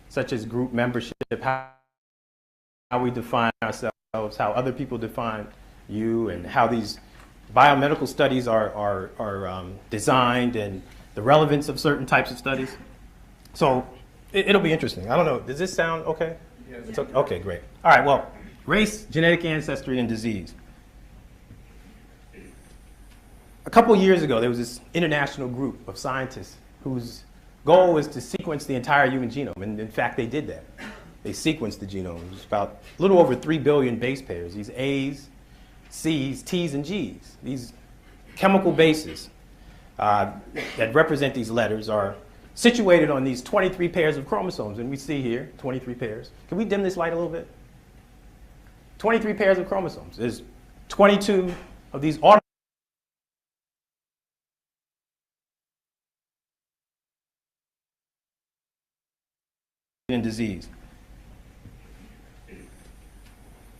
such as group membership, how we define ourselves, how other people define you, and how these biomedical studies are designed, and the relevance of certain types of studies. So it'll be interesting. I don't know. Does this sound okay? Yes. It's okay. Okay, great. All right. Well, race, genetic ancestry, and disease. A couple years ago, there was this international group of scientists whose goal was to sequence the entire human genome. And in fact, they did that. They sequenced the genome. It was about a little over 3 billion base pairs, these A's, C's, T's, and G's. These chemical bases that represent these letters are situated on these 23 pairs of chromosomes. And we see here 23 pairs. Can we dim this light a little bit? 23 pairs of chromosomes. There's 22 of these autosomal in disease.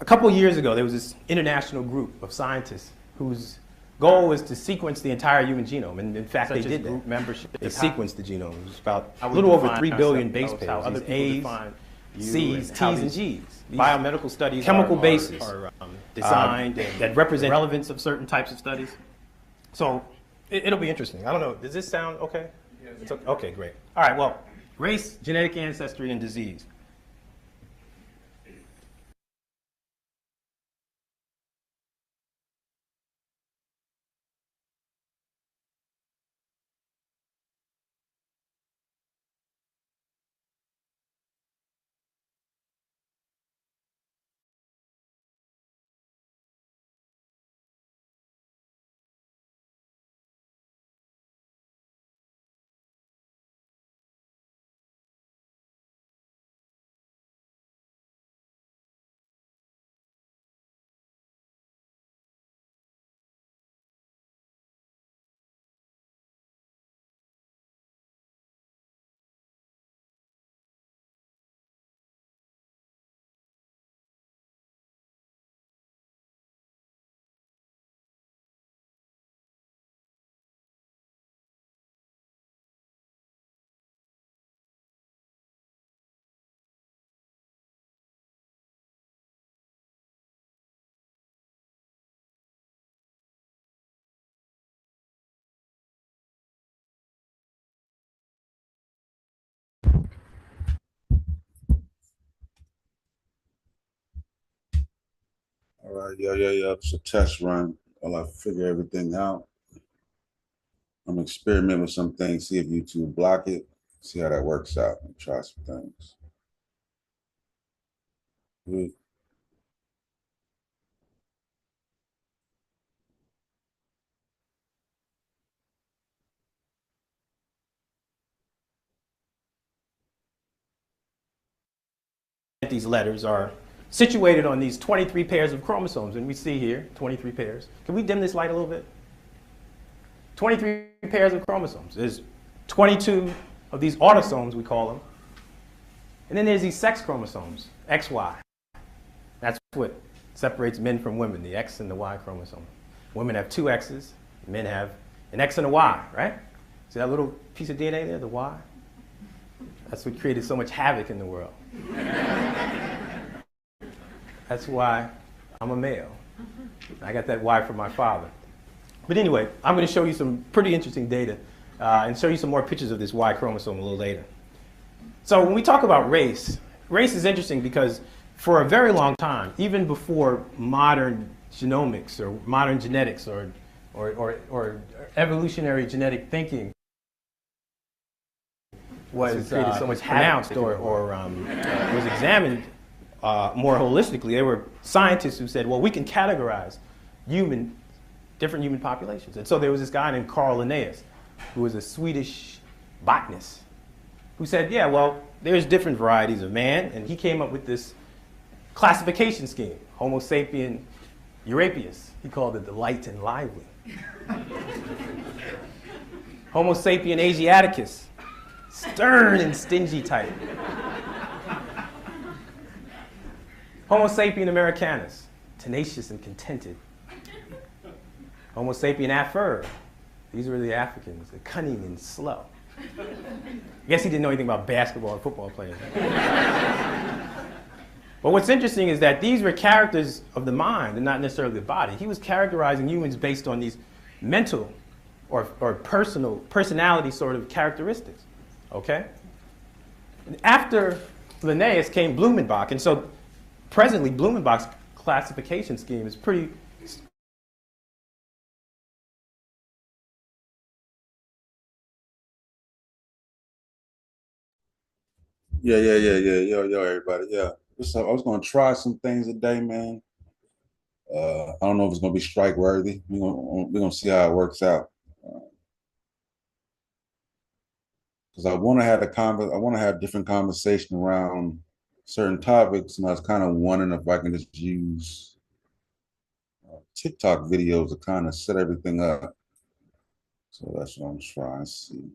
A couple years ago, there was this international group of scientists whose goal was to sequence the entire human genome. And in fact, they did that. Membership. They sequenced the genome. It was about a little over 3 billion base pairs. How other A's, C's, T's, and G's. Biomedical studies, chemical bases are designed that represent relevance of certain types of studies. So it'll be interesting. I don't know. Does this sound okay? Yes. It's okay. Okay, great. All right. Well, race, genetic ancestry, and disease. All right, yeah. It's a test run while I figure everything out. I'm experimenting with some things, see if YouTube block it, see how that works out, and try some things. Good. These letters are situated on these 23 pairs of chromosomes. And we see here 23 pairs. Can we dim this light a little bit? 23 pairs of chromosomes. There's 22 of these autosomes, we call them. And then there's these sex chromosomes, XY. That's what separates men from women, the X and the Y chromosome. Women have 2 X's, men have an X and a Y, right? See that little piece of DNA there, the Y? That's what created so much havoc in the world. That's why I'm a male. I got that Y from my father. But anyway, I'm going to show you some pretty interesting data and show you some more pictures of this Y chromosome a little later. So when we talk about race, race is interesting because for a very long time, even before modern genomics or modern genetics or evolutionary genetic thinking was so much pronounced or was examined more holistically, there were scientists who said, well, we can categorize different human populations. And so there was this guy named Carl Linnaeus, who was a Swedish botanist, who said, yeah, well, there's different varieties of man, and he came up with this classification scheme, Homo sapien eurapeus. He called it the light and lively. Homo sapien asiaticus, stern and stingy type. Homo sapien americanus, tenacious and contented. Homo sapien afur, these were the Africans, the cunning and slow. I guess he didn't know anything about basketball or football players. But what's interesting is that these were characters of the mind and not necessarily the body. He was characterizing humans based on these mental or personality sort of characteristics, okay? And after Linnaeus came Blumenbach, and so presently Blumenbach's classification scheme is pretty Yo, everybody. Yeah. What's up? I was gonna try some things today, man. I don't know if it's gonna be strike worthy. We're gonna see how it works out. Because I want to have I want to have different conversation around certain topics, and I was kind of wondering if I can just use TikTok videos to kind of set everything up. So that's what I'm trying to see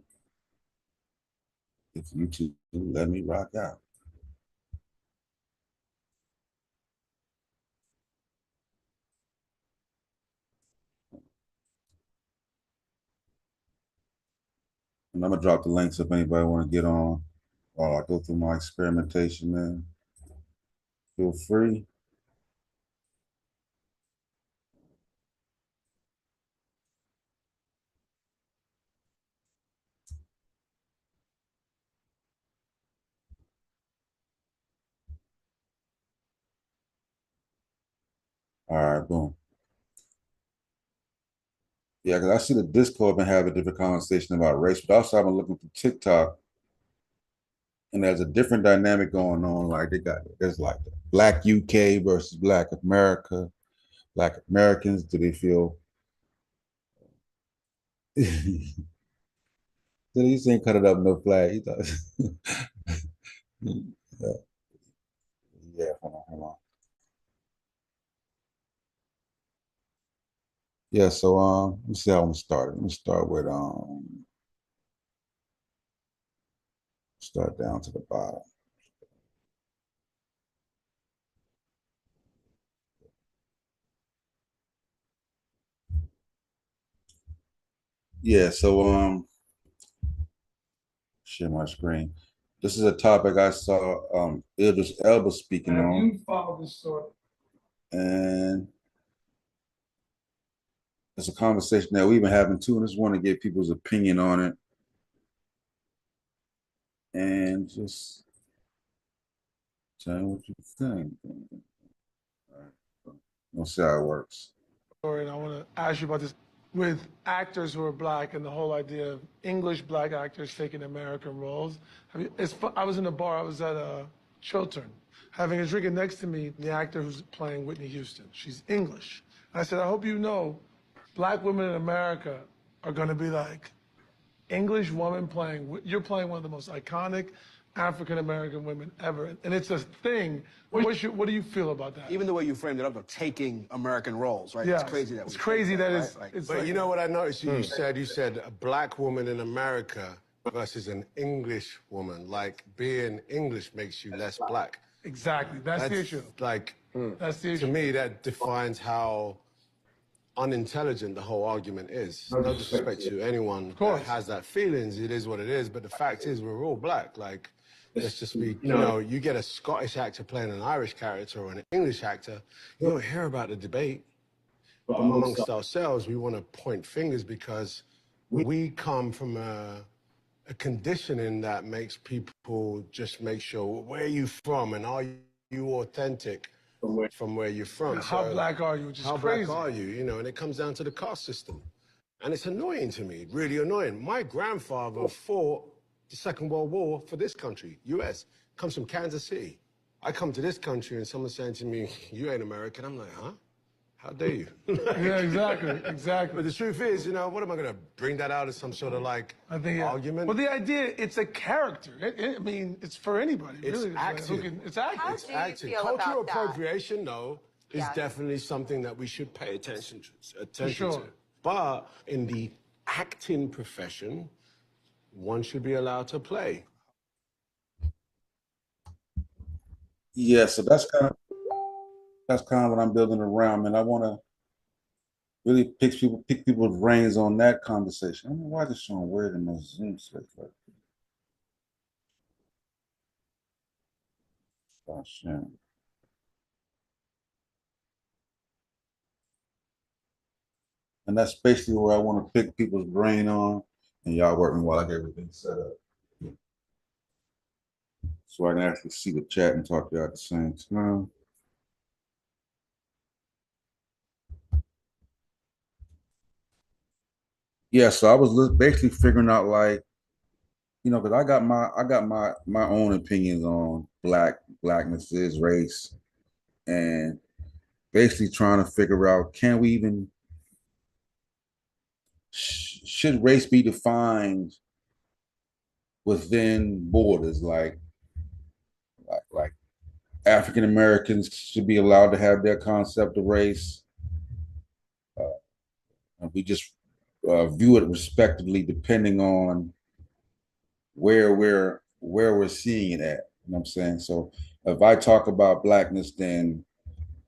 if YouTube will let me rock out. And I'm gonna drop the links if anybody want to get on while I go through my experimentation, man. Feel free. All right, boom. Yeah, because I see the Discord been having a different conversation about race, but also I've been looking for TikTok, and there's a different dynamic going on. Like there's like Black UK versus Black America. Black Americans, do they feel? He ain't cut it up, no flag. He thought, yeah, yeah, hold on. Yeah, so let me see how I'm gonna start. Let me start with start down to the bottom. Yeah, so share my screen. This is a topic I saw Idris Elba speaking on. You follow this story. And it's a conversation that we've been having too, and just want to get people's opinion on it. And just tell me what you think. All right. We'll see how it works. And I want to ask you about this with actors who are black and the whole idea of English black actors taking American roles. I was in a bar, I was at Chiltern, having a drink, and next to me, the actor who's playing Whitney Houston. She's English. And I said, I hope you know, black women in America are going to be like English woman you're playing one of the most iconic African-American women ever. And it's a thing. What do you feel about that? Even the way you framed it up of taking American roles, right? Yeah, It's crazy that it's crazy that right? it's, Like, it's But like, you know what I noticed? You said a black woman in America versus an English woman. Like being English makes you less black. exactly. That's the issue. Like, That's the to issue. me, that defines how unintelligent the whole argument is. No disrespect to anyone course. that has that feelings. It is what it is. But the fact is, we're all black. Like, let's just be, you know, you get a Scottish actor playing an Irish character or an English actor, you don't hear about the debate. But amongst ourselves, we want to point fingers because we come from a conditioning that makes people just make sure, where are you from and are you authentic from where you're from? How black are you? Which is How crazy. black are you? You know, and it comes down to the caste system. And it's annoying to me, really annoying. My grandfather fought the Second World War for this country, US, comes from Kansas City. I come to this country and someone's saying to me, you ain't American. I'm like, huh? How dare you? Yeah, exactly, exactly. But the truth is, you know, what am I going to bring that out as some sort of like I think argument? Well, the idea, it's a character. I mean, it's for anybody. It's really. acting. It's acting. How It's do you acting. feel Cultural about that? appropriation, though, is Yeah. definitely something that we should pay attention to. Sure. But in the acting profession, one should be allowed to play. Yeah, so that's kind of what I'm building around, man. I want to really pick people's brains on that conversation. I don't know why this showing weird in my Zoom space. Like, gosh, yeah. And that's basically where I want to pick people's brain on, and y'all work me while I get everything set up, so I can actually see the chat and talk to y'all at the same time. Yeah, so I was basically figuring out, like, because I got my own opinions on blackness is race, and basically trying to figure out, can we even should race be defined within borders, like African Americans should be allowed to have their concept of race, and we just view it respectively depending on where we're seeing it at. You know what I'm saying? So if I talk about blackness, then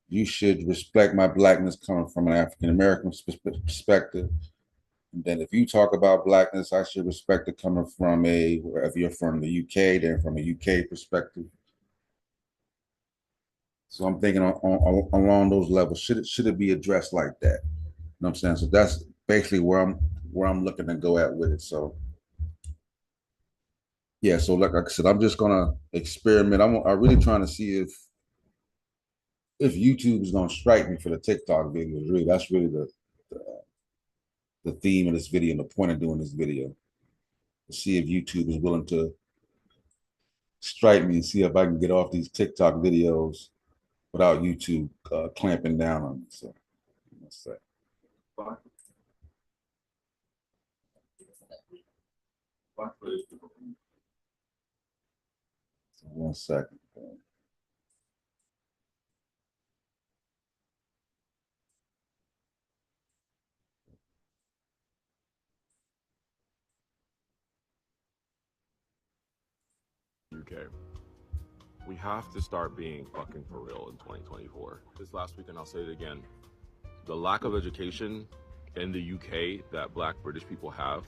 you should respect my blackness coming from an African American perspective. And then if you talk about blackness, I should respect it coming from if you're from the UK, then from a UK perspective. So I'm thinking along those levels. Should it be addressed like that? You know what I'm saying? So that's basically where I'm looking to go at with it. So yeah, so like I said, I'm just gonna experiment. I'm really trying to see if YouTube is gonna strike me for the TikTok videos. Really, that's really the theme of this video and the point of doing this video. To see if YouTube is willing to strike me and see if I can get off these TikTok videos without YouTube clamping down on me. So let's say. One second. UK. We have to start being fucking for real in 2024. This last week, and I'll say it again, the lack of education in the UK that Black British people have,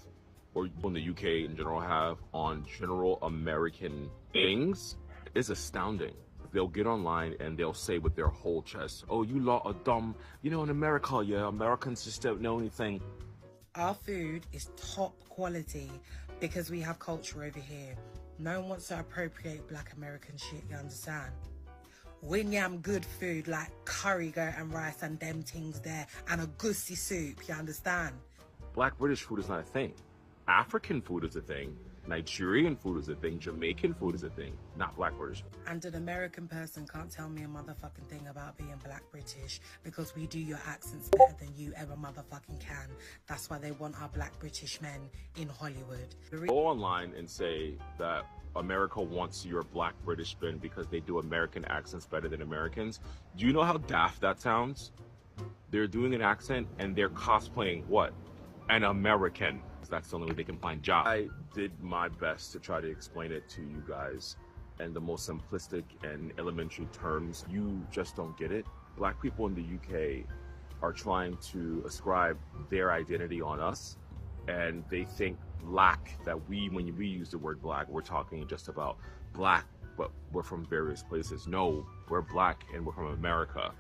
or in the UK in general have, on general American things is astounding. They'll get online and they'll say with their whole chest, oh, you lot are dumb. You know, in America, yeah, Americans just don't know anything. Our food is top quality because we have culture over here. No one wants to appropriate Black American shit, you understand? We yam good food like curry, goat and rice and them things there, and a goosey soup, you understand? Black British food is not a thing. African food is a thing. Nigerian food is a thing. Jamaican food is a thing, not Black British. And an American person can't tell me a motherfucking thing about being Black British because we do your accents better than you ever motherfucking can. That's why they want our Black British men in Hollywood. Go online and say that America wants your Black British men because they do American accents better than Americans. Do you know how daft that sounds? They're doing an accent and they're cosplaying what? An American. That's the only way they can find jobs. I did my best to try to explain it to you guys in the most simplistic and elementary terms. You just don't get it. Black people in the UK are trying to ascribe their identity on us, and they think black, that when we use the word black, we're talking just about black, but we're from various places. No, we're black and we're from America,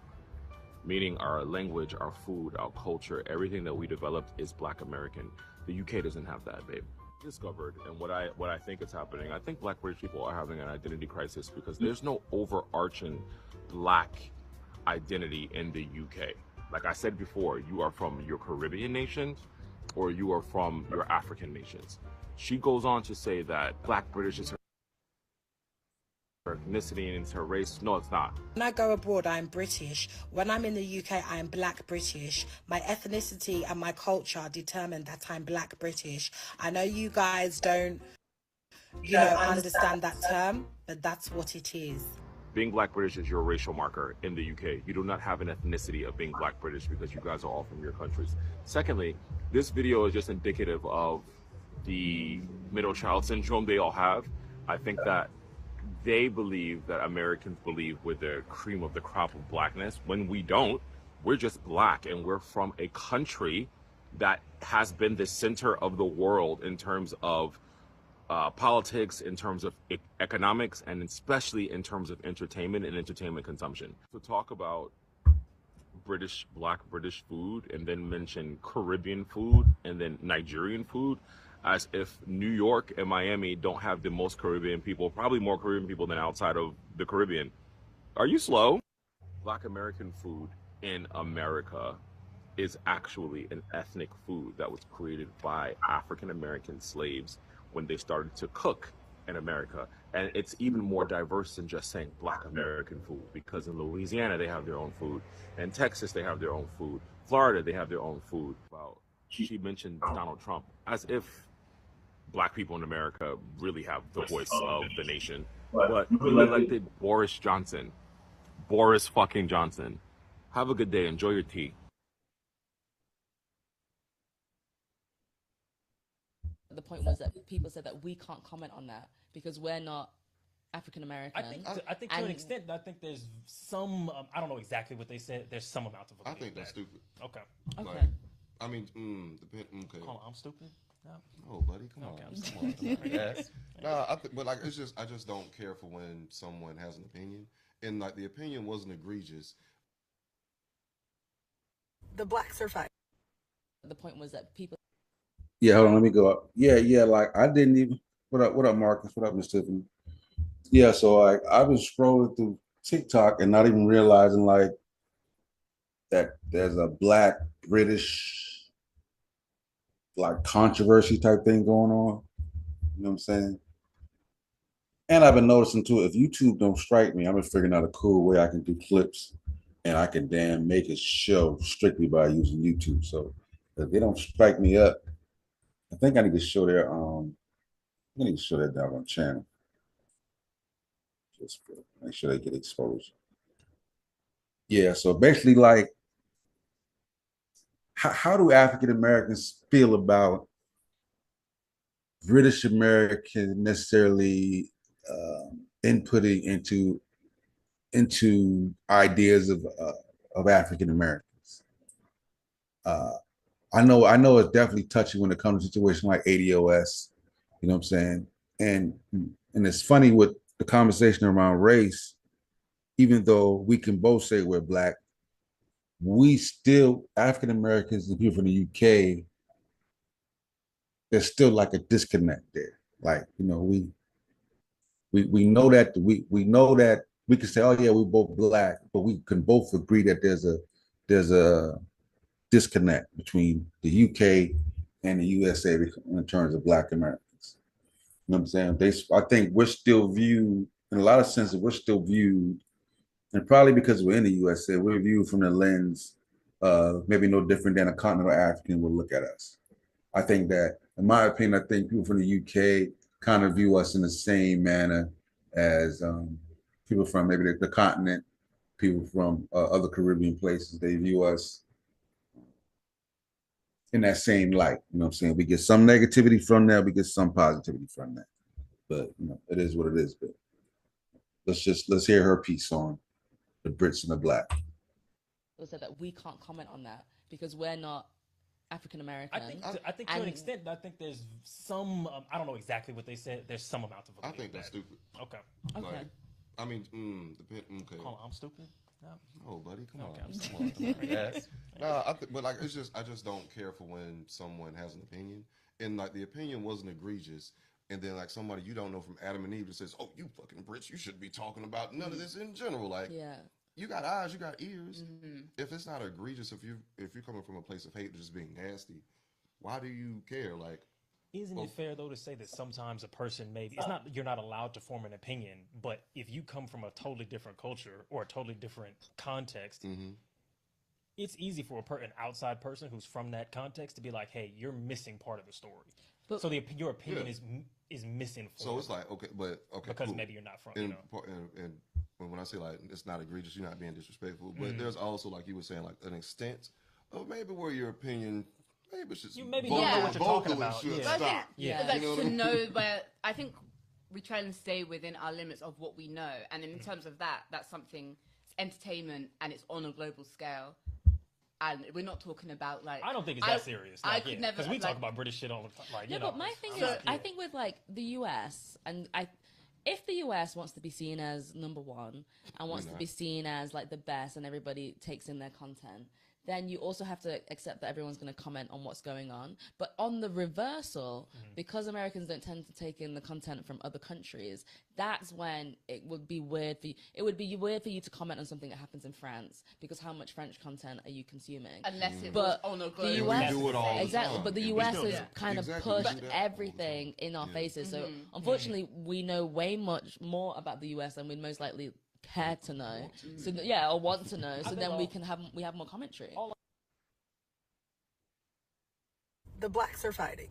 meaning our language, our food, our culture, everything that we developed is Black American. The UK doesn't have that, babe. Discovered, and what I think is happening, I think Black British people are having an identity crisis because there's no overarching Black identity in the UK. Like I said before, you are from your Caribbean nations or you are from your African nations. She goes on to say that Black British is her ethnicity and it's her race. No, it's not. When I go abroad, I'm British. When I'm in the UK, I'm Black British. My ethnicity and my culture determine that I'm Black British. I know you guys don't, understand that term, but that's what it is. Being Black British is your racial marker in the UK. You do not have an ethnicity of being Black British because you guys are all from your countries. Secondly, this video is just indicative of the middle child syndrome they all have. I think that they believe that Americans believe we're the cream of the crop of blackness when we don't. We're just black, and we're from a country that has been the center of the world in terms of politics, in terms of economics, and especially in terms of entertainment and entertainment consumption. To talk about black British food, and then mention Caribbean food, and then Nigerian food, as if New York and Miami don't have the most Caribbean people, probably more Caribbean people than outside of the Caribbean. Are you slow? Black American food in America is actually an ethnic food that was created by African American slaves when they started to cook in America. And it's even more diverse than just saying Black American food, because in Louisiana they have their own food, in Texas they have their own food, Florida they have their own food. Wow. She mentioned Donald Trump as if Black people in America really have the voice of the nation. But we elected Boris Johnson. Boris fucking Johnson. Have a good day. Enjoy your tea. The point was that people said that we can't comment on that because we're not African American. I think to an extent, I think there's some. I don't know exactly what they said. There's some amount of. I think that's stupid. Okay. Okay. Like, I mean, okay. Hold on, I'm stupid. No. Oh, buddy, come Okay, on. I'm Come on. yes. Nah, but like, I just don't care for when someone has an opinion, and like the opinion wasn't egregious. The blacks are fine. The point was that people. Yeah, hold on, let me go up. Yeah, like I didn't even. What up, Marcus? What up, Miss Tiffany? Yeah, so like I was scrolling through TikTok and not even realizing like that there's a Black British like controversy type thing going on. You know what I'm saying? And I've been noticing too, if YouTube don't strike me, I've been figuring out a cool way I can do clips and I can damn make a show strictly by using YouTube. So if they don't strike me up, I think I need to show their doggone channel. Just to make sure they get exposed. Yeah, so basically like how do African Americans feel about British Americans necessarily inputting into ideas of African Americans? I know it's definitely touchy when it comes to a situation like ADOS. You know what I'm saying? And it's funny with the conversation around race. Even though we can both say we're Black, we still, African Americans and people from the UK, there's still like a disconnect there. Like, you know, we know that we know that we can say, oh yeah, we're both Black, but we can both agree that there's a disconnect between the UK and the USA in terms of Black Americans. You know what I'm saying? I think we're still viewed, in a lot of senses, we're still viewed, and probably because we're in the USA, we're viewed from the lens maybe no different than a continental African would look at us. I think that, in my opinion, I think people from the UK kind of view us in the same manner as people from maybe the continent, people from other Caribbean places. They view us in that same light. You know what I'm saying? We get some negativity from that, we get some positivity from that. But you know, it is what it is. But let's hear her piece on the Brits and the Black. People said that we can't comment on that because we're not African American. I think to an extent, I think there's some. I don't know exactly what they said. There's some amount of. I think that's stupid. Okay. Okay. Like, I mean, okay. Hold on, I'm stupid. No. Oh, buddy, come Okay, on. I'm Come on. yes. Nah, but like I just don't care for when someone has an opinion, and like the opinion wasn't egregious, and then like somebody you don't know from Adam and Eve that says, "Oh, you fucking Brits, you shouldn't be talking about none of this in general." Like, Yeah. you got eyes, you got ears. Mm-hmm. If it's not egregious, if you're coming from a place of hate, just being nasty, why do you care? Like, Isn't it fair though to say that sometimes a person maybe it's not you're not allowed to form an opinion, but if you come from a totally different culture or a totally different context, it's easy for an outside person who's from that context to be like, "Hey, you're missing part of the story." But, so your opinion is misinformed. So it's like okay, because cool. maybe you're not from. And when I say like it's not egregious, you're not being disrespectful, but there's also like you were saying like an extent of maybe where your opinion. Maybe it's just you maybe don't know what you're talking about. Yeah. Like to know where I think we try and stay within our limits of what we know, and in terms of that, that's something. It's entertainment and it's on a global scale. And we're not talking about like. I don't think it's that serious. I Like, could yeah, never because we like, talk about British shit all the time. Like, No, you know, but my thing I'm is, not- I think with like the US, and if the US wants to be seen as number one and wants to be seen as like the best, and everybody takes in their content, then you also have to accept that everyone's going to comment on what's going on. But on the reversal, because Americans don't tend to take in the content from other countries, that's when it would be weird for you. It would be weird for you to comment on something that happens in France, because how much French content are you consuming? Unless it was on a global. The US, do it all the exactly. time. But the Yeah, US we do has that. kind of Exactly, we pushed do that all the everything in our faces. So unfortunately, we know way much more about the US than we'd most likely care to know. So or want to know. So then we have more commentary. The blacks are fighting.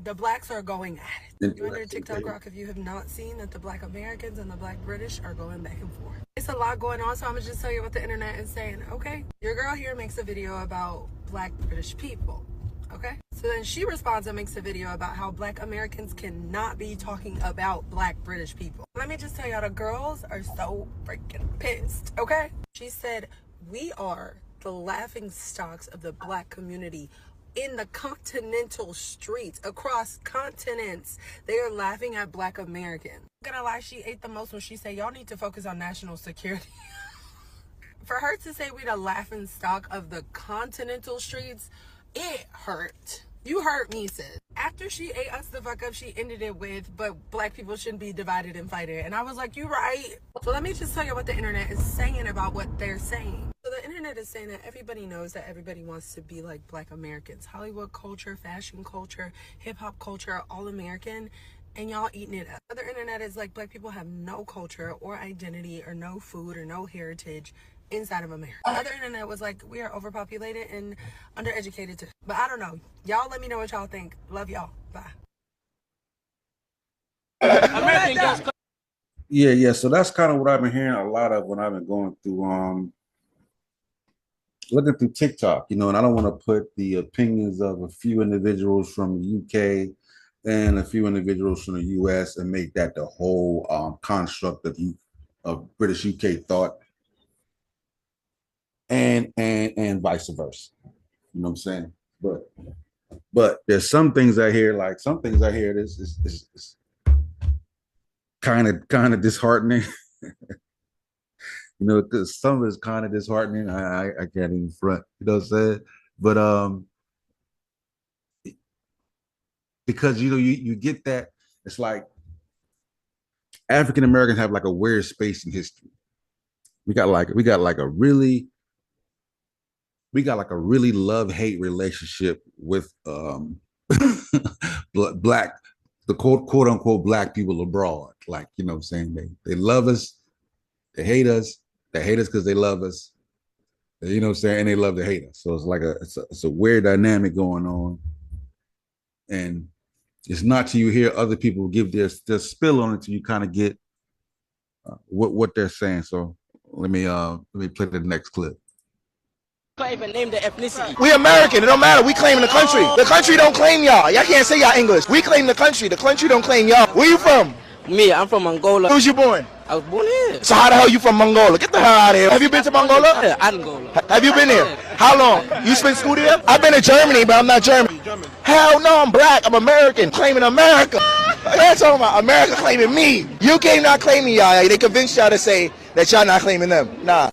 The blacks are going at it. You under TikTok Rock if you have not seen that the black Americans and the black British are going back and forth. It's a lot going on, so I'm gonna just tell you what the internet is saying. Okay, your girl here makes a video about black British people. Okay, so then she responds and makes a video about how black Americans cannot be talking about black British people. Let me just tell y'all, the girls are so freaking pissed. Okay, she said, we are the laughing stocks of the black community in the continental streets across continents. They are laughing at black Americans. I'm gonna lie, she ate the most when she said y'all need to focus on national security. For her to say we the laughing stock of the continental streets, it hurt. You hurt me, sis. After she ate us the fuck up, she ended it with, but black people shouldn't be divided and fighting. And I was like, you right. So let me just tell you what the internet is saying about what they're saying. So the internet is saying that everybody knows that everybody wants to be like black Americans. Hollywood culture, fashion culture, hip hop culture, all American, and y'all eating it up. The internet is like black people have no culture or identity or no food or no heritage inside of America. Other internet was like, we are overpopulated and undereducated too. But I don't know. Y'all let me know what y'all think. Love y'all. Bye. Yeah. So that's kind of what I've been hearing a lot of when I've been going through looking through TikTok, and I don't want to put the opinions of a few individuals from the UK and a few individuals from the US and make that the whole construct of British UK thought, and vice versa. You know what I'm saying? But there's some things I hear, this is kind of disheartening. Because some of it's kind of disheartening. I can't even front, you know what I'm saying? But because you get that, it's like African Americans have like a weird space in history. We got like a really love-hate relationship with black, the quote unquote black people abroad. Like, you know what I'm saying? They love us, they hate us because they love us. You know what I'm saying? And they love to hate us. So it's like it's a weird dynamic going on. And it's not till you hear other people give their spill on it till you kind of get what they're saying. So let me play the next clip. Can't even name the ethnicity. We American, it don't matter. We claim the country. The country don't claim y'all. Y'all can't say y'all English. We claim the country. The country don't claim y'all. Where you from? Me, I'm from Angola. Where was you born? I was born here. So how the hell you from Angola? Get the hell out of here. Have you been to Angola? Yeah, Angola. Have you been there? How long? You spent school there? I've been to Germany, but I'm not German. Hell no, I'm black. I'm American. Claiming America. That's all about America claiming me. UK not claiming y'all. They convinced y'all to say that y'all not claiming them. Nah.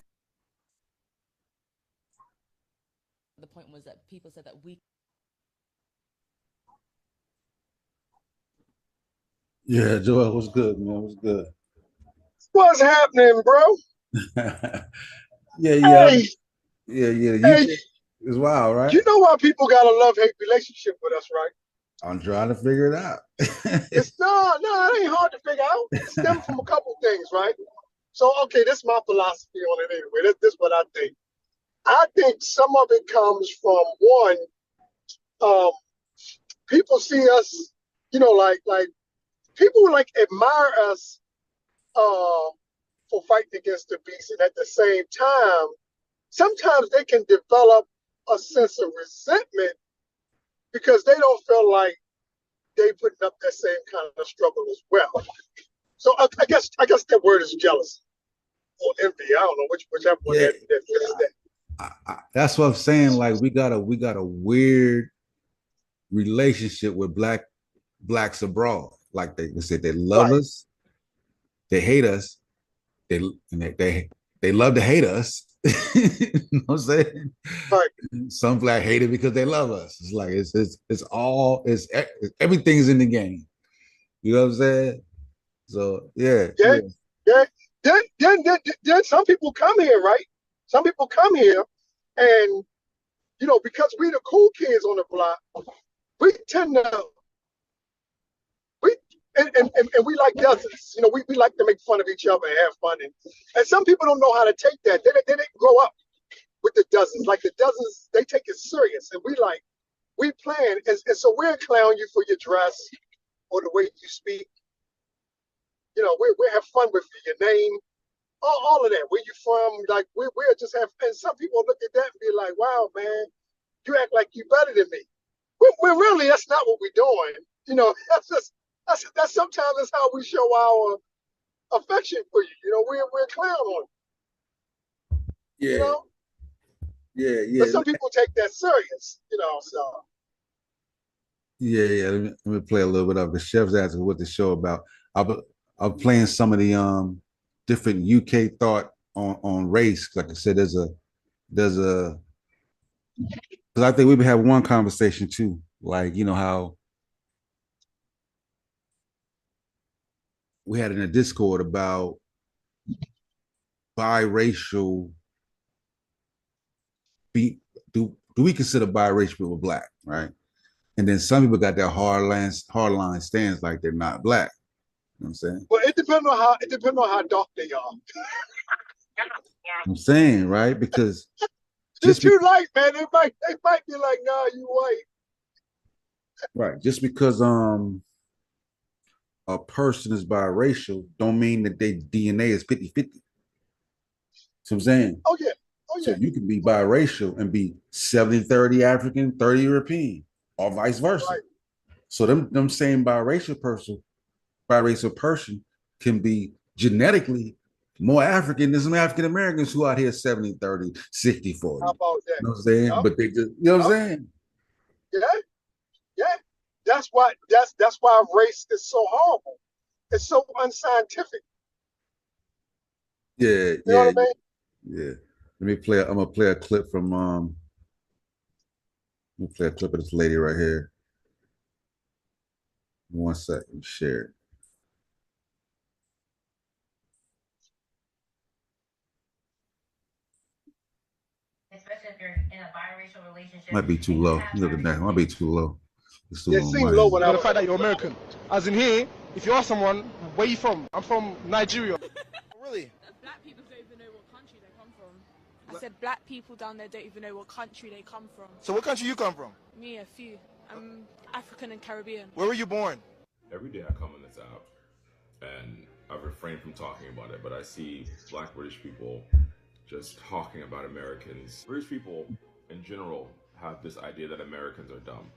The point was that people said that we. Yeah, Joel, what's good, man? What's good? What's happening, bro? Yeah. Hey. Yeah. Hey. It's wild, right? You know why people got a love-hate relationship with us, right? I'm trying to figure it out. It's no, it ain't hard to figure out. It stems from a couple things, right? So, okay, this is my philosophy on it anyway. This is what I think. I think some of it comes from one, people see us, like people like admire us for fighting against the beast, and at the same time, sometimes they can develop a sense of resentment because they don't feel like they putting up that same kind of struggle as well. So I guess that word is jealousy or envy. I don't know whichever one that fits that. That's what I'm saying. Like we got a weird relationship with blacks abroad. Like they said, they love us, they hate us, they love to hate us. You know what I'm saying? Right. Some black hate it because they love us. It's like everything's in the game. You know what I'm saying? So yeah. Then some people come here, right? Some people come here, and because we the cool kids on the block, we tend to and we like dozens. We like to make fun of each other and have fun, and some people don't know how to take that. They didn't grow up with the dozens. Like the dozens, they take it serious, and we plan, and so we'll clown you for your dress or the way you speak. We have fun with your name, all of that. Where you from? Like we'll just have. And some people look at that and be like, "Wow, man, you act like you better than me." We're really, that's not what we're doing. That's sometimes that's how we show our affection for you. We're a clown on it. Yeah. Yeah. But some people take that serious. So. Yeah. Let me play a little bit of the chef's asking what the show about. I'm playing some of the different UK thought on race. Like I said, there's a because I think we've had one conversation too, like how we had in a Discord about biracial. Do we consider biracial people black, right? And then some people got that hardline stance like they're not black. You know what I'm saying? Well, it depends on how dark they are. I'm saying, right? Because just you light, man. They might be like, nah, you white. Right. Just because a person is biracial don't mean that their DNA is 50-50. So I'm saying. Oh yeah. So you can be biracial and be 70-30 African, 30 European, or vice versa. Right. So them same biracial person can be genetically more African than some African Americans who out here 70-30, 60-40. How about that? You know what I'm saying? Yep. But they just, you know what I'm saying? Yeah. That's why race is so horrible. It's so unscientific. Yeah. You know what I mean? Yeah. I'm gonna play a clip from let me play a clip of this lady right here. 1 second, share it. Especially if you're in a biracial relationship. Might be too low. Look at that. Might be too low. It seems low when the fact that you're American. As in here, if you ask someone, where you from? I'm from Nigeria. Really? Black people don't even know what country they come from. I said black people down there don't even know what country they come from. So what country you come from? Me, a few. I'm African and Caribbean. Where were you born? Every day I come on this app, and I've refrained from talking about it, but I see black British people just talking about Americans. British people, in general, have this idea that Americans are dumb.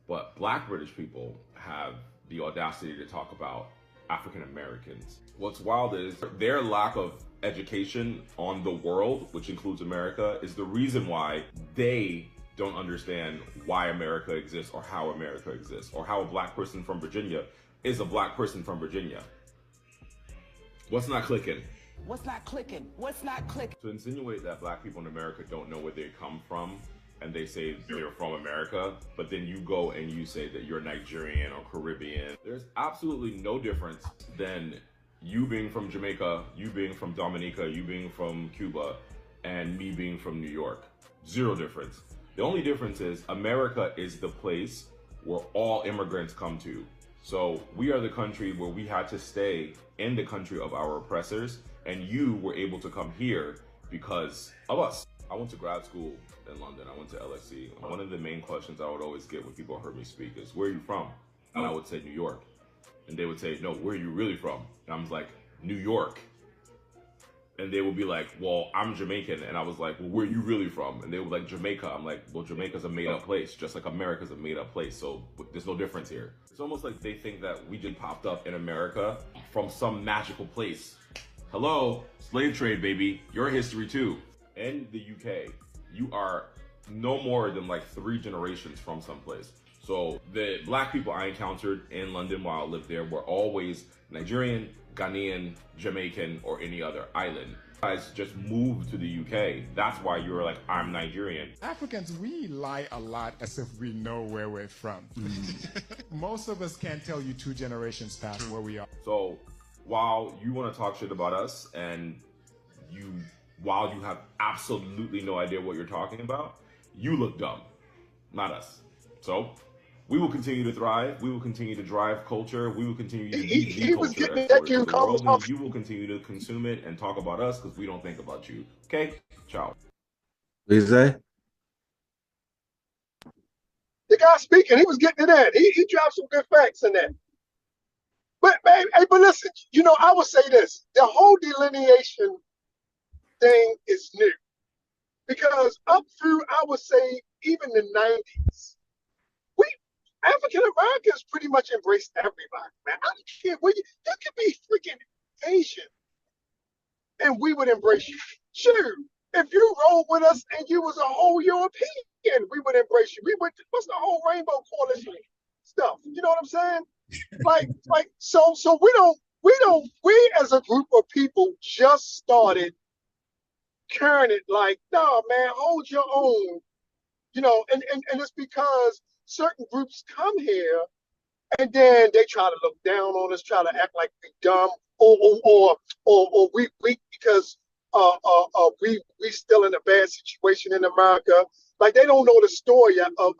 But black British people have the audacity to talk about African Americans. What's wild is their lack of education on the world, which includes America, is the reason why they don't understand why America exists or how America exists or how a black person from Virginia is a black person from Virginia. What's not clicking? What's not clicking? What's not clicking? To insinuate that black people in America don't know where they come from and they say they're from America, but then you go and you say that you're Nigerian or Caribbean. There's absolutely no difference than you being from Jamaica, you being from Dominica, you being from Cuba, and me being from New York. Zero difference. The only difference is America is the place where all immigrants come to. So we are the country where we had to stay in the country of our oppressors, and you were able to come here because of us. I went to grad school in London. I went to LSE. One of the main questions I would always get when people heard me speak is, where are you from? And I would say New York. And they would say, no, where are you really from? And I was like, New York. And they would be like, well, I'm Jamaican. And I was like, well, where are you really from? And they were like, Jamaica. I'm like, well, Jamaica's a made up place, just like America's a made up place. So there's no difference here. It's almost like they think that we just popped up in America from some magical place. Hello, slave trade, baby. Your history too. In the UK, you are no more than like 3 generations from someplace. So the black people I encountered in London while I lived there were always Nigerian, Ghanaian, Jamaican, or any other island. You guys just moved to the UK. That's why you were like, I'm Nigerian. Africans, we lie a lot as if we know where we're from. Most of us can't tell you 2 generations past where we are. So while you want to talk shit about us and while you have absolutely no idea what you're talking about, you look dumb, not us. So we will continue to thrive. We will continue to drive culture. We will continue to be the culture exporters of the world. And you will continue to consume it and talk about us because we don't think about you. Okay? Ciao. What you say? The guy speaking, he was getting it in. He dropped some good facts in there. But listen, I would say this: the whole delineation thing is new, because up through, I would say, even the 90s, we African Americans pretty much embraced everybody, man. I don't care where you could be freaking Asian, and we would embrace you. Shoot, if you rolled with us and you was a whole European, we would embrace you. We would. What's the whole Rainbow Coalition stuff? You know what I'm saying? So we as a group of people just started carrying it like, no, man, hold your own, and it's because certain groups come here and then they try to look down on us, try to act like we dumb, or we weak because we still in a bad situation in America. Like, they don't know the story of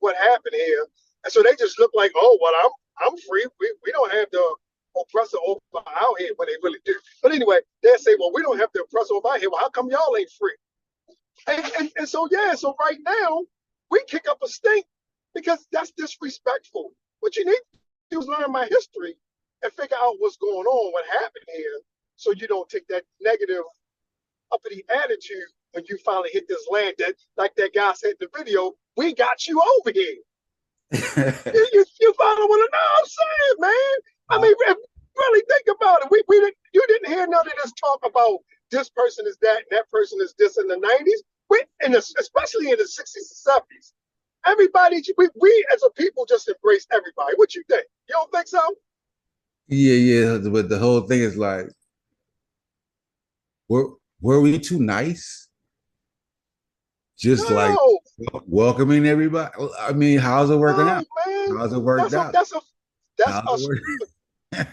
what happened here. And so they just look like, oh, well, I'm free. We don't have the oppressor over out here, when they really do. But anyway, they'll say, well, we don't have the oppressor over out here. Well, how come y'all ain't free? And so so right now, we kick up a stink because that's disrespectful. What you need to do is learn my history and figure out what's going on, what happened here, so you don't take that negative, uppity attitude when you finally hit this land that, like that guy said in the video, we got you over here. you follow what I'm saying, man? I mean, really think about it. You didn't hear none of this talk about this person is that and that person is this in the 90s, especially in the 60s and 70s. Everybody, we as a people just embrace everybody. What you think? You don't think so? Yeah, but the whole thing is like, were we too nice? Just like welcoming everybody. I mean, how's it working out? Man. How's it worked out?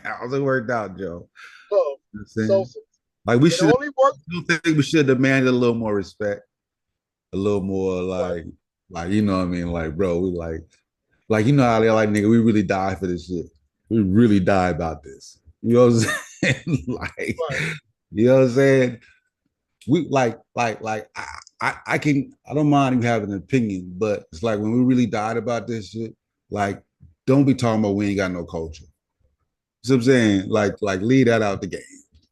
How's it worked out, Joe? Like, we should. I think we should have demanded a little more respect, a little more like you know what I mean? Like, bro, we like you know how they like, nigga, we really die for this shit. We really die about this. You know what I'm saying? You know what I'm saying? We I don't mind you having an opinion, but it's like, when we really died about this shit, like, don't be talking about we ain't got no culture. You know what I'm saying? Like leave that out the game.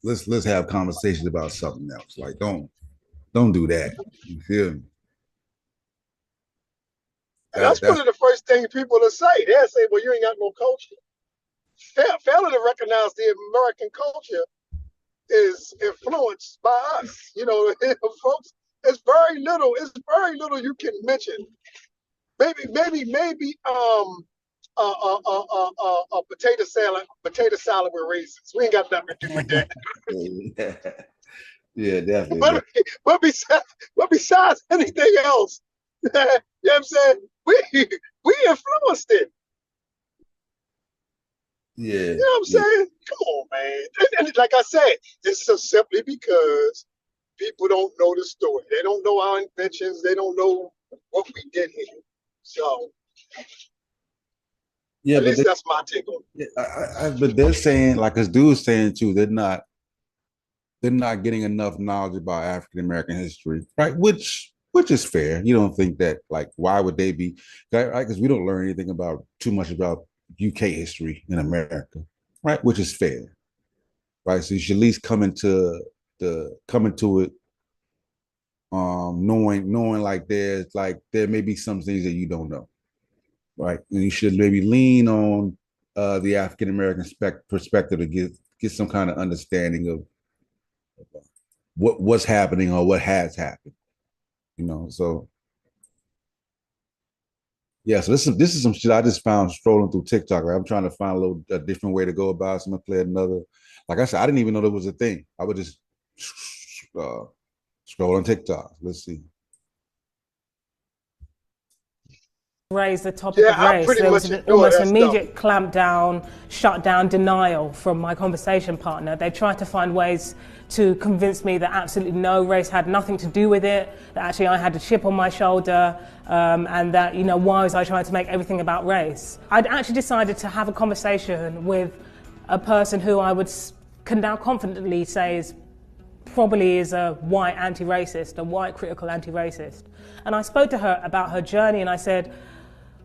Let's have conversations about something else. Like, don't do that. You feel me? That's one of the first things people will say. They'll say, well, you ain't got no culture. Failing to recognize the American culture is influenced by us. Folks, it's very little you can mention. Maybe a potato salad with raisins. We ain't got nothing to do with that. Yeah, definitely. But besides anything else, you know what I'm saying? We influenced it. Yeah. You know what I'm saying? Come on, man. And like I said, it's so simply because people don't know the story. They don't know our inventions. They don't know what we did here. So, yeah, at least that's my take on it. But they're saying, like, as dude's saying too, they're not getting enough knowledge about African American history, right? Which is fair. You don't think that, like, why would they be, right? Because we don't learn anything too much about UK history in America, right? Which is fair, right? So you should at least come into it, knowing like there may be some things that you don't know, right? And you should maybe lean on the African American perspective to get some kind of understanding of what's happening or what has happened. You know, so yeah, so this is some shit I just found scrolling through TikTok. Like, I'm trying to find a different way to go about it. So I'm gonna play another. Like I said, I didn't even know there was a thing. I would just scroll on TikTok. Let's see. Raise the topic Yeah, of I race. pretty There much was an ignore almost that immediate clampdown, shutdown, denial from my conversation partner. They tried to find ways to convince me that absolutely no, race had nothing to do with it, that actually I had a chip on my shoulder, and that, you know, why was I trying to make everything about race? I'd actually decided to have a conversation with a person who can now confidently say probably is a white anti-racist, a white critical anti-racist. And I spoke to her about her journey, and I said,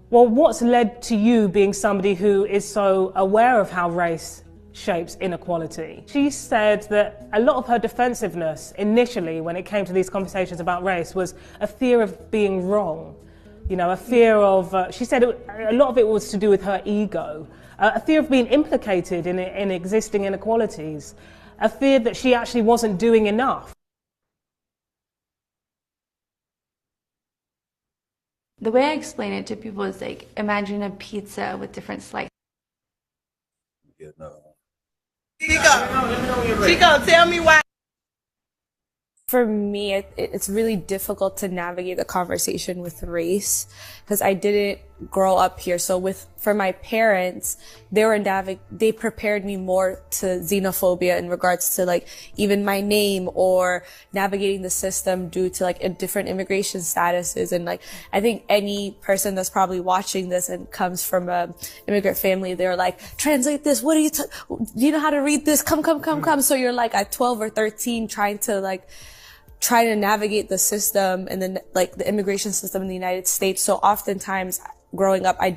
well, what's led to you being somebody who is so aware of how race shapes inequality? She said that a lot of her defensiveness initially when it came to these conversations about race was a fear of being wrong. You know, a fear of, she said a lot of it was to do with her ego, a fear of being implicated in existing inequalities, a fear that she actually wasn't doing enough. The way I explain it to people is like, imagine a pizza with different slices. Chico, tell me why. For me, it's really difficult to navigate the conversation with race because I didn't grow up here. So for my parents, they prepared me more to xenophobia in regards to like even my name or navigating the system due to like different immigration statuses. And like, I think any person that's probably watching this and comes from a immigrant family, they're like, translate this. What are you, do you know how to read this? Come. So you're like at 12 or 13 trying to navigate the system and then like the immigration system in the United States. So oftentimes growing up, I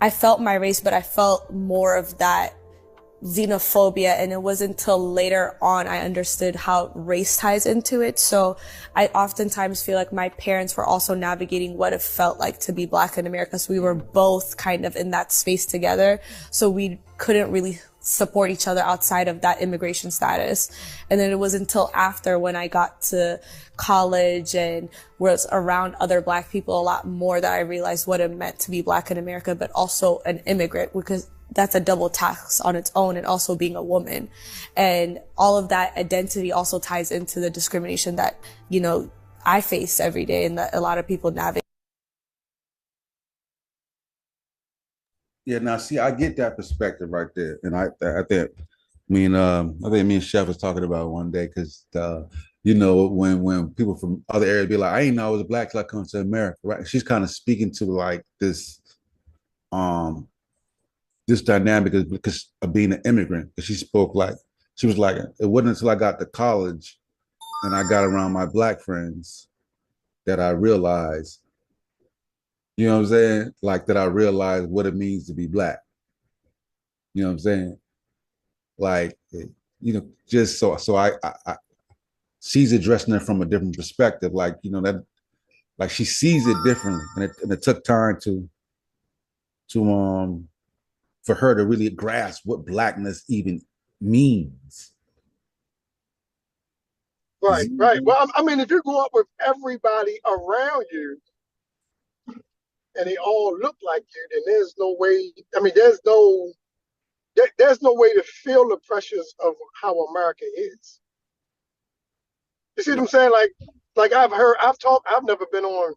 felt my race, but I felt more of that xenophobia. And it wasn't until later on I understood how race ties into it. So I oftentimes feel like my parents were also navigating what it felt like to be Black in America. So we were both kind of in that space together. So we couldn't really support each other outside of that immigration status. And then it was until after when I got to college and was around other Black people a lot more that I realized what it meant to be Black in America, but also an immigrant, because that's a double tax on its own, and also being a woman. And all of that identity also ties into the discrimination that, you know, I face every day and that a lot of people navigate. Yeah, now see, I get that perspective right there, and I think me and Chef was talking about it one day because you know, when people from other areas be like, I ain't know I was Black till I come to America, right? She's kind of speaking to like this dynamic because of being an immigrant. Because she was like, it wasn't until I got to college and I got around my Black friends that I realized. You know what I'm saying? Like that I realized what it means to be Black. You know what I'm saying? Like, you know, just so I she's addressing it from a different perspective. Like, you know, that like she sees it differently. And it took time to for her to really grasp what Blackness even means. Right. Well, I mean, if you grow up with everybody around you, and they all look like you, then there's no way. I mean, there's no way to feel the pressures of how America is. You see what I'm saying? Like I've never been on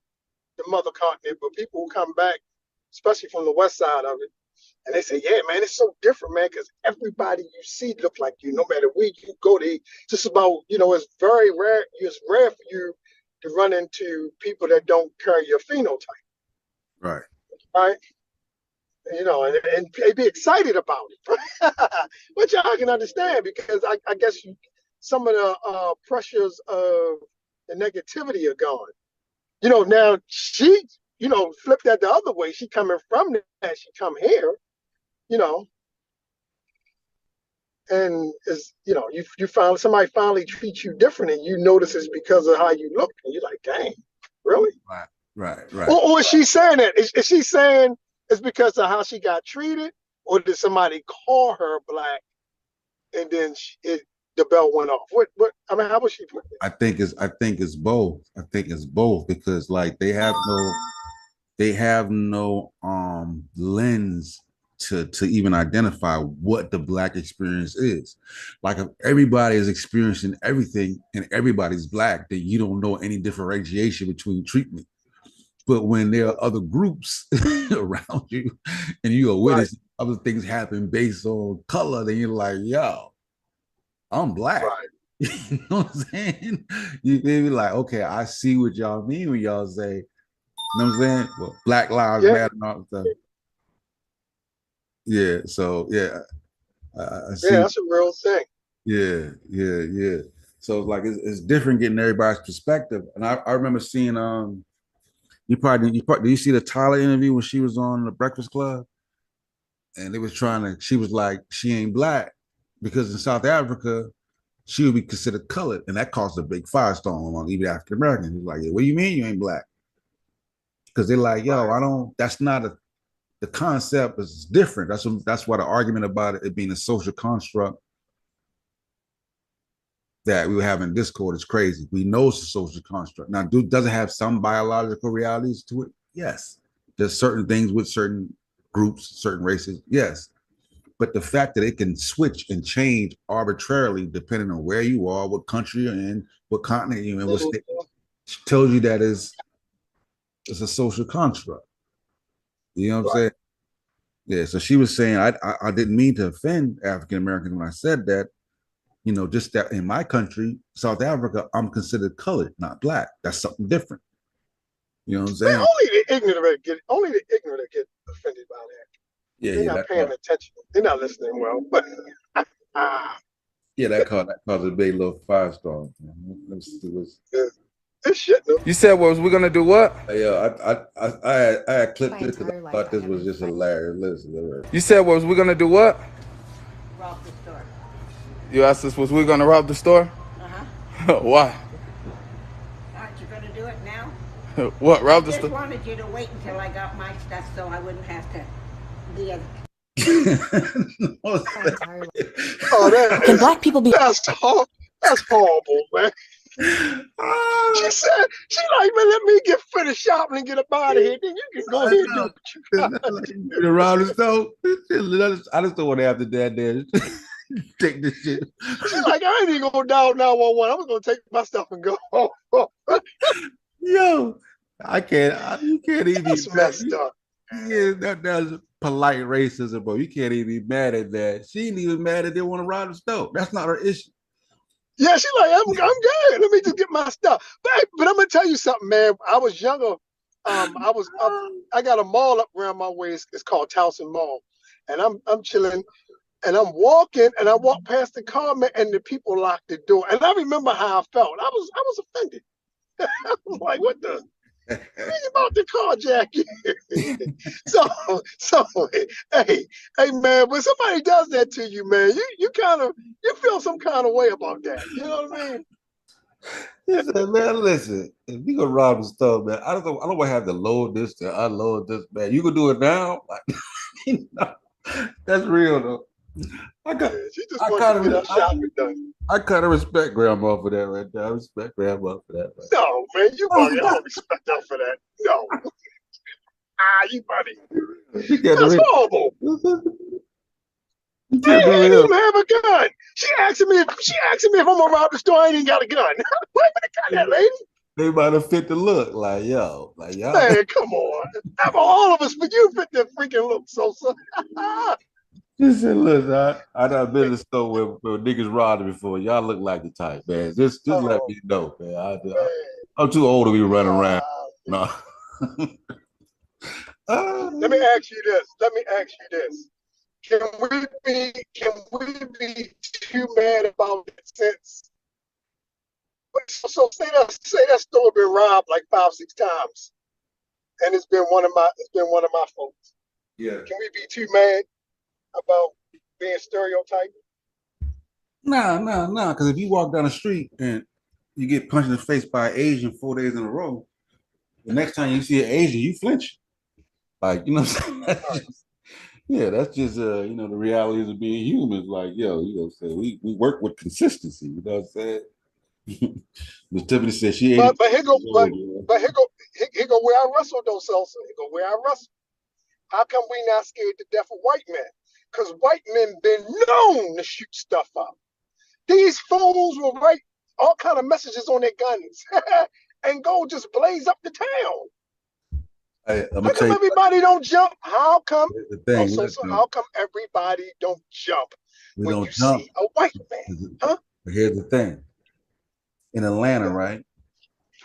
the mother continent, but people who come back, especially from the west side of it, and they say, yeah, man, it's so different, man, because everybody you see look like you, no matter where you go. They just about, you know, it's very rare. It's rare for you to run into people that don't carry your phenotype. Right. Right. You know, and they be excited about it, which I can understand because I guess some of the pressures of the negativity are gone. You know, now she, you know, flipped that the other way. She coming from that, she come here, you know, and is, you know, you found somebody finally treats you different, and you notice it's because of how you look, and you're like, dang, really? Right. Or is she saying that? Is she saying it's because of how she got treated, or did somebody call her Black, and then the bell went off? What? I mean, how was she put it? I think it's both. I think it's both because like they have no lens to even identify what the Black experience is. Like if everybody is experiencing everything and everybody's Black, then you don't know any differentiation between treatment. But when there are other groups around you and you are witnessing other things happen based on color, then you're like, yo, I'm Black. Right. You know what I'm saying? You maybe like, okay, I see what y'all mean when y'all say, you know what I'm saying? Well, Black Lives Matter and all that stuff. Yeah, so yeah, I see. Yeah, that's a real thing. Yeah. So like it's different getting everybody's perspective. And I remember seeing do you see the Tyler interview when she was on the Breakfast Club? And they was she was like, she ain't Black because in South Africa, she would be considered colored, and that caused a big firestorm among even African Americans. He's like, yeah, what do you mean you ain't Black? Because they're like, yo, that's not the concept is different. That's why the argument about it being a social construct that we were having in Discord is crazy. We know it's a social construct. Now, does it have some biological realities to it? Yes. There's certain things with certain groups, certain races, yes. But the fact that it can switch and change arbitrarily depending on where you are, what country you're in, what continent you're in, what state, tells you that it's a social construct. You know what I'm saying? Yeah, so she was saying, I didn't mean to offend African Americans when I said that, you know, just that in my country, South Africa, I'm considered colored, not Black. That's something different. You know what I'm saying? Man, only the ignorant get offended by that. They're not paying attention. They're not listening well. Yeah, that caused a big little firestorm. Let's see what's. This shit. Though. You said, was we gonna do what? Yeah, I had clipped this because I thought this was just hilarious. Listen. You said, was we gonna do what? Rob the store. You asked us, was we gonna rob the store? Why? Aren't you gonna do it now? What, rob the I store? just wanted you to wait until I got my stuff so I wouldn't have to be a... Can Black people be? That's horrible, man. She said, man, let me get finished shopping and get up out of here. Then you can go ahead and do what you got. Around the stove. I just don't want to have to dad there. Take this shit. She's like, I ain't even gonna dial 911. I'm gonna take my stuff and go home. Yo, I can't. You can't even. That's messed up. Yeah, that's polite racism, bro. You can't even be mad at that. She ain't even mad that they want to rob the stove. That's not her issue. Yeah, she's like, I'm good. Let me just get my stuff. But I'm gonna tell you something, man. I was younger. I got a mall up around my way. It's called Towson Mall, and I'm chilling, and I'm walking, and I walk past the car, man, and the people locked the door. And I remember how I felt. I was offended. I was like, what the? Think about the carjacking. so hey man, when somebody does that to you, man, you feel some kind of way about that. You know what I mean? He said, man, listen, if you gonna rob the store, man, I don't want to have to load this to unload this, man. You can do it now. Like, that's real though. I kind of respect grandma for that right there. I respect grandma for that. Right? No, man, you buddy, I don't respect her for that. No. You buddy. That's horrible. I ain't even have a gun. She asking me if I'm gonna rob the store. I ain't even got a gun. Wait a minute, got that lady. They might have fit the look, like yo. Man, come on. All of us, but you fit the freaking look, Sosa. She said, listen, I done been in the store where niggas robbed before. Y'all look like the type, man. Just let me know, man. I'm too old to be running around. No. Let me ask you this. Can we be too mad about it since? So say that store been robbed like 5-6 times, and it's been one of my folks. Yeah. Can we be too mad about being stereotyped? No. Because if you walk down the street and you get punched in the face by an Asian 4 days in a row, the next time you see an Asian, you flinch. Like, you know what I'm saying? Yeah, that's just you know, the realities of being human. Like, yo, you know, so we work with consistency. You know what I'm saying? Miss Tiffany said she ate. But here go where I wrestle though, Celsa. Here go where I wrestle. How come we not scared to death of white men? Because white men been known to shoot stuff up. These fools will write all kind of messages on their guns and go just blaze up the town. Hey, I'm How gonna tell come you everybody don't jump? How come? the thing. So Listen, how come everybody don't jump we when don't you jump. see a white man? Huh? But here's the thing. In Atlanta, right?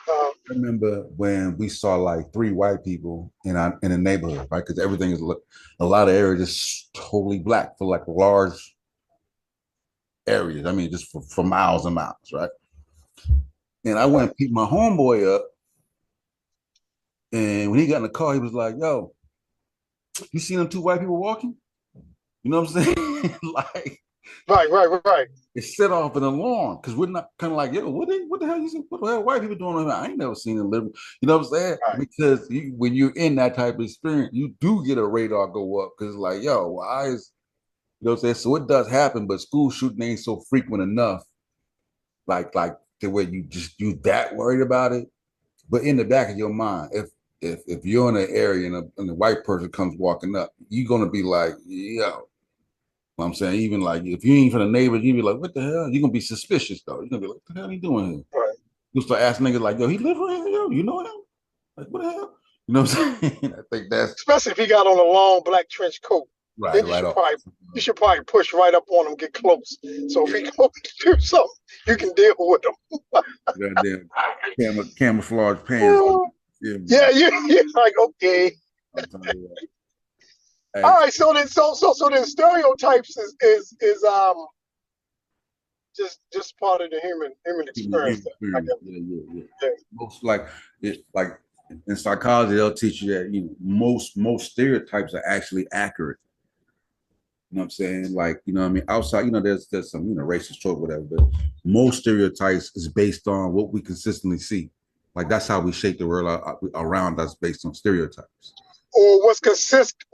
I remember when we saw like 3 white people in a neighborhood, right? Because everything is a lot of areas just totally black for like large areas. I mean, just for miles and miles, right? And I went and picked my homeboy up, and when he got in the car, he was like, "Yo, you seen them 2 white people walking?" You know what I'm saying? Like, right. It set off an alarm because we're not kind of like, yo, what the hell what the hell white people doing over here? I ain't never seen them live. You know what I'm saying? Right. Because when you're in that type of experience, you do get a radar go up because like, yo, why is, you know what I'm saying? So it does happen, but school shooting ain't so frequent enough, like to where you that worried about it. But in the back of your mind, if you're in an area and a white person comes walking up, you're gonna be like, yo. I'm saying, even like if you ain't from the neighbors, you be like, what the hell? You're gonna be suspicious though. You're gonna be like, what the hell he doing here? Right. You start asking niggas like, yo, he live right here, yo, you know him? Like, what the hell? You know what I'm saying? I think that's especially if he got on a long black trench coat. Right, then you should probably push right up on him, get close. So if he go do something, you can deal with him. Goddamn camouflage pants. Yeah, you're like, okay. Hey. All right, so then stereotypes is just part of the human experience. Yeah. Most like in psychology, they'll teach you that most stereotypes are actually accurate. You know what I'm saying? Like, you know what I mean? Outside, there's some racist trope, whatever, but most stereotypes is based on what we consistently see. Like that's how we shape the world around us based on stereotypes. Or what's consistent.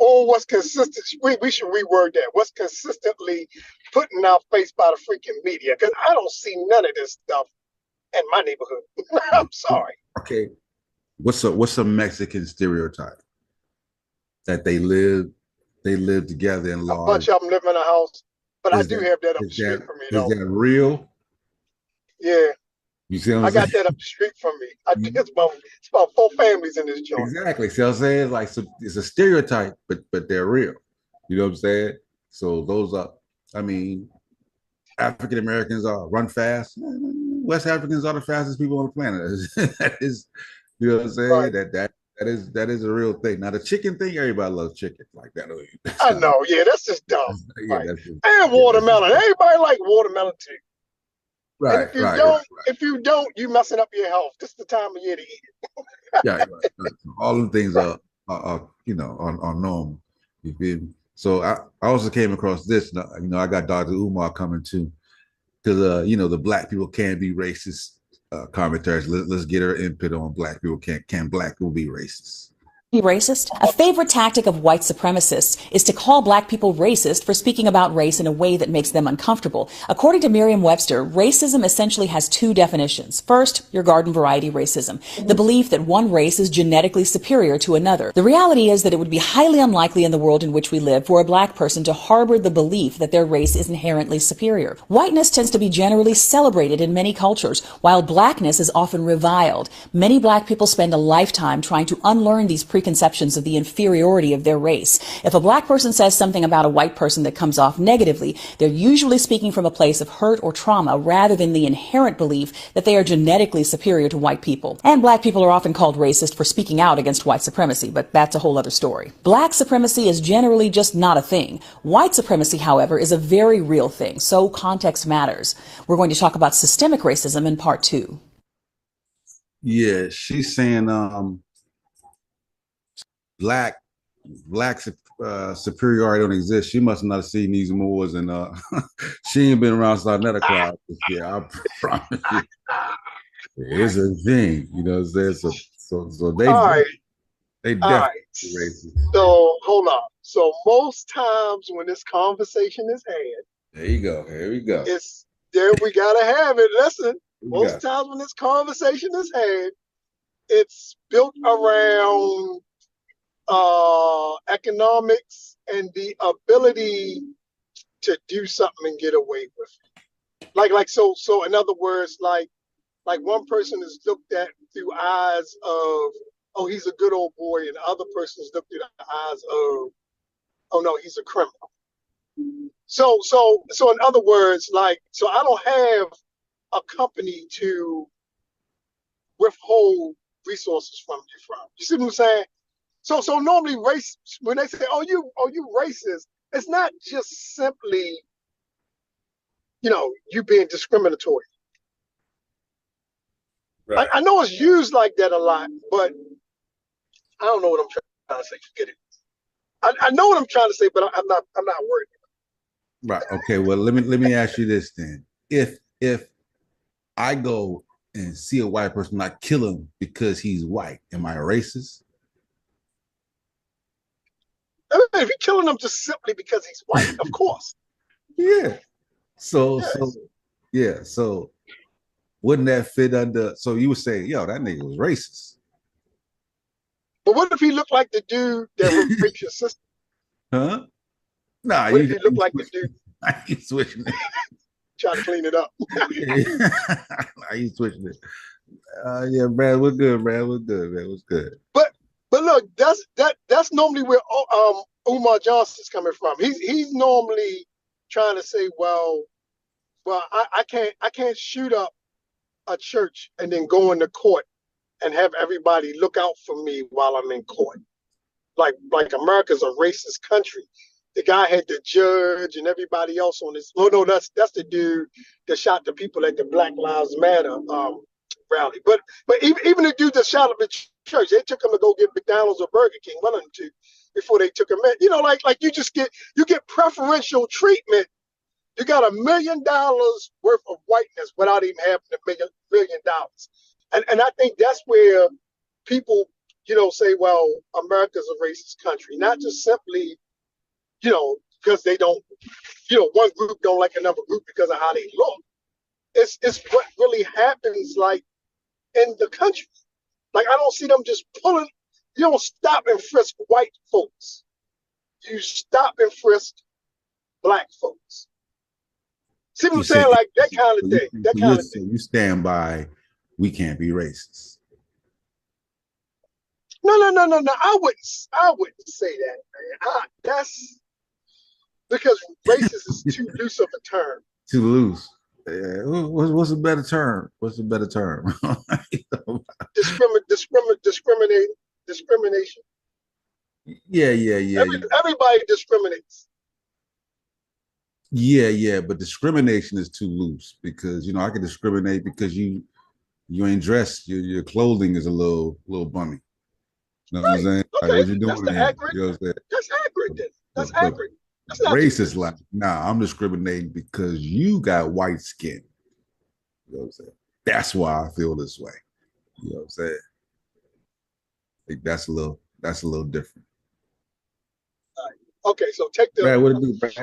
We should reword that. What's consistently put in our face by the freaking media? Because I don't see none of this stuff in my neighborhood. I'm sorry. Okay, what's a Mexican stereotype? That they live together in large. A bunch of them live in a house, but I do have that up the street from me. Is that real? Yeah. You see what I'm I saying? got that up the street from me. It's about 4 families in this joint. Exactly. See what I'm saying? Like, so it's a stereotype, but they're real. You know what I'm saying? So those are, I mean, African Americans run fast. West Africans are the fastest people on the planet. That is, you know what I'm saying? Right. That is a real thing. Now the chicken thing, everybody loves chicken like that. I know. Yeah, that's just dumb. Yeah, right. And watermelon. Everybody like watermelon too. Right, if you don't, you messing up your health. This is the time of year to eat it. Right. All the things are normal. You feel me? So I also came across this. I got Dr. Umar coming too, because the black people can be racist commentaries. Let's get her input on black people. Can black people be racist? Racist? A favorite tactic of white supremacists is to call black people racist for speaking about race in a way that makes them uncomfortable. According to Merriam-Webster, racism essentially has 2 definitions. First, your garden variety racism, the belief that one race is genetically superior to another. The reality is that it would be highly unlikely in the world in which we live for a black person to harbor the belief that their race is inherently superior. Whiteness tends to be generally celebrated in many cultures, while blackness is often reviled. Many black people spend a lifetime trying to unlearn these preconceptions of the inferiority of their race. If a black person says something about a white person that comes off negatively, they're usually speaking from a place of hurt or trauma rather than the inherent belief that they are genetically superior to white people. And black people are often called racist for speaking out against white supremacy, but that's a whole other story. Black supremacy is generally just not a thing. White supremacy, however, is a very real thing, so context matters. We're going to talk about systemic racism in part 2. Yeah, she's saying black superiority don't exist. She must not have seen these moors, and she ain't been around Sarnetta crowd this year. I promise you, it's a thing. You know what I'm saying? So they. All right. They All right. definitely racist. So hold on. So most times when this conversation is had, There you go. Here we go. it's there. We gotta have it. Listen. We Most got times when this conversation is had, it's built around economics and the ability to do something and get away with it. So in other words, like one person is looked at through eyes of, oh, he's a good old boy, and the other person is looked through the eyes of, oh no, he's a criminal. So in other words, so I don't have a company to withhold resources from you from. You see what I'm saying? So normally race, when they say, oh you racist, it's not just simply, you being discriminatory. Right. I know it's used like that a lot, but I don't know what I'm trying to say. Forget it. I know what I'm trying to say, but I'm not worried. Right. Okay. Well, let me ask you this then. If I go and see a white person, I kill him because he's white, am I racist? If you're killing him just simply because he's white, of course. Yeah. So Yes. So wouldn't that fit under? So you would say, yo, that nigga was racist. But what if he looked like the dude that raped your sister? Huh? Nah, What if he looked like the dude you switching it. trying to clean it up? Nah, you switching it. Yeah, Brad, we're good, Brad. We're good, man. What's good? But look, that's normally where Umar Johnson's coming from. He's normally trying to say, well, I can't shoot up a church and then go into court and have everybody look out for me while I'm in court. Like America's a racist country. The guy had the judge and everybody else on his. Oh no, that's the dude that shot the people at the Black Lives Matter rally. But even the dude that shot up the church, they took him to go get McDonald's or Burger King, one of them two, before they took him in. Like you get preferential treatment. You got $1 million worth of whiteness without even having $1 million. And I think that's where people, say, well, America's a racist country, not just simply, because they don't, one group don't like another group because of how they look. It's what really happens, like, in the country. Like, I don't see them just pulling. You don't stop and frisk white folks. You stop and frisk black folks. See what I'm saying? Like that kind of thing. That kind of thing. You stand by, we can't be racist. No. I wouldn't say that, man. That's because racist is too loose of a term. Too loose. Yeah. What's a better term? What's a better term? Discrimination. Yeah. Everybody discriminates. Yeah, but discrimination is too loose because I can discriminate because you ain't dressed, your clothing is a little bummy. You know what I'm saying? Okay. Like, what you doing That's there? accurate. You know what I'm saying? That's accurate. Then. That's accurate. That's not racist. Like, nah, I'm discriminating because you got white skin. You know what I'm saying? That's why I feel this way. You know what I'm saying? I think that's a little different. Okay, so take the. Brad, what it do, Brad?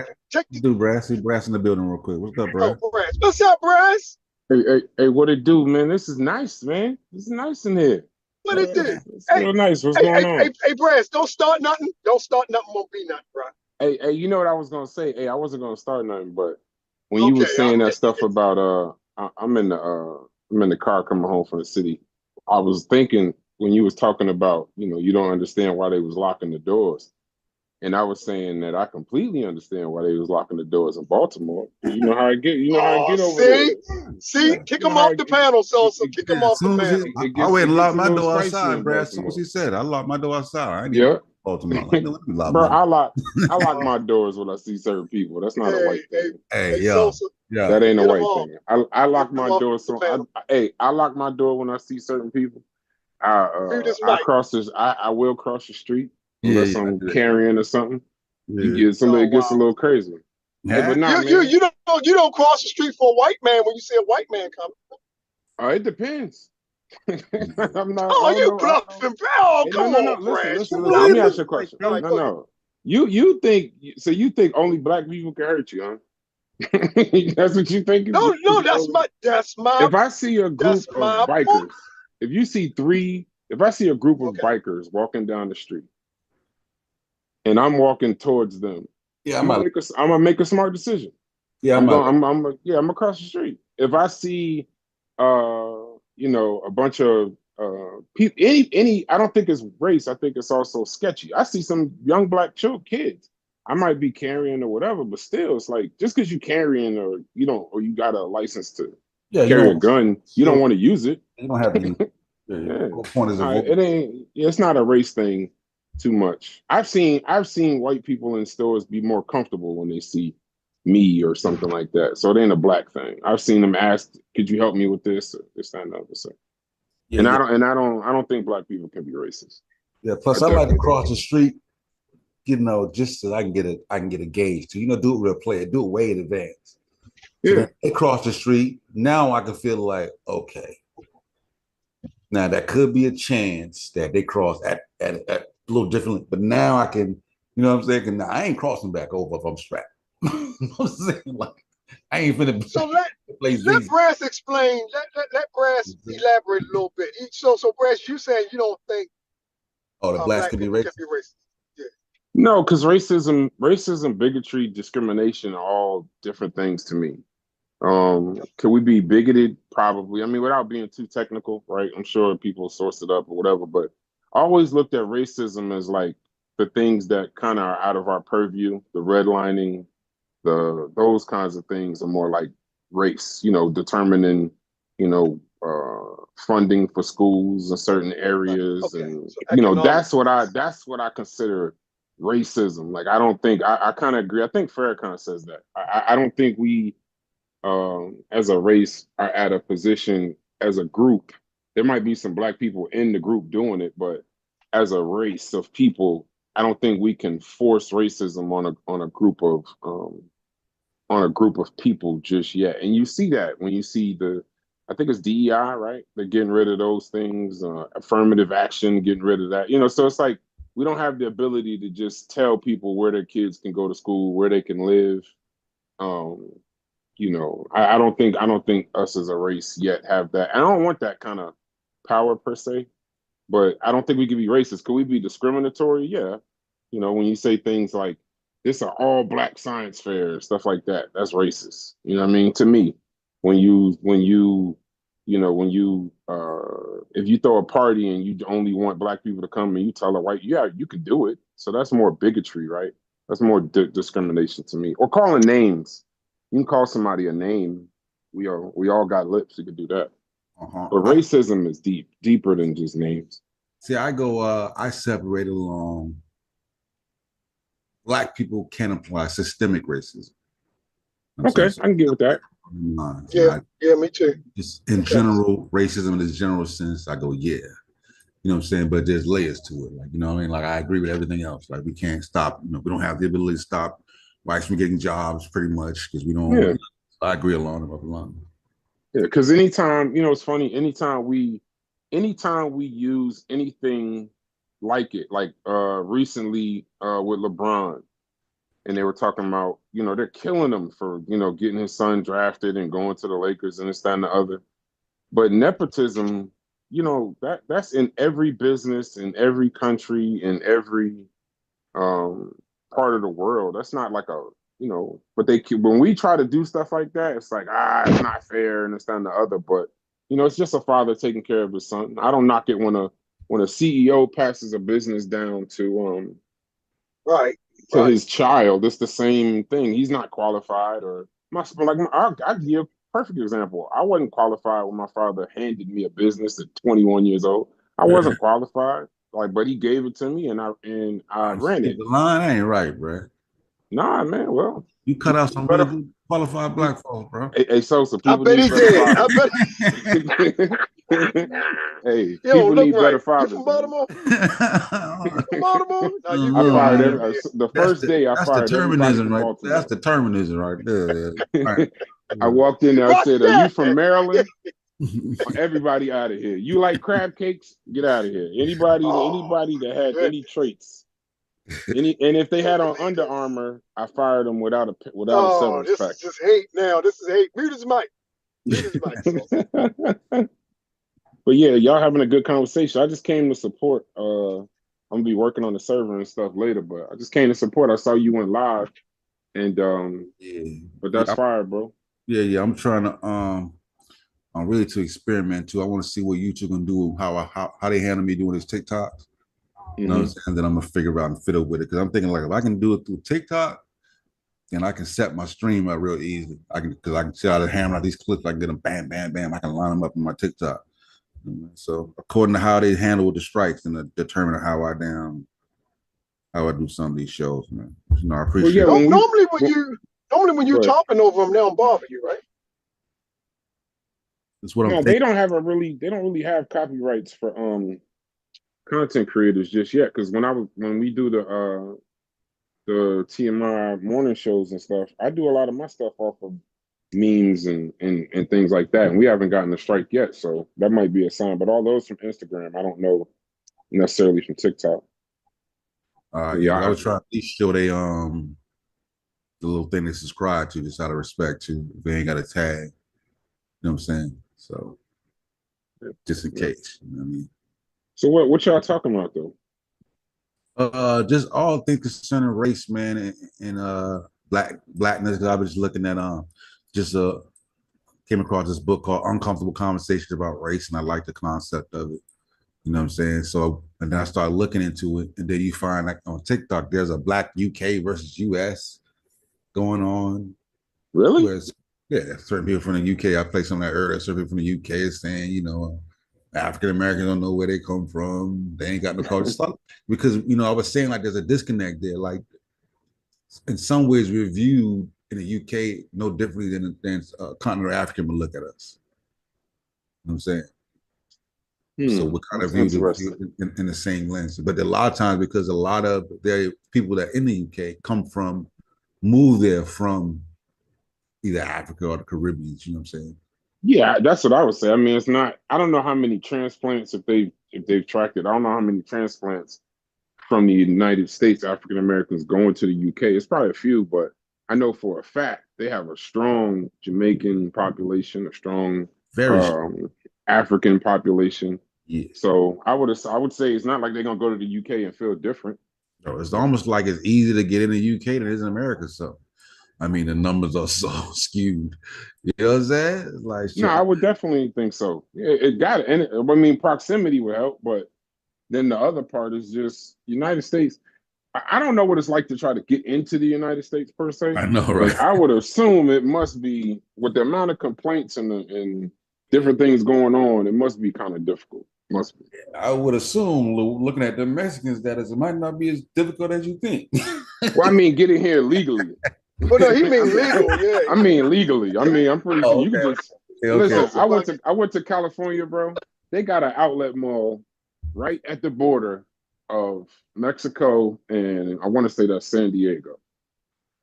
Brad? See Brass in the building real quick. What's up, Brad? Oh, Brass. What's up, Brass? Hey, what it do, man? This is nice, man. This is nice in here. What it do? It's real nice. What's going on? Hey, Brass, don't start nothing. Don't start nothing. Won't be nothing, bro. Hey, you know what I was gonna say? Hey, I wasn't gonna start nothing, but when you were saying that stuff about I'm in the car coming home from the city. I was thinking when you was talking about, you don't understand why they was locking the doors. And I was saying that I completely understand why they was locking the doors in Baltimore. You know how I get. You know how I get over there. See, kick them off the panel, so kick them off the panel. I went and locked my door outside, Brad. As soon as he said, I locked my door outside. I ain't even Baltimore. Bro, I lock my doors when I see certain people. That's not a white thing. Hey, yo, that ain't a white thing. I lock my door. So I lock my door when I see certain people. I cross this. I will cross the street. Unless I'm carrying or something, somebody gets a little crazy. Yeah. Hey, but you don't cross the street for a white man when you see a white man coming. It depends. I'm not. Oh, I don't you know. bluffing, bro. Come on, Listen, Brad. listen. Let me ask you a question. No. You think so? You think only black people can hurt you, huh? That's what you think? No, that's my. If I see a group that's of my bikers, if I see a group of bikers walking down the street, and I'm walking towards them, Yeah, I'm gonna make a smart decision. Yeah, I'm gonna cross the street. If I see, a bunch of people, I don't think it's race. I think it's also sketchy. I see some young black kids. I might be carrying or whatever, but still, it's like just because you carrying or you got a license to carry a gun, you don't want to use it. You don't have to be. Yeah. Point is It ain't. It's not a race thing too much. I've seen white people in stores be more comfortable when they see me or something like that. So it ain't a black thing. I've seen them ask, "Could you help me with this?" or this, that, and the other. So, I don't think black people can be racist. Yeah. Plus, I like to cross the street, just so I can get a gauge to do it real play, do it way in advance. So Yeah. they cross the street. Now I can feel like, okay. Now that could be a chance that they cross at a little differently, but now I can, what I'm saying? I ain't crossing back over if I'm strapped. I'm saying, like, I ain't finna. So let Brass explain. Let Brass elaborate a little bit. So Brass, you saying you don't think the blacks can be racist? Yeah. No, because racism, bigotry, discrimination are all different things to me. Could we be bigoted? Probably. I mean, without being too technical, right? I'm sure people source it up or whatever, but I always looked at racism as like the things that kind of are out of our purview, the redlining, those kinds of things are more like race, determining, funding for schools in certain areas. Okay. And, so that's what I consider racism. Like, I don't think, I kind of agree. I think Farrakhan says that. I don't think we, as a race, are at a position as a group. There might be some black people in the group doing it, but as a race of people, I don't think we can force racism on a group of people just yet. And you see that when you see I think it's DEI, right? They're getting rid of those things, affirmative action, getting rid of that. So it's like we don't have the ability to just tell people where their kids can go to school, where they can live. I don't think us as a race yet have that. I don't want that kind of power per se, but I don't think we can be racist. Could we be discriminatory? Yeah. When you say things like, this are all black science fairs, stuff like that, that's racist. You know what I mean? To me, if you throw a party and you only want black people to come and you tell a white, yeah, you can do it. So that's more bigotry, right? That's more discrimination to me. Or calling names. You can call somebody a name. We all got lips. You can do that. But racism is deeper than just names. See, I separate along. Black people can apply systemic racism. Okay, I can get with that. Yeah, me too. Just in general, racism in this general sense, I go, yeah. You know what I'm saying? But there's layers to it. Like, what I mean? Like, I agree with everything else. Like, we can't stop, we don't have the ability to stop whites from getting jobs pretty much because we don't. Yeah. I agree along the line. Yeah, because anytime, it's funny, anytime we use anything like it, like recently with LeBron, and they were talking about, they're killing him for, getting his son drafted and going to the Lakers and this, that, and the other. But nepotism, that's in every business, in every country, in every part of the world. That's not like but when we try to do stuff like that, it's like, it's not fair and this, that, and the other. But, it's just a father taking care of his son. I don't knock it when a CEO passes a business down to his child. It's the same thing. He's not qualified. Or I'll give you a perfect example. I wasn't qualified when my father handed me a business at 21 years old. I wasn't qualified, but he gave it to me and I ran it. The line ain't right, bro. Nah, man. Well, you cut out some really good qualified black folks, bro. Hey, Sosa, people I bet he did. Hey, people need better fathers. You from Baltimore? From Baltimore? I fired the first day. I fired determinism, right? That's determinism right there. Right. I walked in there. I said, "Are you from Maryland?" Everybody out of here. You like crab cakes? Get out of here. Anybody that had any traits, and if they had on Under Armour, I fired them without a severance this pack. is just hate now. This is hate. Mute his mic. But yeah, y'all having a good conversation. I just came to support. I'm gonna be working on the server and stuff later, but I just came to support. I saw you went live, and but that's fire, bro. Yeah. I'm trying to I'm really to experiment too. I want to see what YouTube gonna do, how they handle me doing this TikToks. You know what I'm saying? And then I'm gonna figure out and fiddle with it, because I'm thinking like if I can do it through TikTok, then I can set my stream up real easy. I can see how to hammer out these clips. I can get them bam, bam, bam. I can line them up in my TikTok. So according to how they handle with the strikes, and determine how I do some of these shows, man. You know, I appreciate. Well, yeah, normally when you talking over them, they don't bother you, right? That's what I'm thinking. They don't really have copyrights for content creators just yet. Because when we do the TMI morning shows and stuff, I do a lot of my stuff off of memes and things like that, and we haven't gotten a strike yet, so that might be a sign. But all those from Instagram, I don't know necessarily from TikTok. Yeah, I was trying to at least show they the little thing they subscribe to, just out of respect to, if they ain't got a tag. You know what I'm saying? So just in case, you know what I mean? So what y'all talking about though? Just all things concerning race, man, and blackness. I was just looking at came across this book called Uncomfortable Conversations About Race, and I like the concept of it. You know what I'm saying? So, and then I started looking into it, and then you find like on TikTok, there's a black UK versus US going on. Really? Whereas, yeah, certain people from the UK, I played some of that earlier, certain people from the UK is saying, you know, African Americans don't know where they come from. They ain't got no culture. Because, you know, I was saying like there's a disconnect there. Like in some ways we're viewed in the UK no differently than continental African would look at us. You know what I'm saying? So we're kind of viewed in the same lens. But a lot of times, because a lot of the people that in the UK move there from either Africa or the Caribbean, you know what I'm saying? Yeah, that's what I would say. I mean, it's not, I don't know how many transplants, if they've tracked it, I don't know how many transplants from the United States, African Americans going to the UK. It's probably a few, but I know for a fact they have a strong Jamaican population, a strong African population. Yeah. So I would say it's not like they're gonna go to the UK and feel different. No, it's almost like it's easier to get in the UK than it is in America. So I mean, the numbers are so skewed. You know what I'm saying? Like, no, I would definitely think so. It got it. And I mean, proximity would help, but then the other part is just United States. I don't know what it's like to try to get into the United States per se. I know, right? I would assume it must be, with the amount of complaints and different things going on, it must be kind of difficult. Must be. I would assume, looking at the Mexican status, it might not be as difficult as you think. Well, I mean, getting here legally. Well, no, he mean legal, yeah. I mean legally. I mean, I'm pretty sure you can just listen. I went to California, bro. They got an outlet mall right at the border of Mexico and I want to say that's San Diego.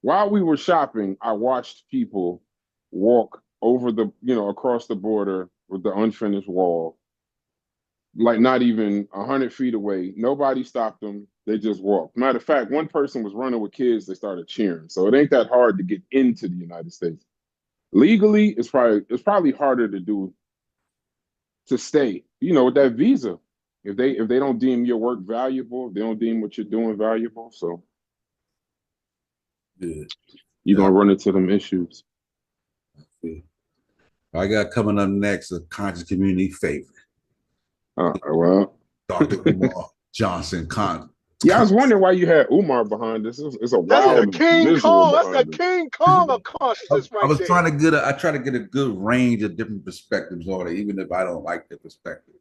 While we were shopping, I watched people walk over across the border with the unfinished wall, like not even 100 feet away. Nobody stopped them. They just walked. Matter of fact, one person was running with kids. They started cheering. So it ain't that hard to get into the United States. Legally, it's probably harder to stay, with that visa. If they don't deem your work valuable, they don't deem what you're doing valuable. So you're gonna run into them issues. I got coming up next a conscious community favorite. Well, Dr. Umar Johnson. Yeah, I was wondering why you had Umar behind this. It's a wild. That's the King Kong. That's the King Kong of consciousness, right? I was trying to I try to get a good range of different perspectives on it, even if I don't like the perspective.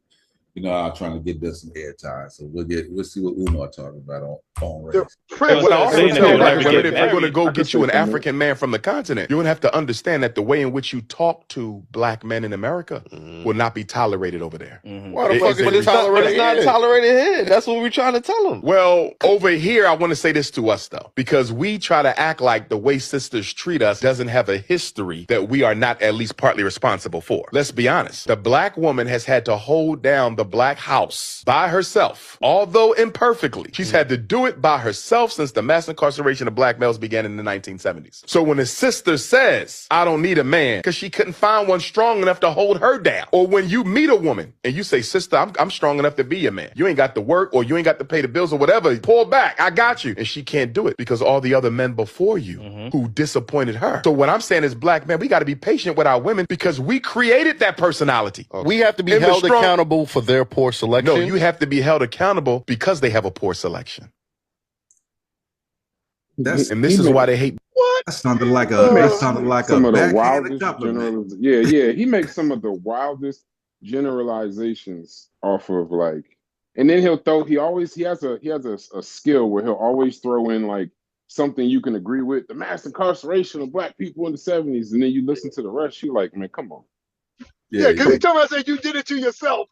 You know, I'm trying to get this some airtime, so we'll see what Umar talking about on race. Well, I also tell black women, if you're going to go I get could you say an something. African man from the continent, you're going to have to understand that the way in which you talk to black men in America will not be tolerated over there. Why the fuck is it tolerated? It's not tolerated here. That's what we're trying to tell them. Well, over here, I want to say this to us, though, because we try to act like the way sisters treat us doesn't have a history that we are not at least partly responsible for. Let's be honest. The black woman has had to hold down the black house by herself, although imperfectly. She's had to do it by herself since the mass incarceration of black males began in the 1970s. So when a sister says, I don't need a man, because she couldn't find one strong enough to hold her down, or when you meet a woman and you say, sister, I'm strong enough to be your man. You ain't got to work or you ain't got to pay the bills or whatever. Pull back. I got you. And she can't do it because all the other men before you who disappointed her. So what I'm saying is, black men, we got to be patient with our women because we created that personality. We have to be And the held strong- accountable for their poor selection. No, you have to be held accountable because they have a poor selection. And this is why they hate. What? That sounded like a Some of the backhanded wildest compliment. he makes some of the wildest generalizations off of like, and then he has a skill where he'll always throw in like something you can agree with, the mass incarceration of black people in the 70s, and then you listen to the rest, you're like, man, come on. Yeah, because he told me, I said, you did it to yourself.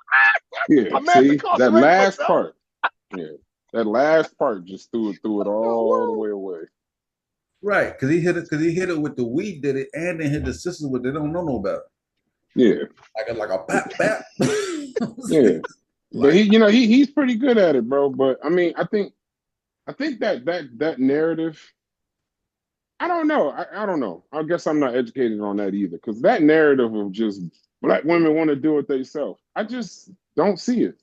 Yeah, A mass see, that incarceration last myself. part. Yeah, that last part just threw it all the way away. Right, because he hit it with the we did it, and then hit the sisters with they don't know no better. Yeah, like a bap bap. yeah. But he's pretty good at it, bro. But I mean, I think that narrative. I don't know. I don't know. I guess I'm not educated on that either, because that narrative of just black women want to do it themselves, I just don't see it.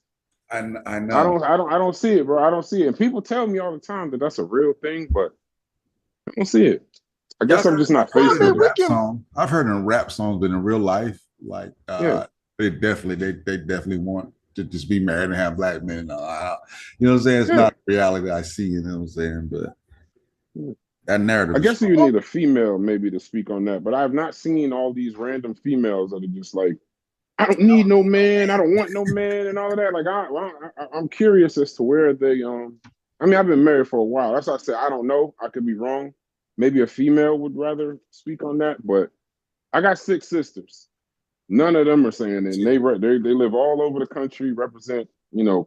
I know. I don't see it, bro. I don't see it. And people tell me all the time that that's a real thing, but I don't see it. I guess I'm just not facing it. I've heard in rap songs, but in real life, like they definitely want to just be married and have black men. You know what I'm saying? It's not reality I see. You know what I'm saying? But that narrative. I guess you need a female maybe to speak on that, but I've not seen all these random females that are just like, I don't need no man, I don't want no man, and all of that. Like I'm curious as to where they. I mean, I've been married for a while. That's why I said I don't know. I could be wrong. Maybe a female would rather speak on that, but I got 6 sisters. None of them are saying it. And they live all over the country, represent,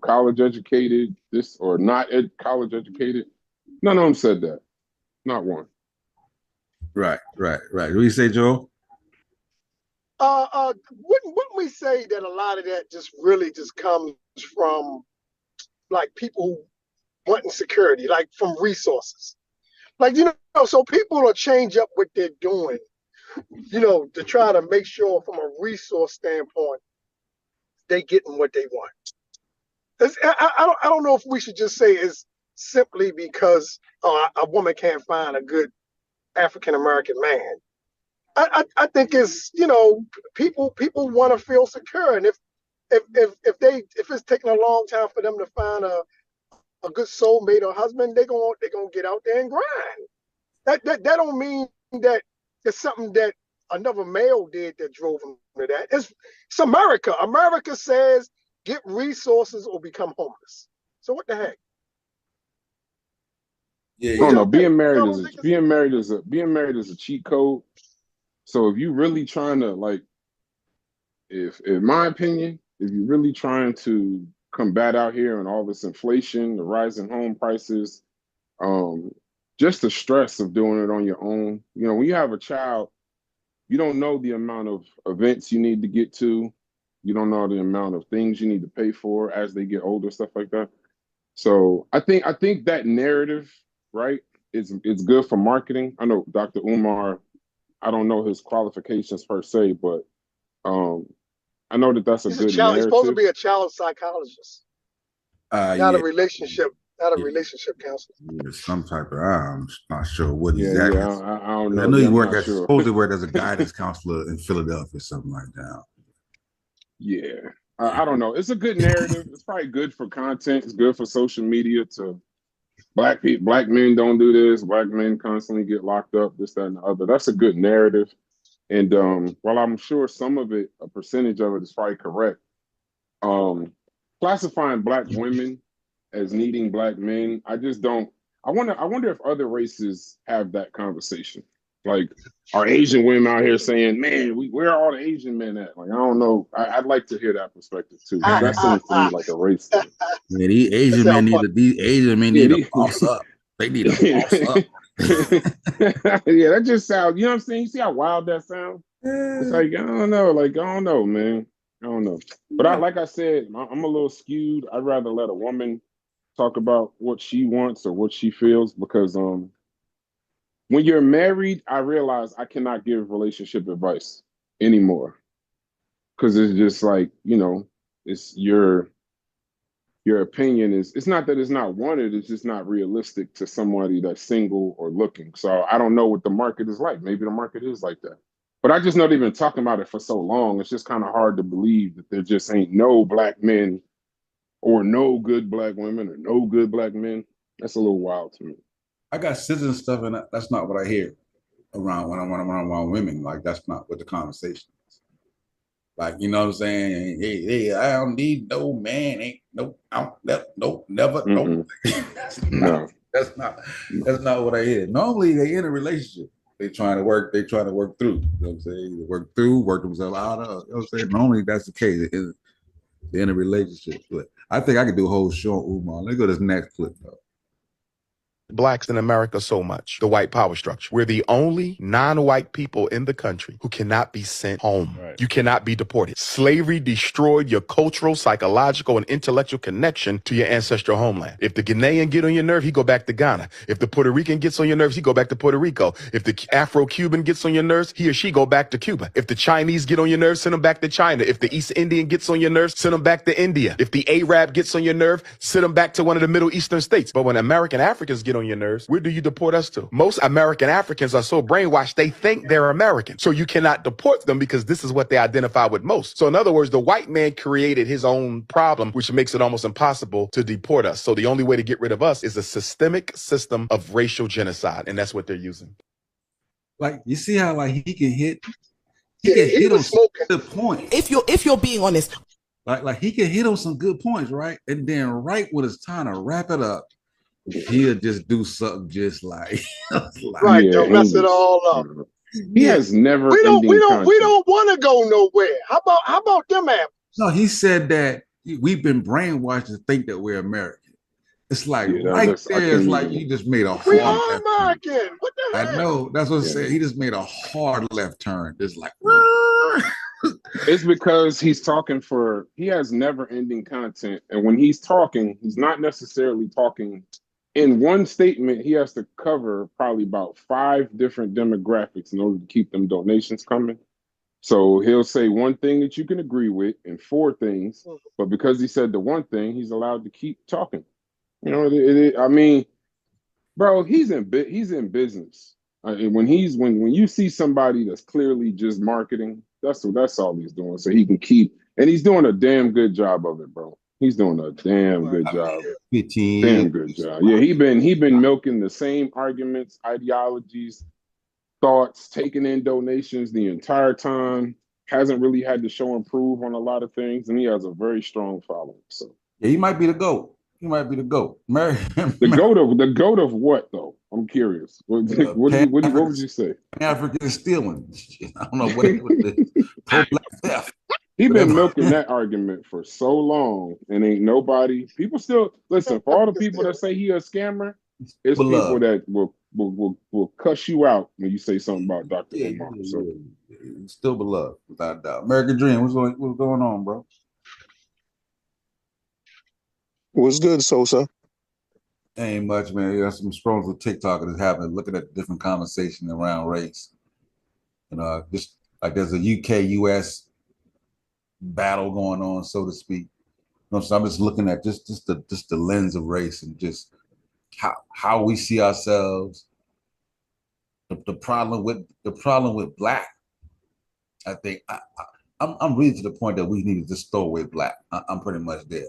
college educated, this or not college educated. None of them said that. Not one. Right. What do you say, Joe? Wouldn't we say that a lot of that just really just comes from like people who wanting security, like from resources? Like, so people will change up what they're doing, to try to make sure from a resource standpoint, they getting what they want. I don't know if we should just say it's simply because a woman can't find a good African-American man. I think it's, people want to feel secure. And if it's taking a long time for them to find a good soulmate or husband, they're gonna get out there and grind. That don't mean that it's something that another male did that drove them to that. It's America. America says get resources or become homeless. So what the heck? Yeah. I don't know. Being married is a cheat code. So if you really trying to like, if in my opinion, if you're really trying to combat out here and all this inflation, the rising home prices, just the stress of doing it on your own. When you have a child, you don't know the amount of events you need to get to. You don't know the amount of things you need to pay for as they get older, stuff like that. So I think that narrative, right, it's good for marketing. I know Dr. Umar, I don't know his qualifications per se, but I know that's a good narrative. He's supposed to be a child psychologist, not Yeah. a relationship counselor. Yeah, some type of, I'm not sure what Yeah, exactly. I don't know. I know he I'm worked not as sure. supposedly worked as a guidance counselor in Philadelphia, something like that. Yeah, I don't know. It's a good narrative. It's probably good for content. It's good for social media to black men don't do this. Black men constantly get locked up, this, that, and the other. That's a good narrative. And while I'm sure some of it, a percentage of it is probably correct, classifying black women as needing black men. I just don't. I wonder if other races have that conversation. Like, are Asian women out here saying, "Man, where are all the Asian men at?" Like, I don't know. I'd like to hear that perspective too. That seems to me like a race thing. Yeah, these Asian men need to boss up. They need to boss up. Yeah, that just sounds. You know what I'm saying? You see how wild that sounds? It's like I don't know. Like I don't know, man. I don't know. But like I said, I'm a little skewed. I'd rather let a woman talk about what she wants or what she feels because when you're married, I realize I cannot give relationship advice anymore because it's just like, you know, it's your opinion is, it's not that it's not wanted, it's just not realistic to somebody that's single or looking. So I don't know what the market is like. Maybe the market is like that. But I just know they've been talking about it for so long. It's just kind of hard to believe that there just ain't no black men or no good black women or no good black men. That's a little wild to me. I got sisters and stuff, and that's not what I hear around when I'm around women. Like, that's not what the conversation is. Like, you know what I'm saying? Hey, I don't need no man. Ain't no, never. No. That's not what I hear. Normally, they in a relationship. They trying to work through. You know what I'm saying? Work themselves out of. You know what I'm saying? Normally, that's the case. They're in a relationship. But I think I could do a whole show on Umar. Let's go to this next clip, though. Blacks in America so much, the white power structure. We're the only non-white people in the country who cannot be sent home. Right. You cannot be deported. Slavery destroyed your cultural, psychological, and intellectual connection to your ancestral homeland. If the Ghanaian get on your nerve, he go back to Ghana. If the Puerto Rican gets on your nerves, he go back to Puerto Rico. If the Afro-Cuban gets on your nerves, he or she go back to Cuba. If the Chinese get on your nerves, send them back to China. If the East Indian gets on your nerves, send them back to India. If the Arab gets on your nerve, send them back to one of the Middle Eastern states. But when American Africans get on your nerves, where do you deport us to? Most American Africans are so brainwashed, they think they're American. So you cannot deport them because this is what they identify with most. So in other words, the white man created his own problem, which makes it almost impossible to deport us. So the only way to get rid of us is a systemic system of racial genocide. And that's what they're using. Like, you see how like he can hit on some good points. If you're being honest. Like he can hit on some good points, right? And then right when it's time to wrap it up, he'll just do something just like right, don't mess it all up. He has never. We don't want to go nowhere. How about them apples? No, he said that we've been brainwashed to think that we're American. It's like right there. It's like you just made a hard. We are American. What the heck? I know. That's what I'm saying. He just made a hard left turn. It's like. It's because he has never ending content. And when he's talking, he's not necessarily talking in one statement. He has to cover probably about 5 different demographics in order to keep them donations coming. So he'll say one thing that you can agree with and 4 things, but because he said the one thing, he's allowed to keep talking. You know, I mean, bro, he's in business. When you see somebody that's clearly just marketing, that's all he's doing. So he can keep, and he's doing a damn good job of it, bro. He's doing a damn good job. Damn good job. Yeah, he been milking the same arguments, ideologies, thoughts, taking in donations the entire time. Hasn't really had to show and prove on a lot of things, and he has a very strong following. So yeah, he might be the GOAT. He might be the GOAT. The goat of what though? I'm curious. What would you say? African stealing. I don't know what the He's been milking that argument for so long, and ain't nobody. People still listen. For all the people that say he a scammer, it's people that will cuss you out when you say something about Dr. Umar. So still beloved, without a doubt. American Dream. What's going on, bro? What's good, Sosa? Ain't much, man. You got some scrolls with TikTok that's happening, looking at different conversation around race. Just like there's a UK-US battle going on, so to speak. So I'm just looking at just the lens of race and just how we see ourselves. The problem with black, I think I'm really to the point that we need to just throw away black. I'm pretty much there.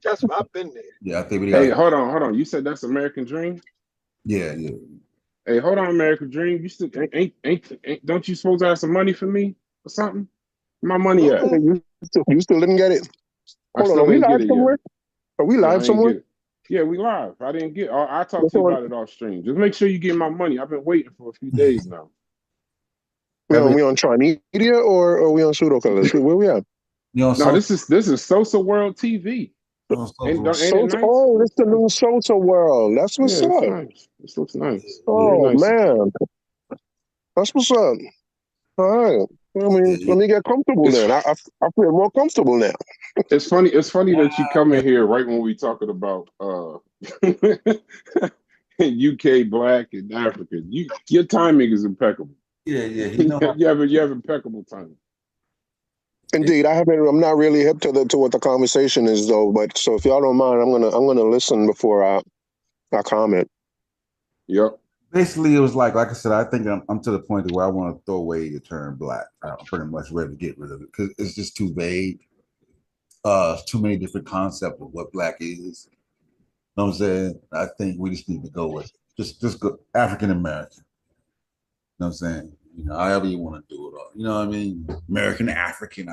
That's what I've been there. Yeah, I think we. Hey, hold on. You said that's American Dream? Yeah. Hey, hold on, American Dream. You still ain't don't you supposed to have some money for me or something? Where my money at? You still didn't get it. I Hold on, still are we ain't get live it yet. somewhere? Are we No, I live ain't somewhere? get it. Yeah, we live. I didn't get. I talked What's to you on? about it off stream. Just make sure you get my money. I've been waiting for a few days now. We on Chinese media or are we on pseudo colors? Where we at? You know, No, this is Sosa World TV. Ain't it Sosa, nice? oh, this the new Sosa world. That's what's Yeah, it's up. nice. This looks nice. Very Oh nice. man, that's what's up. All right. I mean, let me get comfortable then. I feel more comfortable now. It's funny. It's funny that you come in here right when we talking about UK black and African. Your timing is impeccable. Yeah, you know. you have impeccable timing. Indeed, I'm not really hip to what the conversation is though. But so if y'all don't mind, I'm gonna listen before I comment. Yep. Basically, it was like I said, I think I'm to the point where I want to throw away the term black. I'm pretty much ready to get rid of it because it's just too vague. Too many different concepts of what black is. You know what I'm saying? I think we just need to go with just go African American. You know what I'm saying? You know, however you want to do it all. You know what I mean? American African.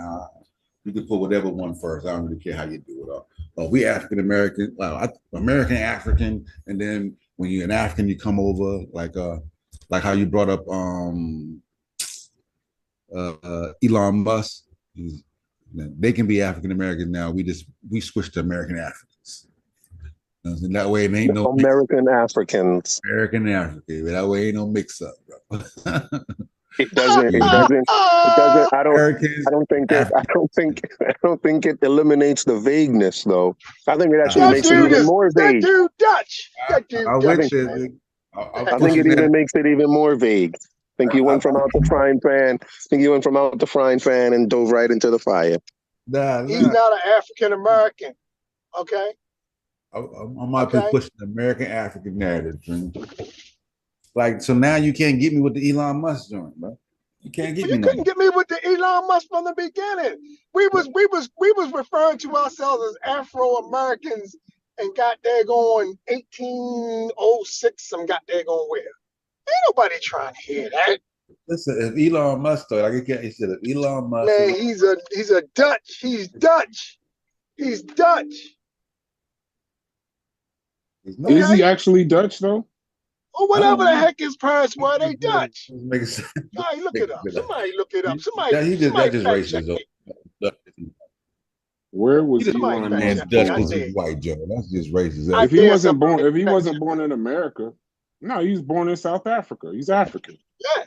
You can put whatever one first. I don't really care how you do it all. We African American. Well, American African, and then when you're an African, you come over like how you brought up Elon Musk. They can be African American now. We switched to American Africans. And that way it ain't no American Africans. American African. That way ain't no mix up, bro. It doesn't. I don't think it eliminates the vagueness, though. I think it actually makes it even more vague. That dude Dutch. That dude Dutch. I think it even makes it even more vague. I think you went from out the frying pan. And dove right into the fire. He's not an African American. Okay. I might be pushing the American African narrative. Like, so now you can't get me with the Elon Musk joint, bro. You can't get me. You couldn't get me with the Elon Musk from the beginning. We was referring to ourselves as Afro Americans and got there going 1806. Some got there going where? Ain't nobody trying to hear that. Listen, if Elon Musk, though, like he said, if Elon Musk, man, he's a Dutch. He's Dutch. He's Dutch. Is he actually Dutch though? Or whatever the heck his parents were, they Dutch. Makes sense. Somebody look it up. Somebody look it up. That just racist. Where was Elon Musk? Dutch because he's white, Joe. That's just racist. If he wasn't born in America, no, he was born in South Africa. He's African. Yeah.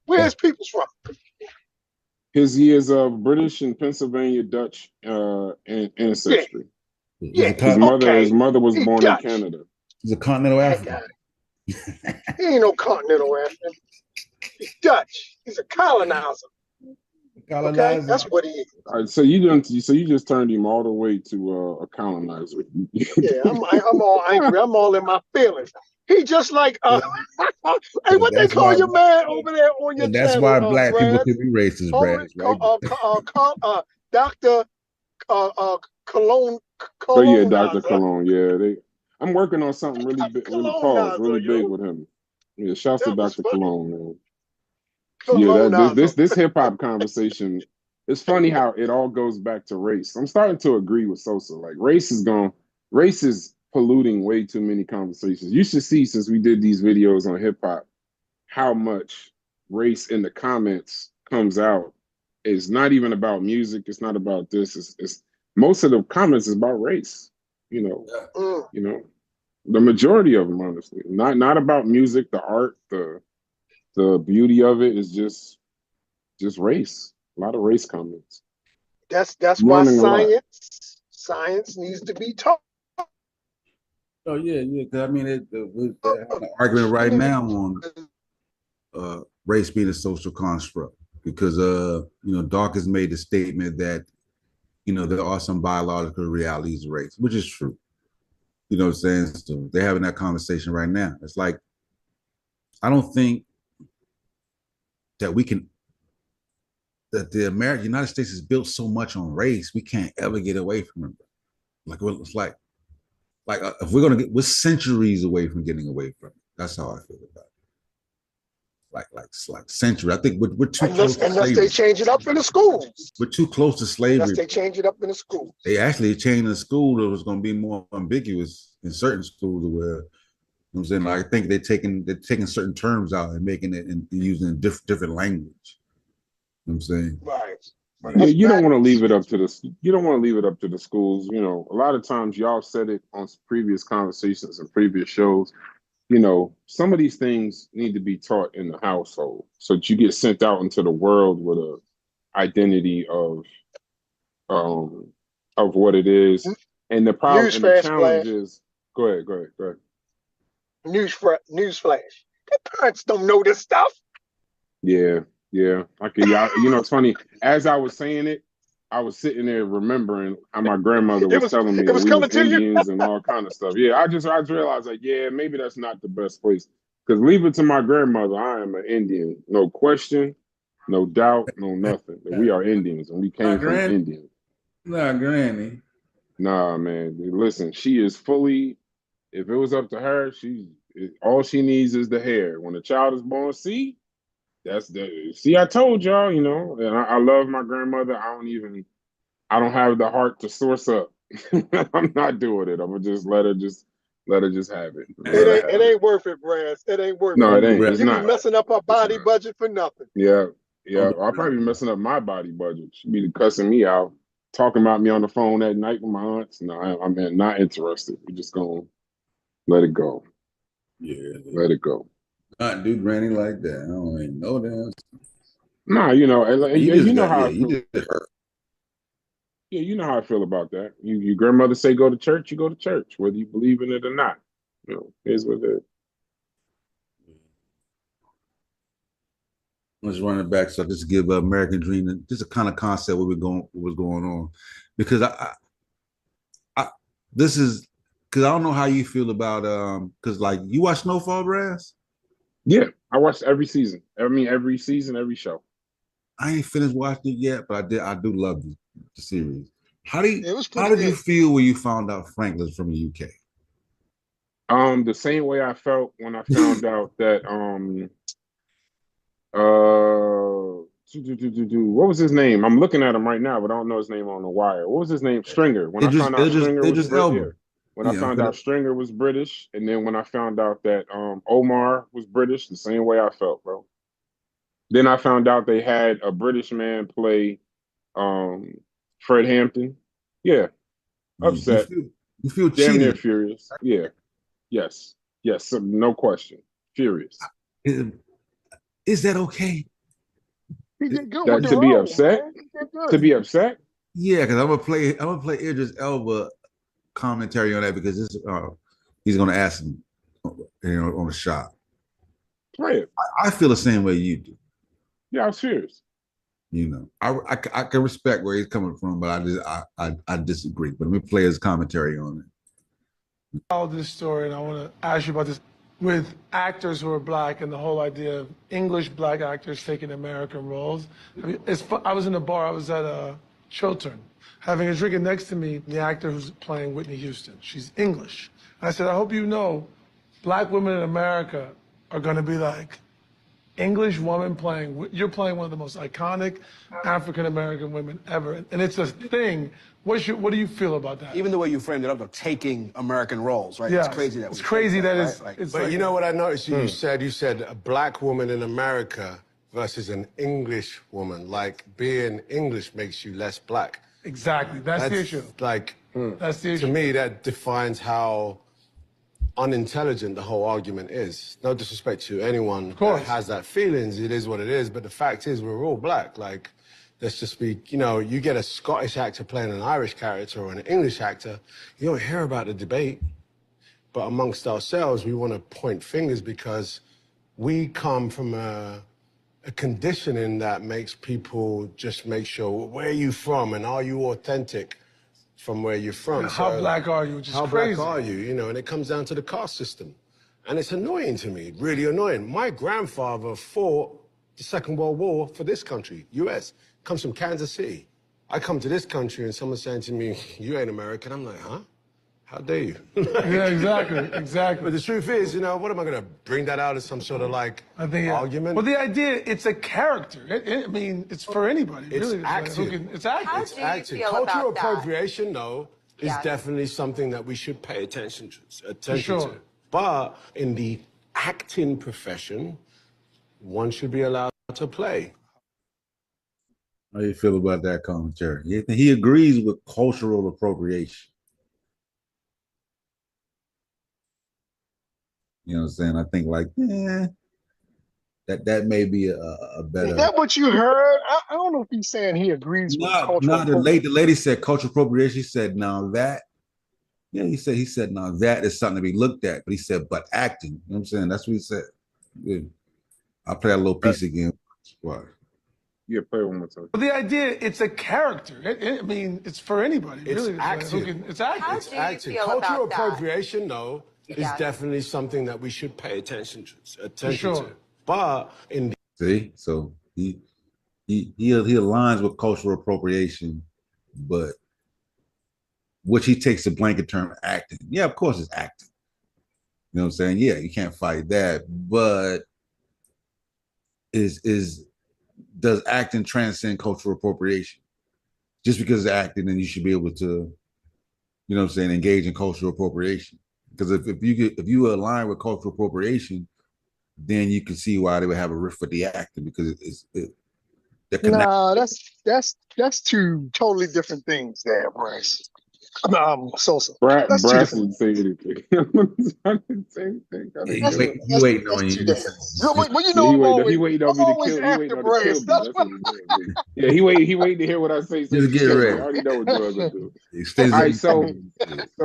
Where his people's from? He is of British and Pennsylvania Dutch ancestry. Yeah. His mother was born in Canada. He's a continental African. He ain't no continental African. He's Dutch. He's a colonizer. Okay? That's what he is. All right, so you just turned him all the way to a colonizer. Yeah, I'm all angry. I'm all in my feelings. He just like hey, what they call your man over there on your that's channel? Why black people can be racist, Brad. Dr. Cologne. Oh yeah, Dr. Cologne. Yeah, I'm working on something really big, really big with him. Yeah, shouts to Dr. Cologne, man. Yeah, this hip hop conversation. It's funny how it all goes back to race. I'm starting to agree with Sosa. Like race is polluting way too many conversations. You should see, since we did these videos on hip hop, how much race in the comments comes out. It's not even about music. It's not about this. It's most of the comments is about race. You know, the majority of them, honestly, not about music, the art, the beauty of it is just race. A lot of race comments. That's why science needs to be taught. Oh yeah. I mean, the argument right now on race being a social construct because Dark has made the statement that there are some biological realities of race, which is true. You know what I'm saying? So they're having that conversation right now. It's like I don't think that the United States is built so much on race, we can't ever get away from it. Like it's like if we're centuries away from getting away from it. That's how I feel about it. century. I think we're too close to Unless they slavery. change it up in the schools. We're too close to Unless slavery. they change it up in the schools. They actually changed the school that was going to be more ambiguous in certain schools where, you know what I'm saying? Like, I think they're taking certain terms out and making it and using a different language. You know what I'm saying? Right. Yeah, you don't want to leave it up to the schools. You know, a lot of times y'all said it on previous conversations and previous shows. You know, some of these things need to be taught in the household so that you get sent out into the world with a identity of what it is. And the problem and the challenge is, go ahead. Newsflash. The parents don't know this stuff. Yeah. You know, it's funny. As I was saying it, I was sitting there remembering how my grandmother was telling me it was we coming was to you. Indians and all kind of stuff. Yeah, I just realized, like, yeah, maybe that's not the best place. Because leave it to my grandmother, I am an Indian. No question, no doubt, no nothing. We are Indians and we came from Indians. Nah, Granny. Nah, man. Listen, she is fully, if it was up to her, all she needs is the hair. When a child is born, see, I told y'all, you know, and I love my grandmother. I don't have the heart to source up. I'm not doing it. I'm gonna just let her have it. It ain't worth it, Brass. It ain't worth it. No, it ain't. It's You not. be messing up our body budget for nothing. Yeah. I'll probably be messing up my body budget. She'd be cussing me out, talking about me on the phone at night with my aunts. No, I'm not interested. We're just gonna let it go. Yeah. Let it go. Not do Granny like that. I don't even know that. Nah, you know, you know how. You just hurt. Yeah, you know how I feel about that. Your grandmother say go to church, you go to church, whether you believe in it or not. You know, here's what it is. Let's run it back. So just give American Dream just a kind of concept what was going on, because this is because I don't know how you feel about because like you watch Snowfall, Brass? Yeah, I watched every season. Every season, every show. I ain't finished watching it yet, but I do love the series. How did good. you feel when you found out Franklin's from the UK? The same way I felt when I found out that what was his name? I'm looking at him right now, but I don't know his name on the wire. What was his name? Stringer. When I found out Stringer was British. When I found out Stringer was British, and then when I found out that Omar was British, the same way I felt, bro. Then I found out they had a British man play Fred Hampton. Yeah. Upset. You feel damn cheated. near furious. Yeah. Yes, no question. Furious. Is that okay? To be upset? To be upset? Yeah, because I'm gonna play Idris Elba commentary on that because he's gonna ask him, you know, on the shot. Play it. I feel the same way you do. Yeah, I was furious. You know, I can respect where he's coming from, but I disagree. But let me play his commentary on it. Follow this story, and I want to ask you about this with actors who are black and the whole idea of English black actors taking American roles. I was in a bar. I was at Chiltern, having a drink, and next to me, the actor who's playing Whitney Houston. She's English. And I said, I hope you know, black women in America are going to be like, English woman you're playing one of the most iconic African-American women ever. And it's a thing. What do you feel about that? Even the way you framed it up of taking American roles, right? Yeah, it's crazy that it's crazy that it's, right? it's But like, you know what I noticed? You said a black woman in America versus an English woman. Like being English makes you less black. Exactly. That's the issue. Like, that's the issue. To me, that defines how unintelligent the whole argument is. No disrespect to anyone that has that feelings. It is what it is. But the fact is, we're all black. Like, let's just be, you know, you get a Scottish actor playing an Irish character or an English actor, you don't hear about the debate. But amongst ourselves, we want to point fingers because we come from a conditioning that makes people just make sure, where are you from and are you authentic from where you're from? Yeah, how black are you? Which is how crazy. black are you? You know, and it comes down to the caste system. And it's annoying to me, really annoying. My grandfather fought the Second World War for this country, US. Comes from Kansas City. I come to this country and someone's saying to me, you ain't American. I'm like, huh? How dare you? Yeah, exactly. But the truth is, you know, what am I going to bring that out as some sort of like argument? Well, the idea, it's a character. I mean, it's for anybody. It's really. acting. It's acting. It's acting. Cultural appropriation, though, is definitely something that we should pay attention to. But in the acting profession, one should be allowed to play. How do you feel about that commentary? He agrees with cultural appropriation. You know what I'm saying? I think like, that may be a better. Is that what you heard? I don't know if he's saying he agrees with cultural appropriation. The lady said cultural appropriation. She said, now that, he said, now that is something to be looked at. But he said, but acting. You know what I'm saying? That's what he said. Yeah. I'll play a little piece again. Why? Yeah, play one more time. Well, the idea, it's a character. I mean, it's for anybody. It's really. acting. It's acting. How It's do you acting. feel Cultural about that? appropriation, though, is definitely something that we should pay attention to. Sure. But in so he aligns with cultural appropriation, but which he takes the blanket term acting. Yeah, of course it's acting. You know what I'm saying? Yeah, you can't fight that. But does acting transcend cultural appropriation? Just because it's acting, then you should be able to, you know what I'm saying, engage in cultural appropriation. Because if you align with cultural appropriation, then you can see why they would have a rift with the acting, because No, that's two totally different things there, Bryce. Sosa. Brass didn't say anything. Same thing. You waiting on you. Well, you know, he waiting on me to kill. He waiting on to kill me. That's what he doing. Yeah, he waiting to hear what I say. So just get ready. I already know what you're gonna do. All right, so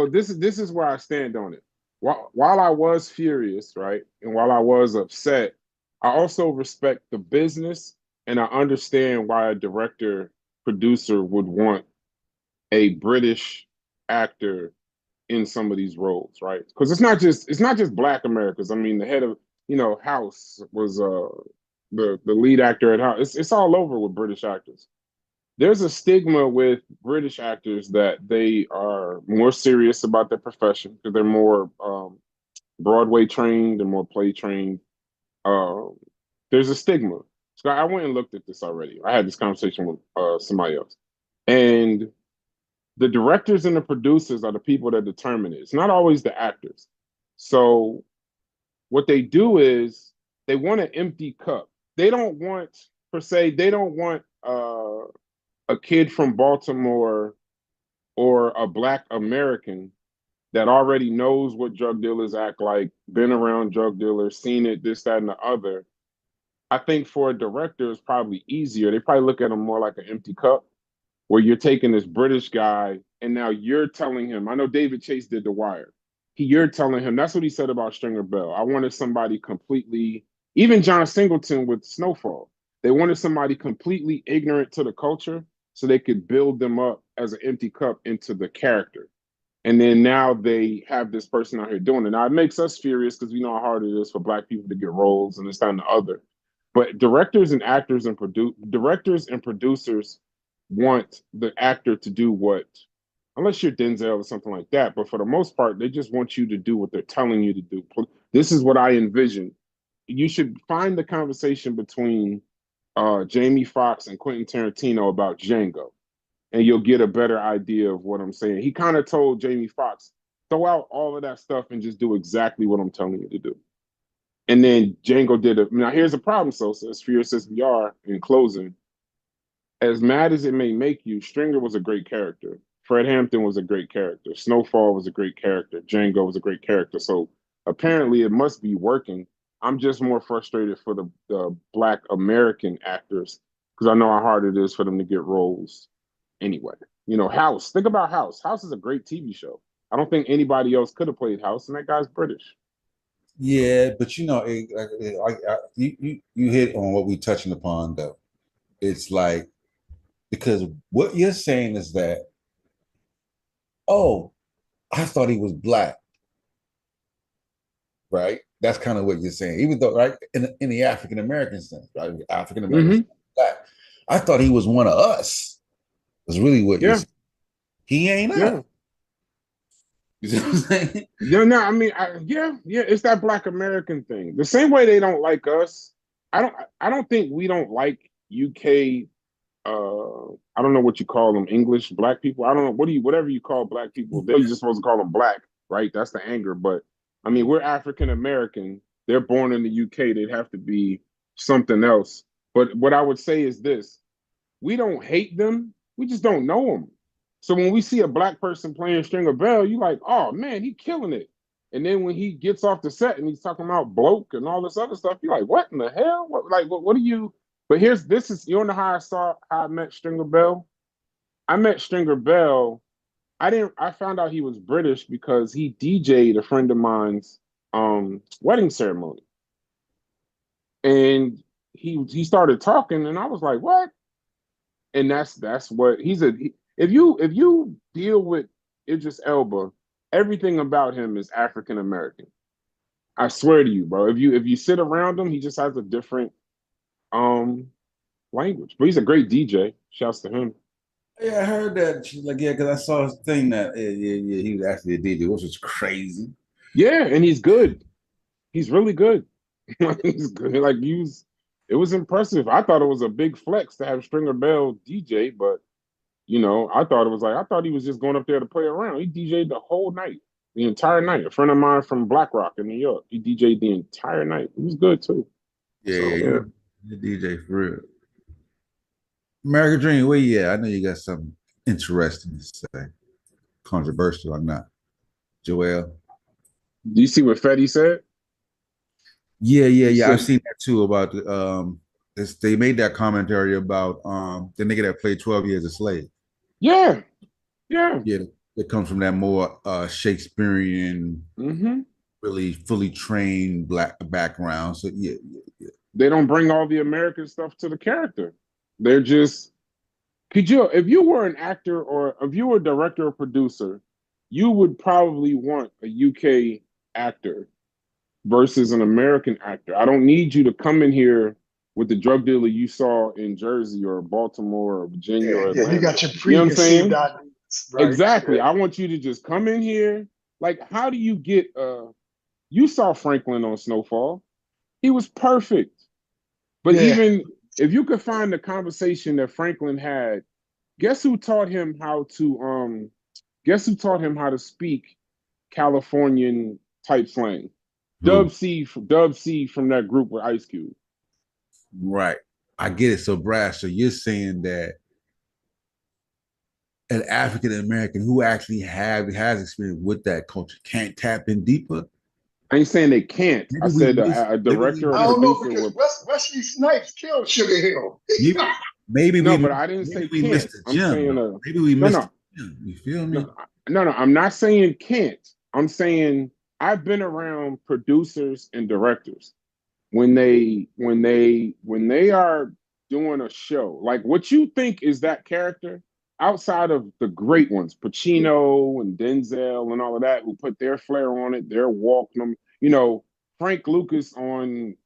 this is where I stand on it. While I was furious, right, and while I was upset, I also respect the business, and I understand why a director, producer would want a British actor in some of these roles, right? Because it's not just Black Americans. I mean, the head of House was the lead actor at House. It's all over with British actors. There's a stigma with British actors that they are more serious about their profession because they're more Broadway trained and more play trained. There's a stigma. So I went and looked at this already. I had this conversation with somebody else, and the directors and the producers are the people that determine it. It's not always the actors. So what they do is they want an empty cup. They don't want, per se, they don't want a kid from Baltimore or a Black American that already knows what drug dealers act like, been around drug dealers, seen it, this, that, and the other. I think for a director, it's probably easier. They probably look at him more like an empty cup, where you're taking this British guy and now you're telling him, I know David Chase did The Wire. You're telling him, that's what he said about Stringer Bell. I wanted somebody completely, even John Singleton with Snowfall, they wanted somebody completely ignorant to the culture so they could build them up as an empty cup into the character. And then now they have this person out here doing it. Now it makes us furious because we know how hard it is for Black people to get roles and this, that, and the other. But directors and actors and producers want the actor to do what, unless you're Denzel or something like that, but for the most part, they just want you to do what they're telling you to do. This is what I envision. You should find the conversation between Jamie Foxx and Quentin Tarantino about Django, and you'll get a better idea of what I'm saying. He kind of told Jamie Foxx, throw out all of that stuff and just do exactly what I'm telling you to do. And then Django did it. Now, here's the problem, Sosa, as furious as we are in closing. As mad as it may make you, Stringer was a great character. Fred Hampton was a great character. Snowfall was a great character. Django was a great character. So apparently it must be working. I'm just more frustrated for the Black American actors because I know how hard it is for them to get roles anyway. House. Think about House. House is a great TV show. I don't think anybody else could have played House, and that guy's British. Yeah, but you hit on what we're touching upon, though. It's like, because what you're saying is that, oh, I thought he was Black, right? That's kind of what you're saying. Even though, right, in the African American sense, right? African American Black, I thought he was one of us. That's really what you're saying. He ain't us. You see what I'm saying? No. I mean, yeah. It's that Black American thing. The same way they don't like us. I don't think we don't like UK. I don't know what you call them, English black people. I don't know whatever you call black people. They're just supposed to call them black, right? That's the anger. But I mean, we're African American. They're born in the UK. They'd have to be something else. But what I would say is this: we don't hate them. We just don't know them. So when we see a black person playing Stringer Bell, you're like, oh man, he killing it. And then when he gets off the set and he's talking about bloke and all this other stuff, you're like, what in the hell? What are you? But you know how how I met Stringer Bell? I met Stringer Bell. I found out he was British because he DJ'd a friend of mine's wedding ceremony. And he started talking and I was like, what? And that's what if you deal with Idris Elba, everything about him is African American. I swear to you, bro. If you sit around him, he just has a different language. But he's a great DJ. Shouts to him. Yeah, I heard that. She's like, yeah, because I saw his thing that he was actually a DJ, which was crazy. Yeah, and he's good. He's really good. He's good. It was impressive. I thought it was a big flex to have Stringer Bell DJ, but I thought he was just going up there to play around. He DJ'd the whole night, the entire night. A friend of mine from Black Rock in New York, he DJ'd the entire night. He was good too. Yeah. The DJ for real. American Dream, where you at? I know you got something interesting to say. Controversial or not. Joel. Do you see what Fetty said? Yeah. I've seen that too about they made that commentary about the nigga that played 12 Years a Slave. Yeah. It comes from that more Shakespearean, really fully trained black background. So yeah. They don't bring all the American stuff to the character. They're just if you were an actor or if you were a director or producer, you would probably want a UK actor versus an American actor. I don't need you to come in here with the drug dealer you saw in Jersey or Baltimore or Virginia or Atlanta. You got your preconceived ideas. Right? Exactly. I want you to just come in here. Like, how do you get you saw Franklin on Snowfall. He was perfect. But even if you could find the conversation that Franklin had, guess who taught him how to speak Californian type slang? Dub C from that group with Ice Cube. Right. I get it. So Brad, so you're saying that an African American who actually has experience with that culture can't tap in deeper? I ain't saying they can't. I said a director or I don't know, producer because Wesley Snipes killed Sugar Hill. But I didn't say we can't. missed the I'm gem. saying Maybe we missed the gem. You feel me? No, I'm not saying can't. I'm saying I've been around producers and directors when they are doing a show, like what you think is that character outside of the great ones, Pacino and Denzel and all of that, who put their flair on it, their walk. Frank Lucas on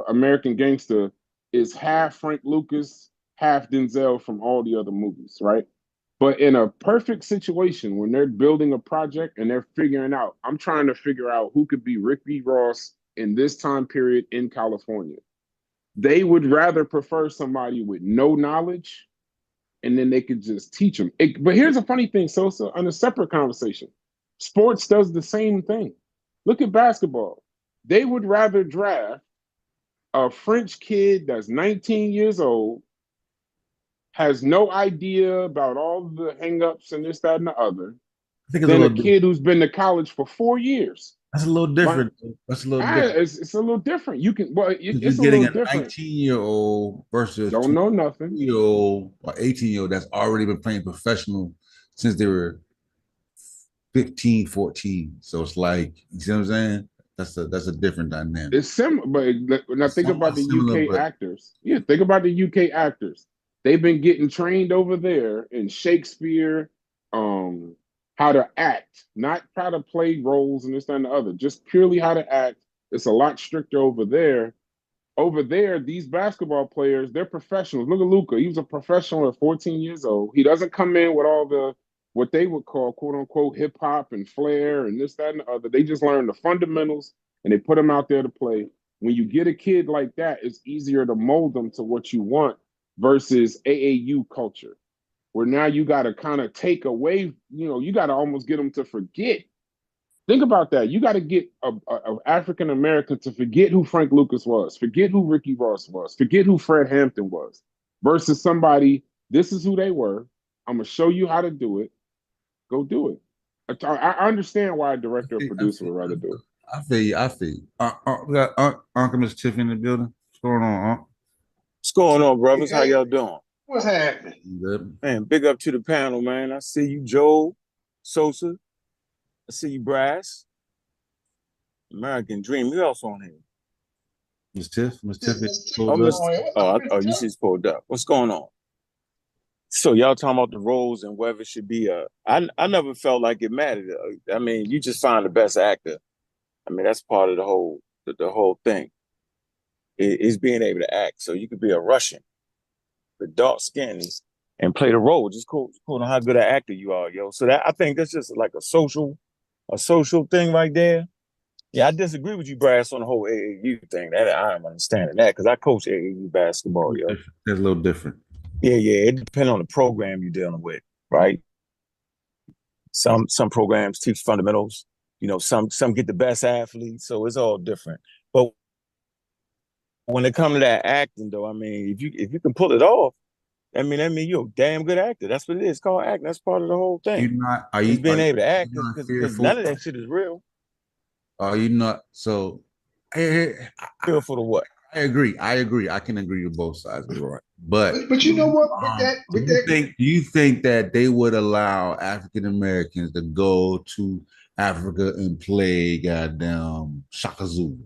American Gangster is half Frank Lucas, half Denzel from all the other movies, right? But in a perfect situation, when they're building a project and they're figuring out, I'm trying to figure out who could be Ricky Ross in this time period in California. They would rather prefer somebody with no knowledge, and then they could just teach them. But here's a funny thing, Sosa, on a separate conversation. Sports does the same thing. Look at basketball. They would rather draft a French kid that's 19 years old, has no idea about all the hangups and this, that, and the other, than a kid who's been to college for 4 years. That's a little different. That's a little different. It's a little different. You can, it's getting a 19-year-old versus don't know nothing 2-year-old or 18-year-old that's already been playing professional since they were 15, 14. So it's like, you see what I'm saying? That's a different dynamic. It's similar, but now think about the UK actors. Yeah, think about the UK actors. They've been getting trained over there in Shakespeare, how to act, not how to play roles and this, that, and the other, just purely how to act. It's a lot stricter over there. Over there, these basketball players, they're professionals. Look at Luka. He was a professional at 14 years old. He doesn't come in with all what they would call quote unquote hip hop and flair and this, that, and the other. They just learn the fundamentals and they put them out there to play. When you get a kid like that, it's easier to mold them to what you want versus AAU culture, where now you got to kind of take away, you got to almost get them to forget. Think about that. You got to get a African American to forget who Frank Lucas was, forget who Ricky Ross was, forget who Fred Hampton was, versus somebody, this is who they were. I'm going to show you how to do it. Go do it. I understand why a director or producer would rather do it. I feel you. We got Uncle Miss Tiffany in the building. What's going on, Unc? What's going on, brothers? How y'all doing? What's happening? Good. Man, big up to the panel, man. I see you, Joe, Sosa. I see you, Brass. American Dream. Who else on here? Miss Tiffany. You see it's pulled up. What's going on? So y'all talking about the roles and whether it should be I never felt like it mattered. I mean, you just find the best actor. I mean, that's part of the whole thing. Is being able to act. So you could be a Russian with dark skin and play the role. Just cool on how good an actor you are, yo. So that I think that's just like a social thing right there. Yeah, I disagree with you, Brass, on the whole AAU thing. That I am understanding that because I coach AAU basketball, yo. It's a little different. Yeah. It depends on the program you're dealing with, right? Some programs teach fundamentals. Some get the best athletes, so it's all different. But when it comes to that acting, though, I mean, if you can pull it off, I mean you're a damn good actor. That's what it is. It's called acting. That's part of the whole thing. Are you being able to act? Because none of that shit is real. Are you not? So, fearful of what? I agree. I can agree with both sides, right? But you know what? Do you think that they would allow African Americans to go to Africa and play goddamn Shaka Zulu?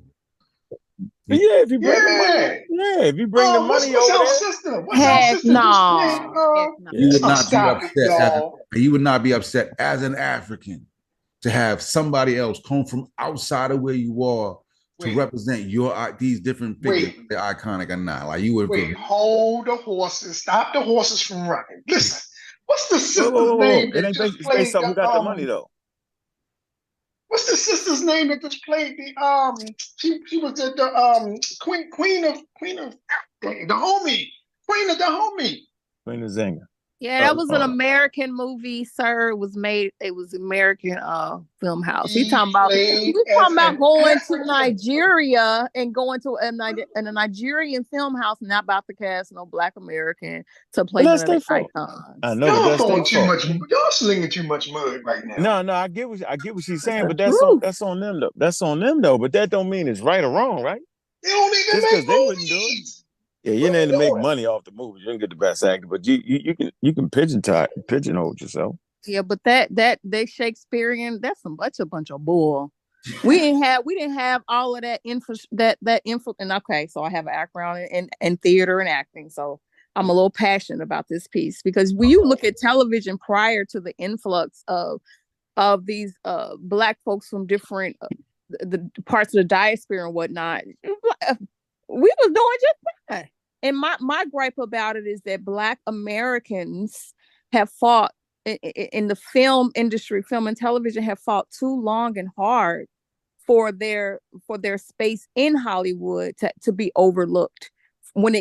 Yeah, if you bring the money. Yeah, if you bring the money what's over our there. sister? What's our sister? You would not be upset. Y'all. You would not be upset as an African to have somebody else come from outside of where you are to represent these different figures, they're iconic or not. Like you would hold the horses, stop the horses from running. Listen, what's the sister's name? It ain't based on who got the money though. What's the sister's name that just played the she was the queen of the homie. Queen of the homie. Queen of Zinga. Yeah, that was an American movie, sir. It was American film house. He talking about going to Nigeria and going to a Nigerian film house, not about to cast no Black American to play one of the icons. I know, y'all slinging too much mud right now. No, I get what she's saying, but that's on them though. That's on them though. But that don't mean it's right or wrong, right? They don't even just make they wouldn't do it. Yeah, you need to make money off the movie. You don't get the best actor, but you can pigeonhole yourself. Yeah, but that Shakespearean, that's a bunch of bull. We didn't have all of that info. And okay, so I have a background in theater and acting, so I'm a little passionate about this piece because when you look at television prior to the influx of these Black folks from different the parts of the diaspora and whatnot, we was doing just fine. And my gripe about it is that Black Americans have fought in the film industry, film and television have fought too long and hard for their space in Hollywood to be overlooked for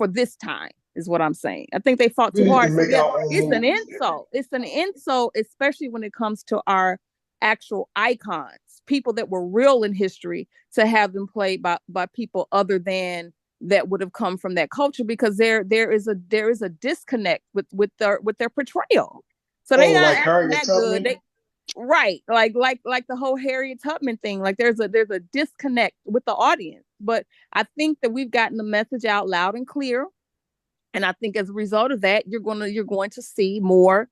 this time is what I'm saying. I think they fought too hard. It's an insult. It's an insult, especially when it comes to our actual icons, people that were real in history, to have them played by people other than that would have come from that culture, because there is a disconnect with their portrayal. So they not that good. Right, like the whole Harriet Tubman thing. Like there's a disconnect with the audience. But I think that we've gotten the message out loud and clear, and I think as a result of that, you're going to see more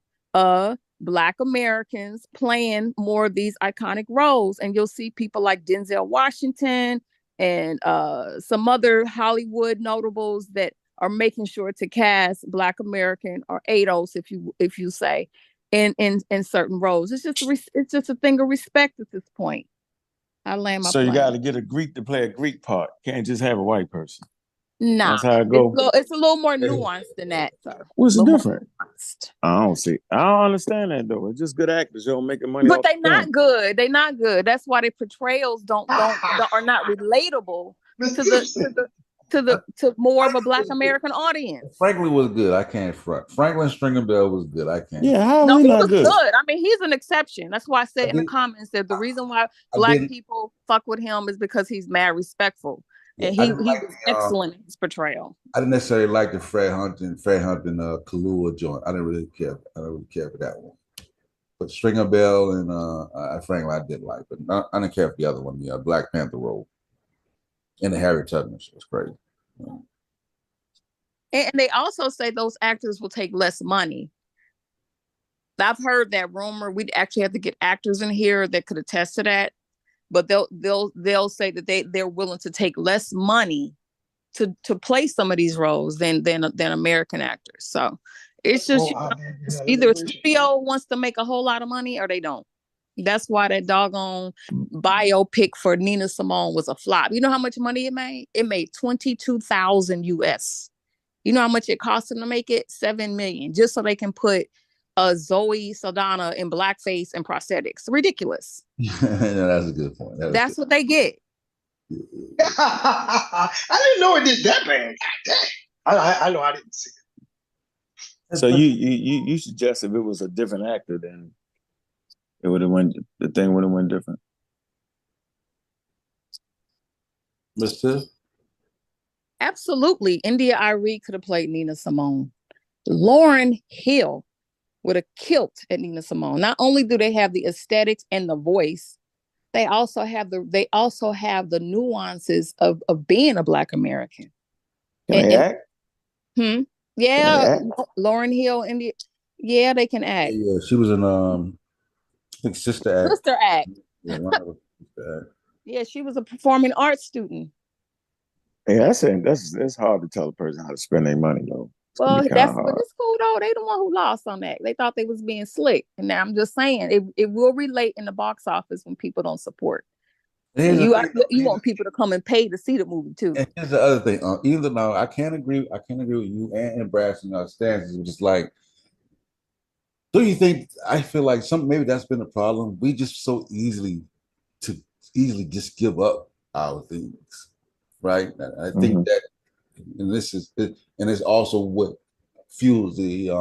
Black Americans playing more of these iconic roles, and you'll see people like Denzel Washington and some other Hollywood notables that are making sure to cast Black American or ADOS, if you say, in certain roles. It's just a thing of respect at this point. I land my So plane. you got to get a Greek to play a Greek part. Can't just have a white person. Nah, That's how it go. it's a little more nuanced than that, sir. What's A little more different? nuanced. I don't see. I don't understand that though. It's just good actors, yo, making money But off they the not film. good. They not good. That's why their portrayals are not relatable to more of a Black American audience. Franklin was good. I can't front. Franklin Stringer Bell was good. I can't. Yeah, how No, he he not was good? good. I mean, he's an exception. That's why I said in the comments that the reason why Black people fuck with him is because he's mad respectful. And he was excellent in his portrayal. I didn't necessarily like the Fred Hampton, Kahlua joint. I didn't really care. I don't really care for that one. But Stringer Bell and Franklin, I did like, but I didn't care for the other one, the Black Panther role. And the Harry Tubman shit was crazy. Yeah. And they also say those actors will take less money. I've heard that rumor. We'd actually have to get actors in here that could attest to that. But they'll say that they're willing to take less money to play some of these roles than American actors. So it's just either a studio wants to make a whole lot of money or they don't. That's why that doggone biopic for Nina Simone was a flop. You know how much money it made? It made $22,000 US. You know how much it cost them to make it? $7 million, just so they can put Zoe Saldana in blackface and prosthetics. Ridiculous. Yeah, that's a good point. That's what they get. I didn't know it did that bad. I know I didn't see it. So you suggest if it was a different actor, then it would have went. The thing would have went different. Mr. Absolutely. India Arie could have played Nina Simone. Lauryn Hill would have killed at Nina Simone. Not only do they have the aesthetics and the voice, they also have the nuances of being a Black American. Can they act? Yeah, Lauryn Hill, India. Yeah, they can act. Yeah, she was in I think Sister Act. Sister Act. Yeah, one of Sister Act. Yeah, she was a performing arts student. Yeah, that's hard to tell a person how to spend their money though. Well, but it's cool though. They the one who lost on that. They thought they was being slick. And now I'm just saying it will relate in the box office when people don't support. You want people to come and pay to see the movie too. And here's the other thing. Even though I can't agree with you and Brass in our stances, which is like, don't you think? I feel like maybe that's been a problem. We just so easily just give up our things, right? I think that, and it's also what fuels the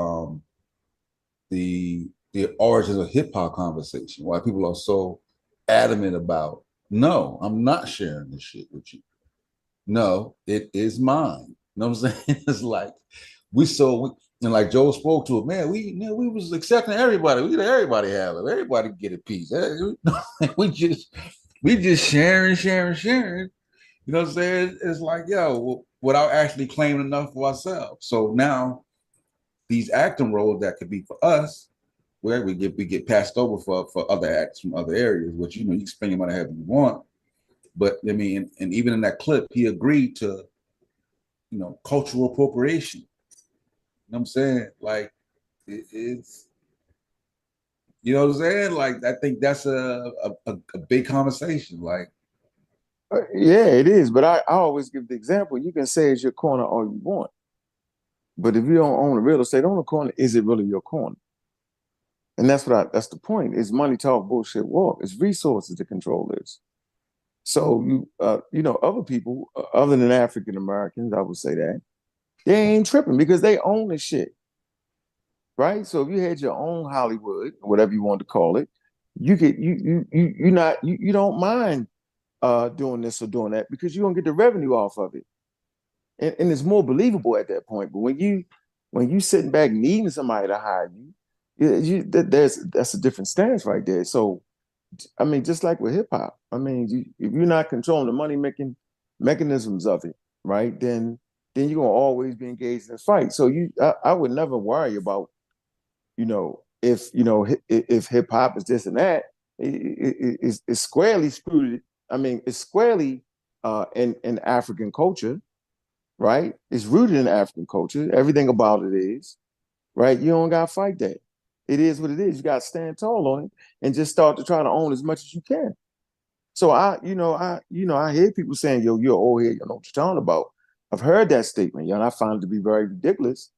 origins of hip hop conversation. Why people are so adamant about, no, I'm not sharing this shit with you. No, it is mine. You know what I'm saying? It's like and like Joe spoke to it, man, we was accepting everybody. We let everybody have it. Everybody get a piece. We just sharing. You know what I'm saying? It's like, yo, without actually claiming enough for ourselves. So now these acting roles that could be for us, where we get passed over for other acts from other areas, which you can spend your money however you want. But I mean, and even in that clip, he agreed to, cultural appropriation. You know what I'm saying? Like it's, you know what I'm saying? Like I think that's a big conversation. Like, yeah, it is. But I always give the example. You can say it's your corner all you want, but if you don't own the real estate on the corner, is it really your corner? And that's the point. Is money talk, bullshit walk. It's resources to control this. So other people other than African Americans, I would say that they ain't tripping because they own the shit, right? So if you had your own Hollywood, whatever you want to call it, you don't mind doing this or doing that because you're gonna get the revenue off of it, and it's more believable at that point. But when you sitting back needing somebody to hire you, that's a different stance right there. So, I mean, just like with hip hop, I mean, if you're not controlling the money making mechanisms of it, right, then you're gonna always be engaged in this fight. So I would never worry about, if hip hop is this and that. It's squarely screwed. I mean, it's squarely in African culture, right? It's rooted in African culture. Everything about it is, right? You don't gotta fight that. It is what it is. You gotta stand tall on it and just start to try to own as much as you can. So I hear people saying, yo, you're old head, you know what you're talking about. I've heard that statement, and I find it to be very ridiculous,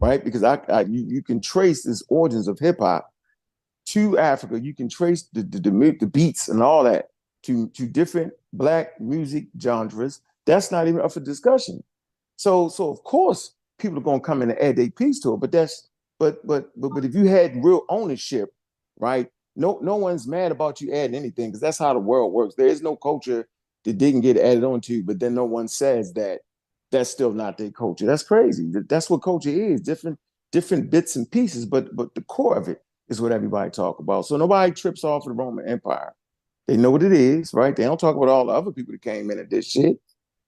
right? Because you can trace this origins of hip hop to Africa. You can trace the beats and all that to different Black music genres. That's not even up for discussion. So of course people are gonna come in and add their piece to it. But if you had real ownership, right? No one's mad about you adding anything, because that's how the world works. There is no culture that didn't get added onto, but then no one says that that's still not their culture. That's crazy. That's what culture is. Different bits and pieces, but the core of it is what everybody talk about. So nobody trips off of the Roman Empire. They know what it is, right? They don't talk about all the other people that came in and did shit.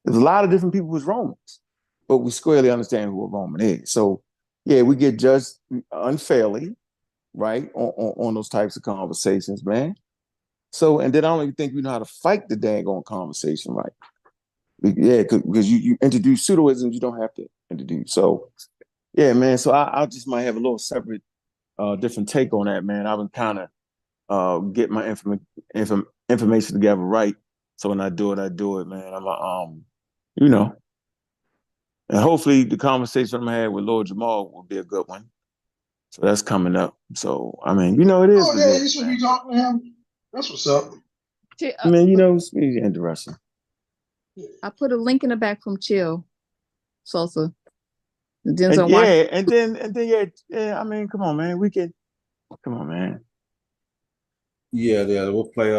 There's a lot of different people who's Romans, but we squarely understand who a Roman is. So yeah, we get judged unfairly, right, on those types of conversations, man. So, and then I don't even think we know how to fight the daggone conversation, right? Yeah, because you introduce pseudoisms you don't have to introduce. So yeah, man. So I just might have a little separate, different take on that, man. I've been kind of get my information together right. So when I do it, man. I'm you know, and hopefully the conversation I'm gonna have with Lord Jamal will be a good one. So that's coming up. So I mean, it is. Oh yeah, you should be talking to him. That's what's up. I mean, it's interesting. I put a link in the back from Chill Sosa. And then yeah. I mean, come on, man. Come on, man. Yeah. We'll play.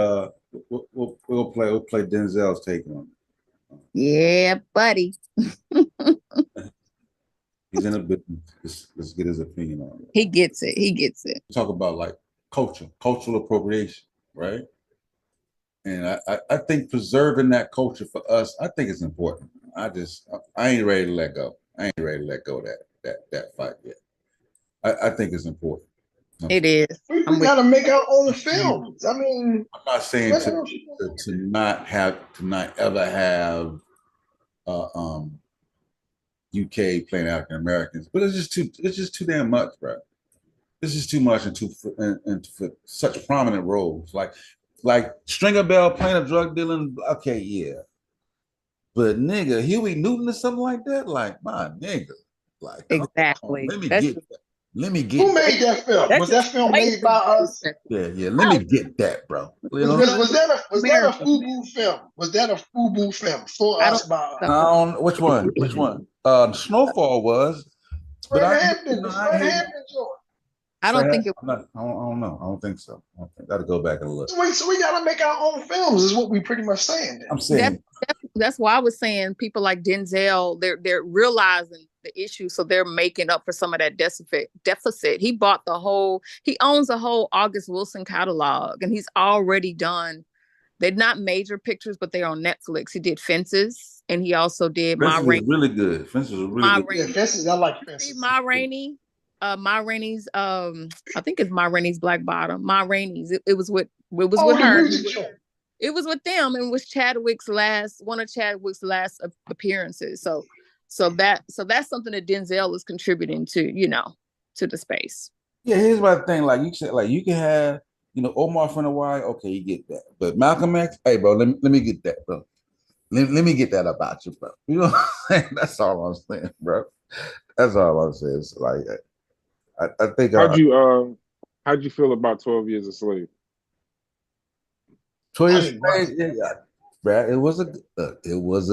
We'll play Denzel's take on it. Yeah, buddy. He's in a business. Let's get his opinion on it. He gets it. Talk about like cultural appropriation, right? And I think preserving that culture for us, I think it's important. I ain't ready to let go. I ain't ready to let go of that fight yet. I think it's important. It is. We gotta make our own films. I mean, I'm not saying to not ever have UK playing African Americans, but it's just too damn much, bro. This is too much and for such prominent roles. Like Stringer Bell playing a drug dealing, okay, yeah. But nigga, Huey Newton or something like that, like my nigga. Like exactly. Let me get who made that film? Was that film made by us? Yeah. Let me get that, bro. Was that a FUBU film? Was that a FUBU film for us by us? I don't. Which one? Snowfall was. Fred Hampton joint. I don't think it. I don't know. I don't think so. Gotta go back and look. So we gotta make our own films. Is what we pretty much saying. I'm saying that's why I was saying people like Denzel, they're realizing the issue, so they're making up for some of that deficit. He owns the whole August Wilson catalog, and he's already done. They're not major pictures, but they're on Netflix. He did Fences, and he also did Ma Rainey. Really good. Fences was really good. Yeah, Fences. I like Fences. Ma Rainey. Ma Rainey's I think it's Ma Rainey's Black Bottom. Ma Rainey's. It was with her. It was with them, and was one of Chadwick's last appearances. So that's something that Denzel is contributing to, to the space. Yeah, here's my thing. Like you said, like you can have, Omar from Hawaii, okay, you get that. But Malcolm X, hey bro, let me get that, bro. Let me get that about you, bro. You know what I'm saying? That's all I'm saying, bro. That's all I'm saying. It's like I think how'd you feel about 12 Years a Slave? 12 Years a Slave, yeah, bro. It was a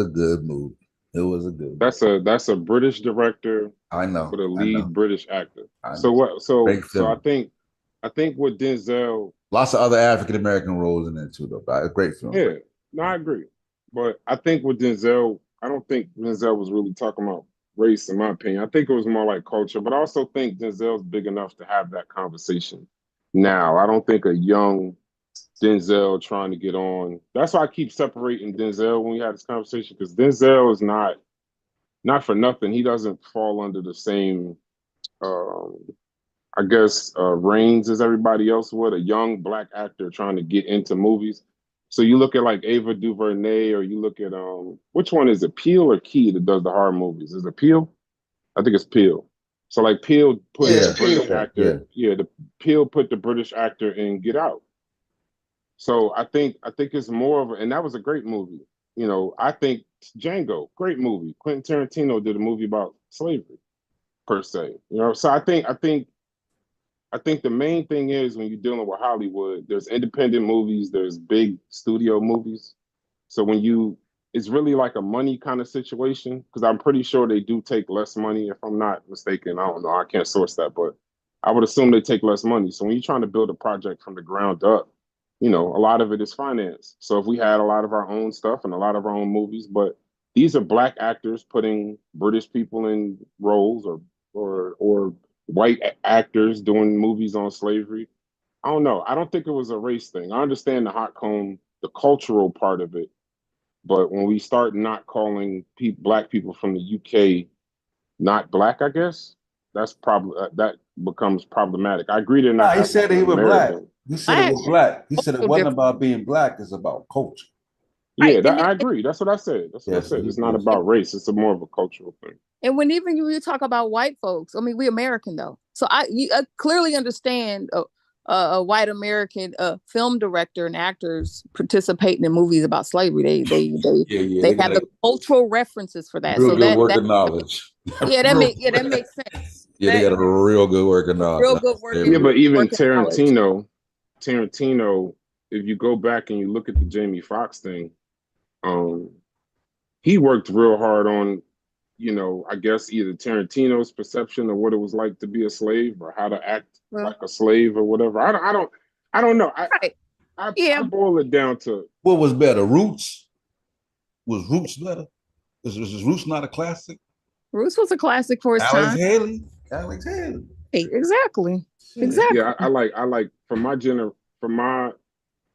good movie. It was a good movie. That's a British director. I know. For the lead British actor. So I think with Denzel, lots of other African American roles in it too, though. A great film. Yeah, no, I agree. But I think with Denzel, I don't think Denzel was really talking about race, in my opinion. I think it was more like culture, but I also think Denzel's big enough to have that conversation now. I don't think a young Denzel trying to get on. That's why I keep separating Denzel when we had this conversation, because Denzel is not for nothing. He doesn't fall under the same, reigns as everybody else would. A young Black actor trying to get into movies. So you look at like Ava DuVernay, or you look at which one is it, Peele or Key that does the horror movies? Is it Peele? I think it's Peele. So like Peele put the British actor, Peele put the British actor in Get Out. So I think it's more of and that was a great movie. I think Django, great movie. Quentin Tarantino did a movie about slavery, per se. You know, so I think the main thing is when you're dealing with Hollywood, there's independent movies, there's big studio movies. So it's really like a money kind of situation, because I'm pretty sure they do take less money, if I'm not mistaken. I don't know, I can't source that, but I would assume they take less money. So when you're trying to build a project from the ground up, you know, a lot of it is finance. So if we had a lot of our own stuff and a lot of our own movies, but these are Black actors putting British people in roles, or white actors doing movies on slavery. I don't know. I don't think it was a race thing. I understand the hot comb, the cultural part of it, but when we start not calling Black people from the UK not Black, I guess that becomes problematic. I agree they're not. He said he was Black. American. He said it was Black. He said it wasn't about being Black. It's about culture. Yeah, I agree. That's what I said. That's what I said. It's not about race. It's more of a cultural thing. And when even you talk about white folks, I mean, we American though. So I clearly understand a white American film director and actors participating in movies about slavery. They have the cultural references for that. Real So good working knowledge. That makes sense. Yeah, they got a real good working knowledge. Real good working. Yeah, but even Tarantino, if you go back and you look at the Jamie Foxx thing, he worked real hard on, you know, I guess either Tarantino's perception of what it was like to be a slave, or how to act like a slave, or whatever. I don't know. I boil it down to what was better. Roots? Was Roots better? Is Roots not a classic? Roots was a classic for its time. Alex Haley. Exactly. Yeah, I like from my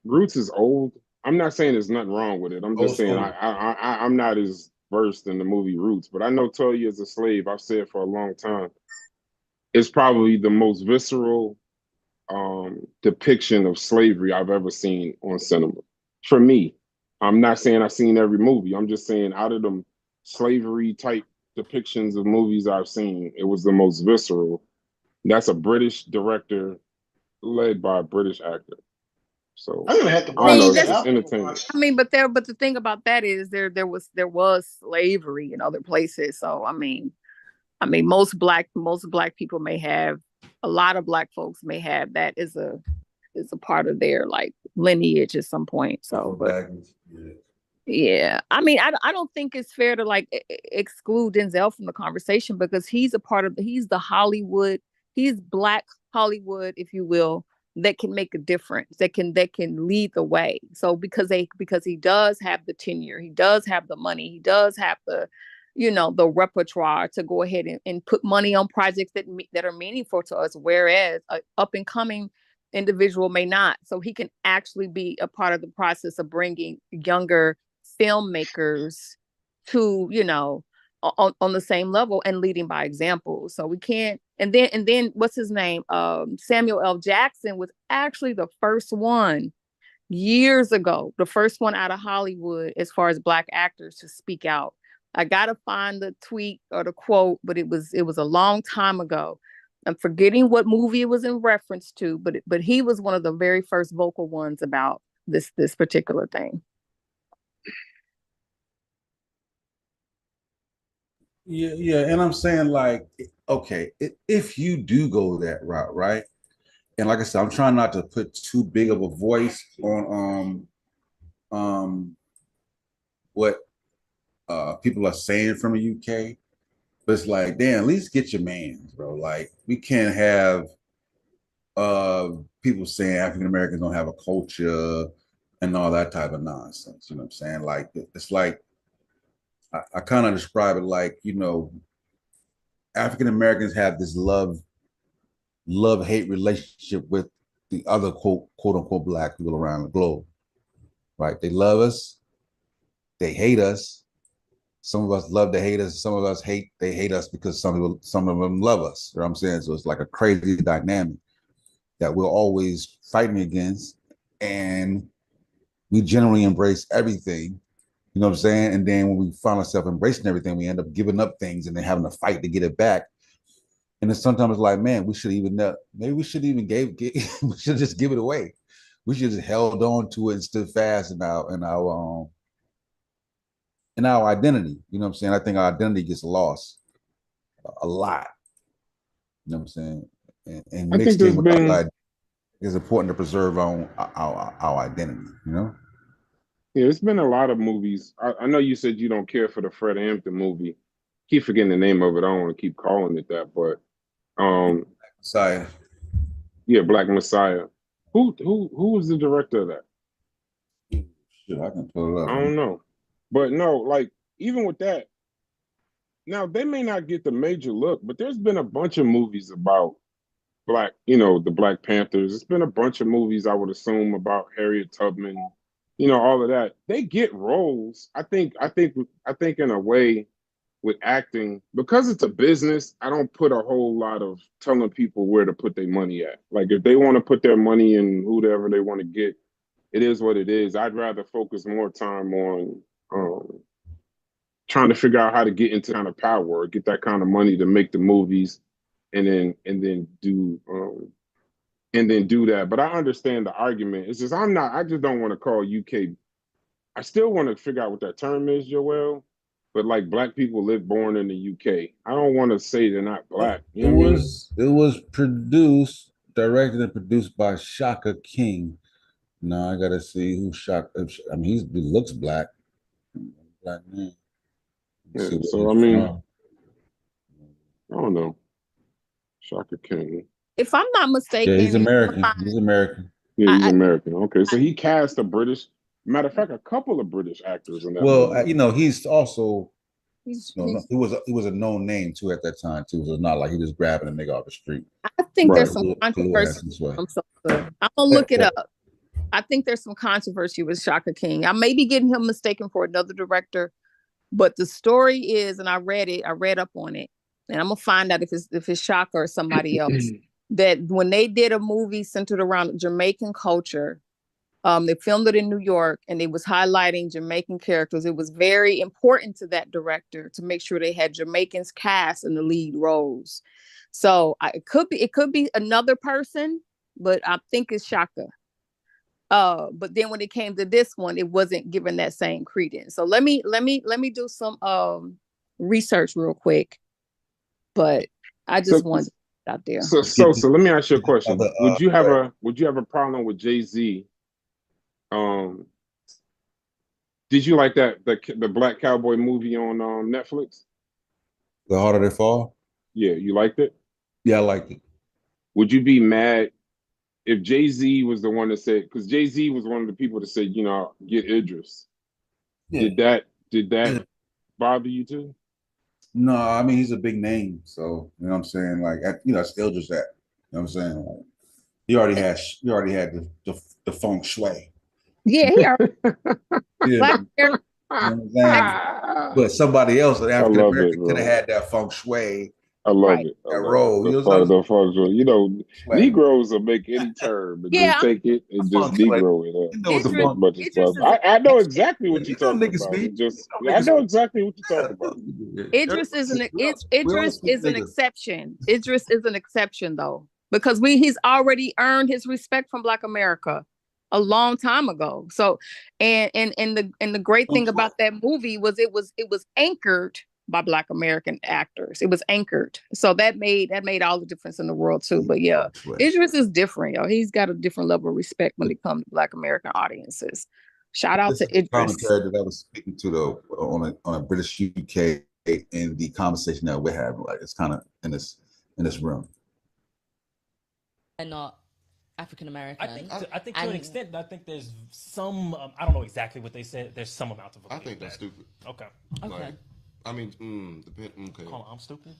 Roots is old. I'm not saying there's nothing wrong with it. I'm just saying I'm not as versed in the movie Roots, but I know 12 Years a Slave, I've said for a long time, it's probably the most visceral depiction of slavery I've ever seen on cinema. For me, I'm not saying I've seen every movie. I'm just saying out of them slavery type depictions of movies I've seen, it was the most visceral. That's a British director led by a British actor. So I'm gonna have to. It's entertaining. I mean, but the thing about that is there was slavery in other places. So I mean, most black people may have, a lot of Black folks may have that as a part of their like lineage at some point. So, but yeah, I mean, I don't think it's fair to like exclude Denzel from the conversation, because he's the Hollywood, he's Black Hollywood, if you will, that can make a difference, that can lead the way. So because he does have the tenure, he does have the money, he does have the, you know, the repertoire to go ahead and put money on projects that are meaningful to us, whereas an up and coming individual may not. So he can actually be a part of the process of bringing younger filmmakers to, you know, on the same level and leading by example. So we can't. And then what's his name? Samuel L. Jackson was actually the first one years ago, the first one out of Hollywood as far as Black actors to speak out. I gotta find the tweet or the quote, but it was a long time ago. I'm forgetting what movie it was in reference to, but he was one of the very first vocal ones about this particular thing. Yeah, and I'm saying, like, okay, if you do go that route, right? And like I said, I'm trying not to put too big of a voice on what people are saying from the UK, but it's like, damn, at least get your mans, bro. Like, we can't have people saying African Americans don't have a culture and all that type of nonsense. You know what I'm saying? Like, it's like, I kind of describe it like, you know, African Americans have this love-hate relationship with the other quote unquote Black people around the globe, right? They love us, they hate us. Some of us love to hate us. Some of us hate us because some of them love us. You know what I'm saying? So it's like a crazy dynamic that we're always fighting against, and we generally embrace everything. You know what I'm saying? And then when we find ourselves embracing everything, we end up giving up things and then having to fight to get it back. And then sometimes it's like, man, we should we should just give it away. We should just held on to it and stood fast in in our identity. You know what I'm saying? I think our identity gets lost a lot. You know what I'm saying? And I think mixed there's in with been our, it's important to preserve our identity. You know? Yeah, it's been a lot of movies. I know you said you don't care for the Fred Hampton movie. Keep forgetting the name of it. I don't want to keep calling it that, but Messiah. Yeah, Black Messiah. Who was the director of that? Shit, I can pull it up. I don't know. But no, like even with that, now they may not get the major look, but there's been a bunch of movies about Black, the Black Panthers. It's been a bunch of movies, I would assume, about Harriet Tubman, all of that. They get roles. I think in a way with acting, because it's a business, I don't put a whole lot of telling people where to put their money at. Like if they want to put their money in whoever they want to get, it is what it is. I'd rather focus more time on trying to figure out how to get into kind of power or get that kind of money to make the movies and then do that. But I understand the argument. It's just I just don't want to call UK. I still want to figure out what that term is, Joel. But like Black people born in the UK. I don't want to say they're not Black. It was produced, directed and produced by Shaka King. Now I gotta see who Shaka. I mean, he looks Black. Black man. Yeah, so I mean, I don't know. Shaka King. If I'm not mistaken, yeah, he's American. He's American. Yeah, he's American. Okay, so he cast a British. Matter of fact, a couple of British actors in that. Well, movie. He's also. He was a known name too at that time too. So it's not like he was grabbing a nigga off the street. I think there's some controversy. I'm gonna look it up. I think there's some controversy with Shaka King. I may be getting him mistaken for another director, but the story is, and I read up on it, and I'm gonna find out if it's Shaka or somebody else. That when they did a movie centered around Jamaican culture, they filmed it in New York, and it was highlighting Jamaican characters. It was very important to that director to make sure they had Jamaicans cast in the lead roles. So it could be another person, but I think it's Shaka. But then when it came to this one, it wasn't given that same credence. So let me do some research real quick. But I just wanted to put it out there. So let me ask you a question. Would you have a problem with Jay-Z? Did you like the Black Cowboy movie on Netflix? The Harder They Fall? Yeah, you liked it? Yeah, I liked it. Would you be mad if Jay-Z was the one that said, because Jay-Z was one of the people that said, get Idris. Yeah. Did that bother you too? No, I mean, he's a big name. So, you know what I'm saying? Like, it's Idris that, you know what I'm saying? Like, he already had the feng shui. Yeah, he already. Yeah. You know but somebody else, an African American, could have had that feng shui. I love it. That role. The feng shui. Negroes will make any term and just take it and just Negro it up. I know exactly what you're talking about. I know exactly what you're talking about. Idris is an exception. Idris is an exception though, because he's already earned his respect from Black America a long time ago. So, and the great thing about that movie was it was anchored by Black American actors. It was anchored. So that made all the difference in the world too. But yeah, Idris is different, yo. He's got a different level of respect when it comes to Black American audiences. Shout out to Idris. Commentary that I was speaking to on a British UK in the conversation that we're having, like it's kind of in this room. And not African American. I think to an extent, I think there's some. I don't know exactly what they said. There's some amount of. I think that's stupid. Okay. Like, I mean, okay. I'm stupid.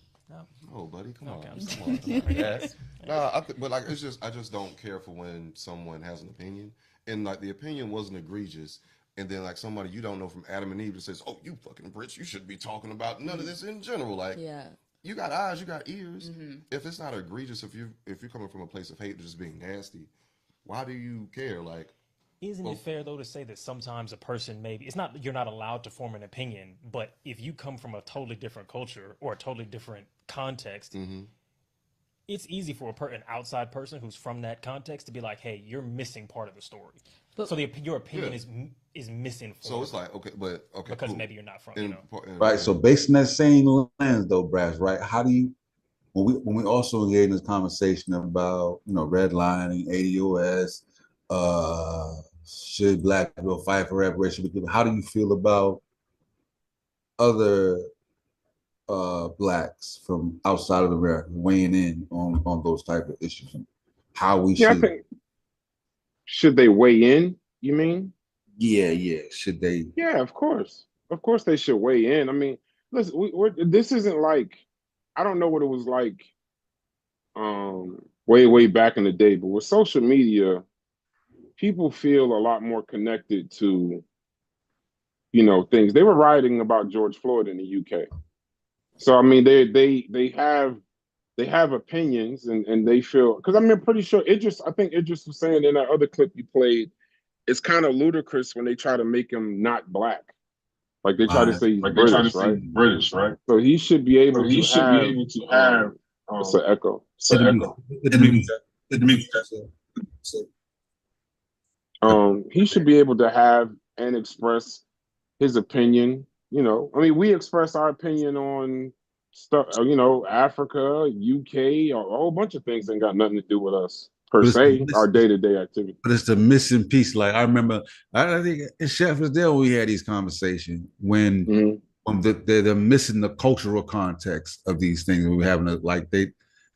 No, buddy, come on. Come on. Yes. But like, it's just I just don't care for when someone has an opinion, and like the opinion wasn't egregious, and then like somebody you don't know from Adam and Eve that says, "Oh, you fucking Brits, you shouldn't be talking about none of this in general." Like, you got eyes, you got ears. If it's not egregious, if you're coming from a place of hate, just being nasty, why do you care? Like, isn't it fair though to say that sometimes a person you're not allowed to form an opinion, but if you come from a totally different culture or a totally different context, it's easy for an outside person who's from that context to be like, hey, you're missing part of the story. So your opinion is missing. So it's like okay, but okay, because cool. maybe you're not from Right. So based on that same lens, though, Brass, right? How do you when we also engage in this conversation about redlining, ADOS, should Black people fight for reparations? How do you feel about other Blacks from outside of America weighing in on those type of issues and how we I think, should they weigh in? You mean? Yeah. Should they? Yeah, of course they should weigh in. I mean, listen, this isn't like, I don't know what it was like way back in the day, but with social media, people feel a lot more connected to things. They were writing about George Floyd in the UK. So I mean, they have opinions and they feel, because I mean, I'm pretty sure I think Idris was saying in that other clip you played, it's kind of ludicrous when they try to make him not Black. Like they try to say he's British, right? So he should be able to have. It's an echo. He should be able to have and express his opinion. I mean, we express our opinion on stuff, Africa, UK, a whole bunch of things ain't got nothing to do with us per se, our day-to-day activity. But it's the missing piece. Like I remember, I think Chef was there when we had these conversations when they're missing the cultural context of these things. We having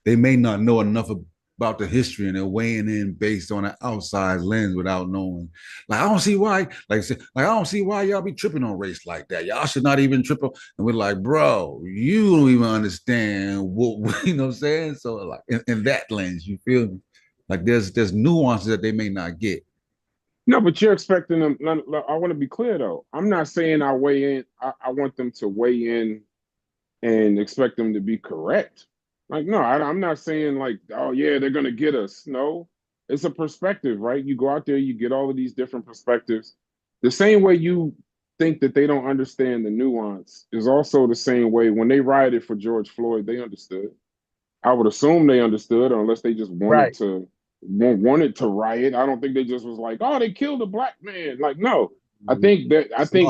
they may not know enough about the history and they're weighing in based on an outside lens without knowing. Like I don't see why. Like I said, I don't see why y'all be tripping on race like that. Y'all should not even trip on. And we're like, bro, you don't even understand what you know what I'm saying. So like in that lens, you feel me? Like there's nuances that they may not get. No, but you're expecting them. I want to be clear though. I'm not saying I weigh in. I want them to weigh in and expect them to be correct. Like, no, I'm not saying like, oh yeah, they're gonna get us. No, it's a perspective, right? You go out there, you get all of these different perspectives. The same way you think that they don't understand the nuance is also the same way when they rioted for George Floyd, they understood. I would assume they understood, unless they just wanted to riot. I don't think they just was like, oh, they killed a Black man. Like, no, I think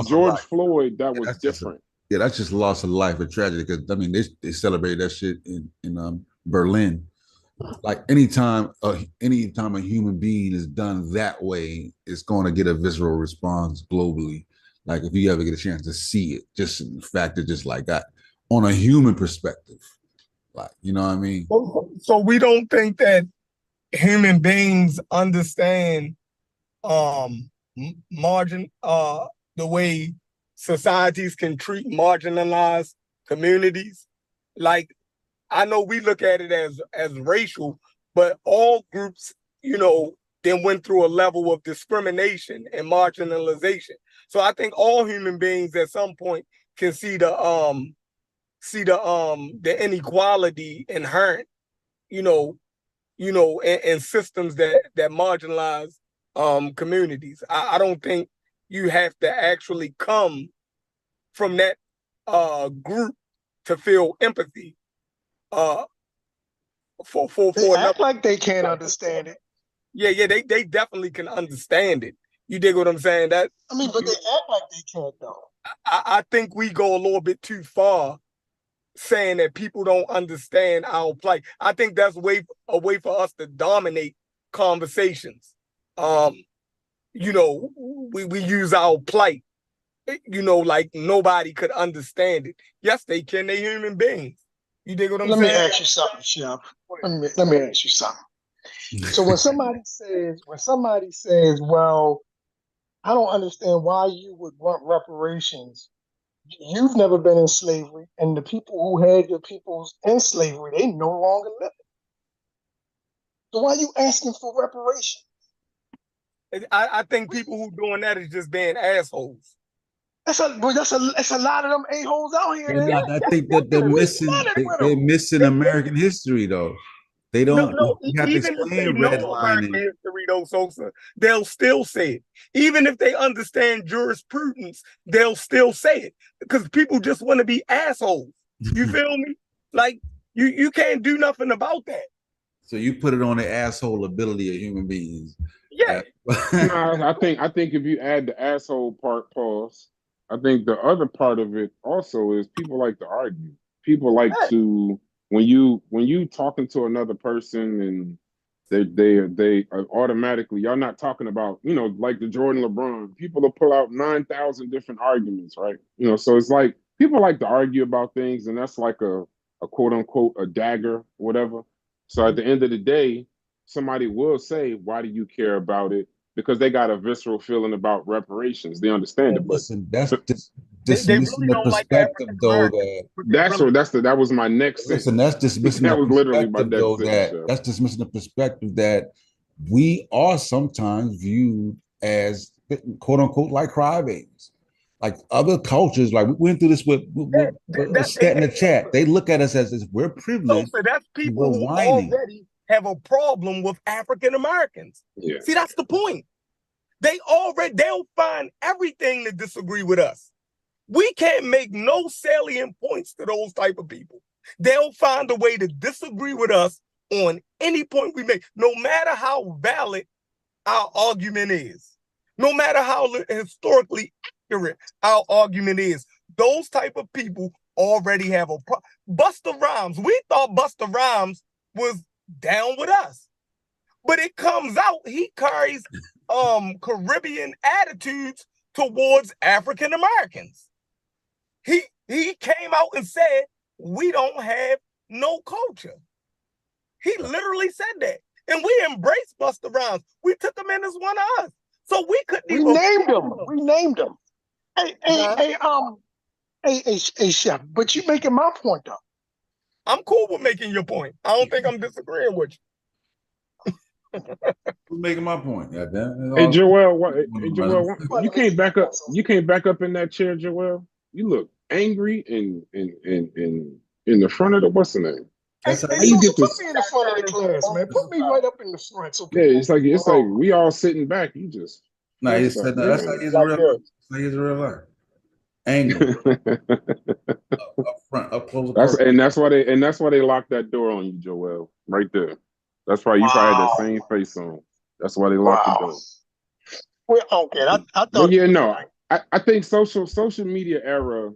George Floyd, that was different. That's just loss of life, a tragedy. Because I mean, they celebrate that shit in Berlin. Like anytime a human being is done that way, it's going to get a visceral response globally. Like if you ever get a chance to see it, just in the fact that just like that on a human perspective, like you know what I mean. So we don't think that human beings understand the way societies can treat marginalized communities. Like, I know we look at it as racial, but all groups, then went through a level of discrimination and marginalization. So I think all human beings at some point can see the inequality inherent, in systems that marginalize communities. I don't think you have to actually come from that group to feel empathy for they another. act like they can't understand it. Yeah, they definitely can understand it. You dig what I'm saying? But they act like they can't though. I think we go a little bit too far saying that people don't understand our plight. I think that's a way for us to dominate conversations. We use our plight, like nobody could understand it. Yes, they can. They're human beings. You dig what I'm saying? Let me ask you something, Chef. Let me ask you something. So when somebody says, well, I don't understand why you would want reparations. You've never been in slavery, and the people who had your peoples in slavery, they no longer live. So why are you asking for reparations? I think people who doing that is just being assholes. That's a lot of them a-holes out here. I think that they're missing American history though. They don't. Even if they know American history, though, Sosa, they'll still say it. Even if they understand jurisprudence, they'll still say it because people just want to be assholes. You feel me? Like you can't do nothing about that. So you put it on the asshole ability of human beings. Yeah. No, I think if you add the asshole part, pause. I think the other part of it also is people like to argue. People like to when you talking to another person and they are automatically, y'all not talking about, you know, like the Jordan LeBron. People will pull out 9,000 different arguments, right? You know, so it's like people like to argue about things, and that's like a quote unquote a dagger, whatever. So at the end of the day, somebody will say, "Why do you care about it?" Because they got a visceral feeling about reparations. They understand it, but listen, that's they dismissing really the don't like perspective, African though. Americans. that was my next Listen, sentence. that's dismissing That the was literally my perspective, next though. sentence. Chef. That's dismissing the perspective that we are sometimes viewed as quote unquote like crybabies. Like other cultures, like we went through this with Stat in the chat. They look at us as we're privileged. So that's people we're who whining. already have a problem with African Americans. Yeah. See, that's the point. They'll find everything to disagree with us. We can't make no salient points to those type of people. They'll find a way to disagree with us on any point we make, no matter how valid our argument is, no matter how historically accurate our argument is. Those type of people already have a problem. Busta Rhymes, we thought Busta Rhymes was down with us, but it comes out he carries Caribbean attitudes towards African Americans. He came out and said we don't have no culture. He literally said that, and we embraced Busta Rhymes. We took him in as one of us, so we couldn't. We named him. Hey, Chef. But you making my point though. I'm cool with making your point. I don't think I'm disagreeing with you. Who's making my point? Yeah, Hey Joel, you can't back up. You can't back up in that chair, Joel. You look angry and in the front of the what's the name? Hey, How you get put this? me in the front of the class, man. Put me right up in the front. So Yeah, it's like we all sitting back. You just no, he said no. That's how he's a real. That's how he's a real life. Angry. up front, up close. That's why they locked that door on you, Joel. Right there. That's why you probably had that same face on. That's why they locked the door. Well, okay. I thought. But yeah, no. I think social media era,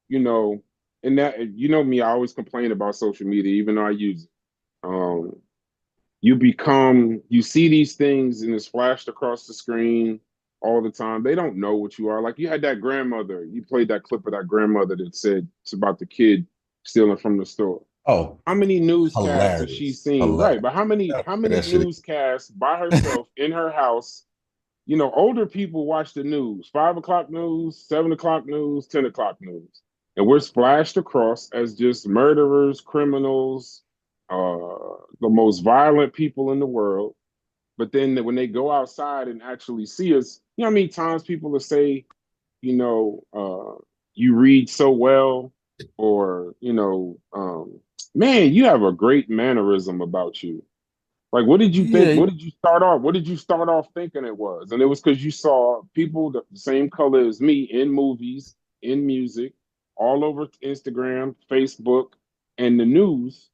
you know, and that, you know me, I always complain about social media, even though I use it. You see these things and it's flashed across the screen all the time. They don't know what you are. Like you had that grandmother, you played that clip of that grandmother that said it's about the kid stealing from the store. Oh, how many newscasts has she seen? Hilarious. Right, but how many newscasts by herself in her house? You know, older people watch the news, 5 o'clock news, 7 o'clock news, 10 o'clock news. And we're splashed across as just murderers, criminals, the most violent people in the world. But then when they go outside and actually see us, you know how many times people will say, you know, you read so well, or, you know, man, you have a great mannerism about you. Like, what did you think? Yeah. What did you start off? What did you start off thinking it was? And it was because you saw people the same color as me in movies, in music, all over Instagram, Facebook, and the news.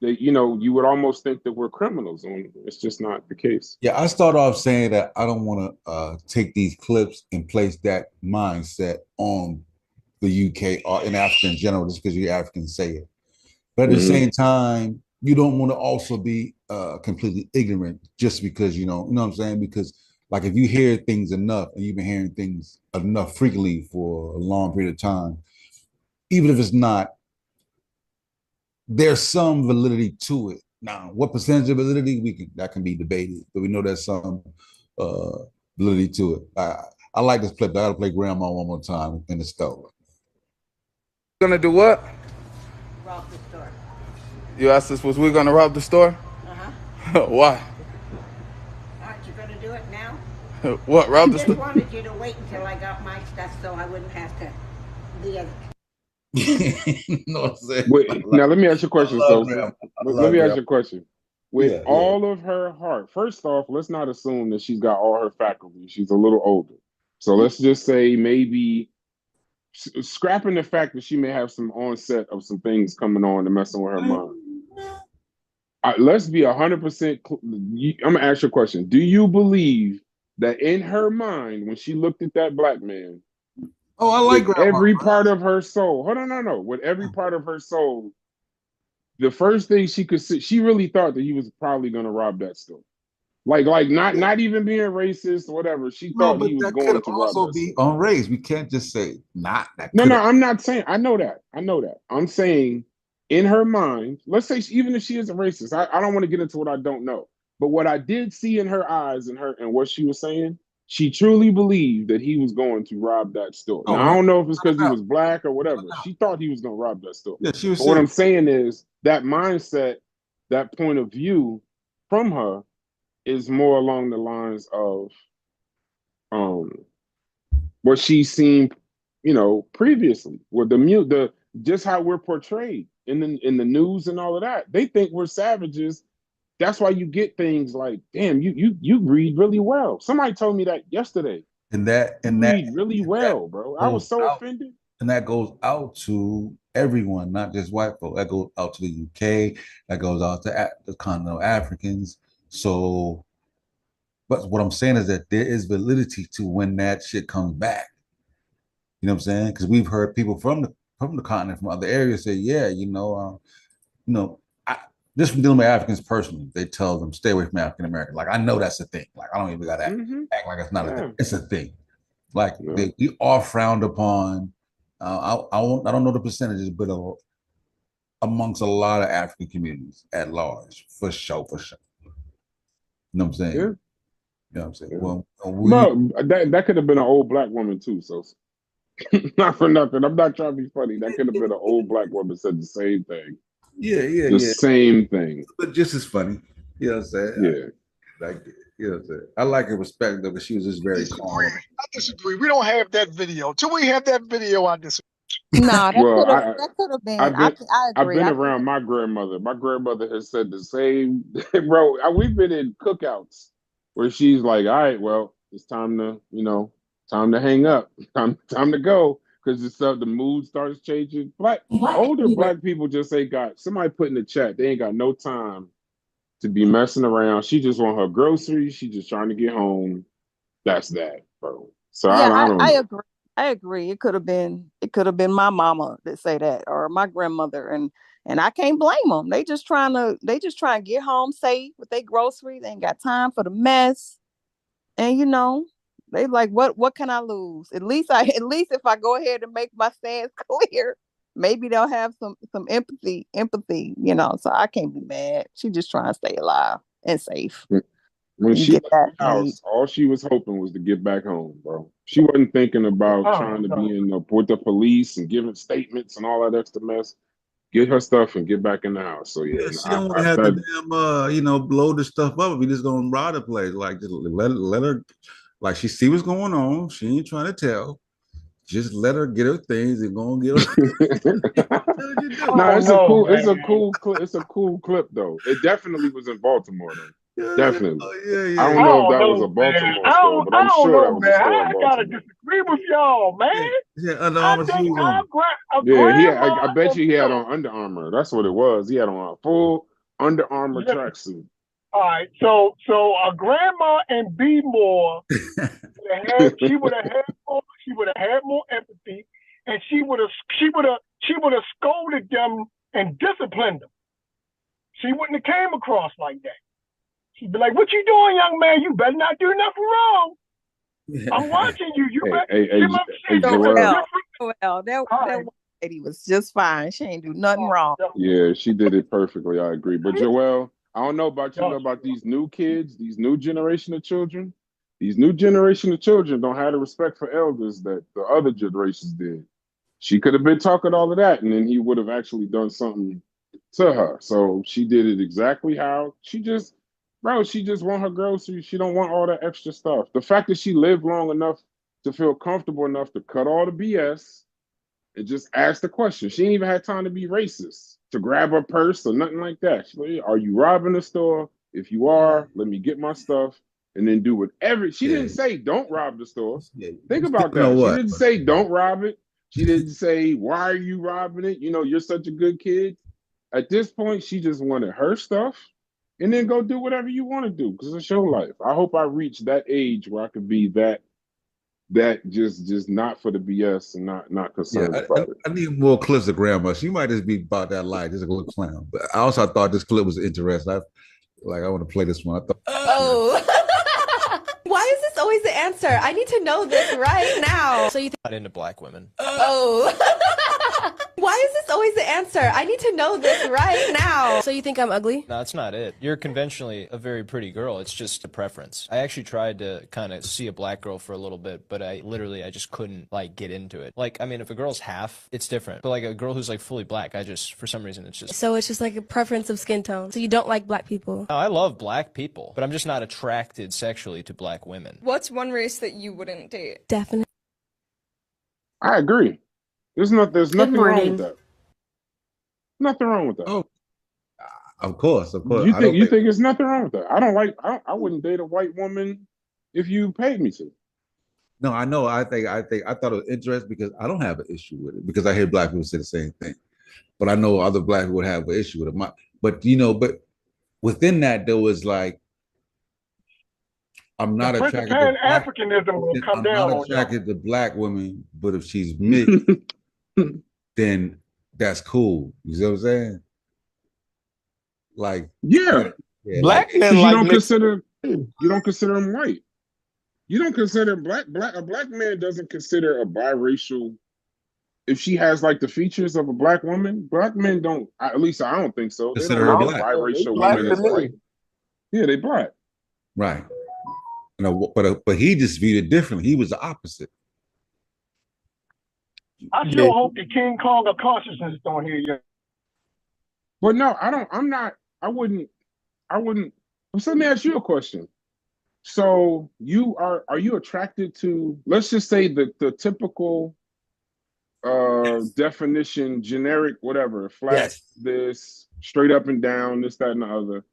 That, you know, you would almost think that we're criminals, and it's just not the case. Yeah, I start off saying that I don't want to take these clips and place that mindset on the UK or in Africa in general, just because you're African say it. But at the same time, you don't want to also be completely ignorant just because, you know what I'm saying? Because like if you hear things enough and you've been hearing things enough frequently for a long period of time, even if it's not, there's some validity to it. Now, what percentage of validity that can be debated, but we know there's some validity to it. I like this clip. I gotta play Grandma one more time in the store. Gonna do what? Rob the store. You asked us, was we gonna rob the store? Why? Aren't you gonna do it now? What, rob the I store? just wanted you to wait until I got my stuff so I wouldn't have to the other. No, Wait, now let me ask you a question. Let me ask you a question. With all of her heart, first off, let's not assume that she's got all her faculties. She's a little older. So let's just say maybe scrapping the fact that she may have some onset of some things coming on and messing with her mind. let's be 100%. I'm gonna ask you a question. Do you believe that in her mind, when she looked at that black man, oh, I like with grandma, every bro. part of her soul, hold on, no, with every part of her soul, the first thing she could see, she really thought that he was probably gonna rob that store. Like not even being racist or whatever. She No, thought but he was that could going to rob also that be store. on race. We can't just say not. That No, could. I'm not saying. I know that. I'm saying in her mind, let's say even if she isn't racist, I don't want to get into what I don't know. But what I did see in her eyes and what she was saying, she truly believed that he was going to rob that store. Oh, Now, I don't know if it's because he no. was black or whatever. She thought he was going to rob that store. Yeah, she was But what I'm saying. saying is that mindset, that point of view from her is more along the lines of what she's seen, previously with the just how we're portrayed in the news and all of that. They think we're savages. That's why you get things like, damn, you read really well. Somebody told me that yesterday. And that read really well, bro. I was so offended. And that goes out to everyone, not just white folk. That goes out to the UK. That goes out to the continental Africans. So, but what I'm saying is that there is validity to when that shit comes back. You know what I'm saying? Because we've heard people from the continent, from other areas say, yeah, just from dealing with Africans personally, they tell them stay away from African Americans. Like I know that's a thing. Like I don't even gotta act like it's not a thing. It's a thing. Like we are frowned upon. I don't know the percentages, but amongst a lot of African communities at large, for sure. You know what I'm saying? Yeah. You know what I'm saying? Yeah. Well, that could have been an old black woman too. So not for nothing. I'm not trying to be funny. That could have been an old black woman said the same thing. Yeah. Same thing. But just as funny. You know what I'm saying? Yeah. Like, you know what I'm saying? I like her respect though, because she was just very calm. I disagree. We don't have that video. Till we have that video, I disagree. Nah, that could have been. I agree. I've been around my grandmother. My grandmother has said the same. Bro, we've been in cookouts where she's like, all right, well, it's time to, time to hang up. Time to go. Because the mood starts changing. Older black people just ain't got, somebody put in the chat, they ain't got no time to be messing around. She just want her groceries. She just trying to get home. That's that, bro. So yeah, I don't know. agree. I agree. It could have been my mama that say that, or my grandmother, and I can't blame them. They just trying to get home safe with their groceries. They ain't got time for the mess, and they like, what can I lose? At least if I go ahead and make my stance clear, maybe they'll have some empathy. So I can't be mad. She just trying to stay alive and safe. When she left the house, all she was hoping was to get back home, bro. She wasn't thinking about trying to be with the police and giving statements and all that extra mess. Get her stuff and get back in the house. So yeah, she don't want to have to damn load the stuff up. We just gonna rob the place. Like just let her, like she see what's going on. She ain't trying to tell. Just let her get her things and go and get her. No, it's a cool clip though. It definitely was in Baltimore though. Definitely. I don't know if that was a Baltimore store, but I'm sure that was a store in Baltimore. I gotta disagree with y'all, man. Yeah, Under Armour shoes on. I bet you he had on Under Armour. That's what it was. He had on a full Under Armour tracksuit. All right, so a grandma and B Moore, she would have had more empathy, and she would have scolded them and disciplined them. She wouldn't have came across like that. She'd be like, "What you doing, young man? You better not do nothing wrong. I'm watching you. You Joel, that lady was just fine. She ain't do nothing wrong." Yeah, she did it perfectly. I agree. But Joel, I don't know about you, about these new kids, these new generation of children. These new generation of children don't have the respect for elders that the other generations did. She could have been talking all of that, and then he would have actually done something to her. So she did it exactly how she just want her groceries. She don't want all that extra stuff. The fact that she lived long enough to feel comfortable enough to cut all the BS and just ask the question. She ain't even had time to be racist, to grab her purse or nothing like that. She's like, are you robbing the store? If you are, let me get my stuff and then do whatever. She didn't say don't rob the store. Think about that. She didn't say don't rob it. She didn't say, why are you robbing it? You're such a good kid. At this point, she just wanted her stuff and then go do whatever you want to do because it's your life. I hope I reach that age where I could be that just not for the BS and not concerned about it. I need more clips of Grandma. She might just be about that life, just a little clown. But I also thought this clip was interesting. I want to play this one. I thought. Oh. Why is this always the answer? I need to know this right now. So you think not into black women? Oh. Why is this always the answer? I need to know this right now. So you think I'm ugly? No, that's not it. You're conventionally a very pretty girl. It's just a preference. I actually tried to kind of see a black girl for a little bit, but I just couldn't like get into it. Like, I mean, if a girl's half, it's different. But like a girl who's like fully black, for some reason, it's just. So it's just like a preference of skin tone. So you don't like black people? No, I love black people, but I'm just not attracted sexually to black women. What's one race that you wouldn't date? Definitely. I agree. There's nothing wrong with that. Nothing wrong with that. Oh, of course. You think there's nothing wrong with that? I wouldn't date a white woman if you paid me to. No, I know. I thought it was interesting because I don't have an issue with it because I hear black people say the same thing, but I know other black people would have an issue with it. But within that there was like, I'm not attracted to Africanism will come down. I'm not attracted to black women, but if she's mixed, then that's cool. You see what I'm saying? Like, yeah. Black like, men you like don't mixed. you don't consider them white. You don't consider a black man doesn't consider a biracial. If she has like the features of a black woman, black men don't. At least I don't think so. They don't Consider her know black. biracial Black women as to me. white. Yeah, they black. Right. But he just viewed it differently. He was the opposite. I still hope the King Kong of consciousness don't hear you. But no, I don't. I'm not. I wouldn't. So let me ask you a question. So are you attracted to? Let's just say the typical definition, generic, whatever, flat, Yes. this, straight up and down, this, that, and the other.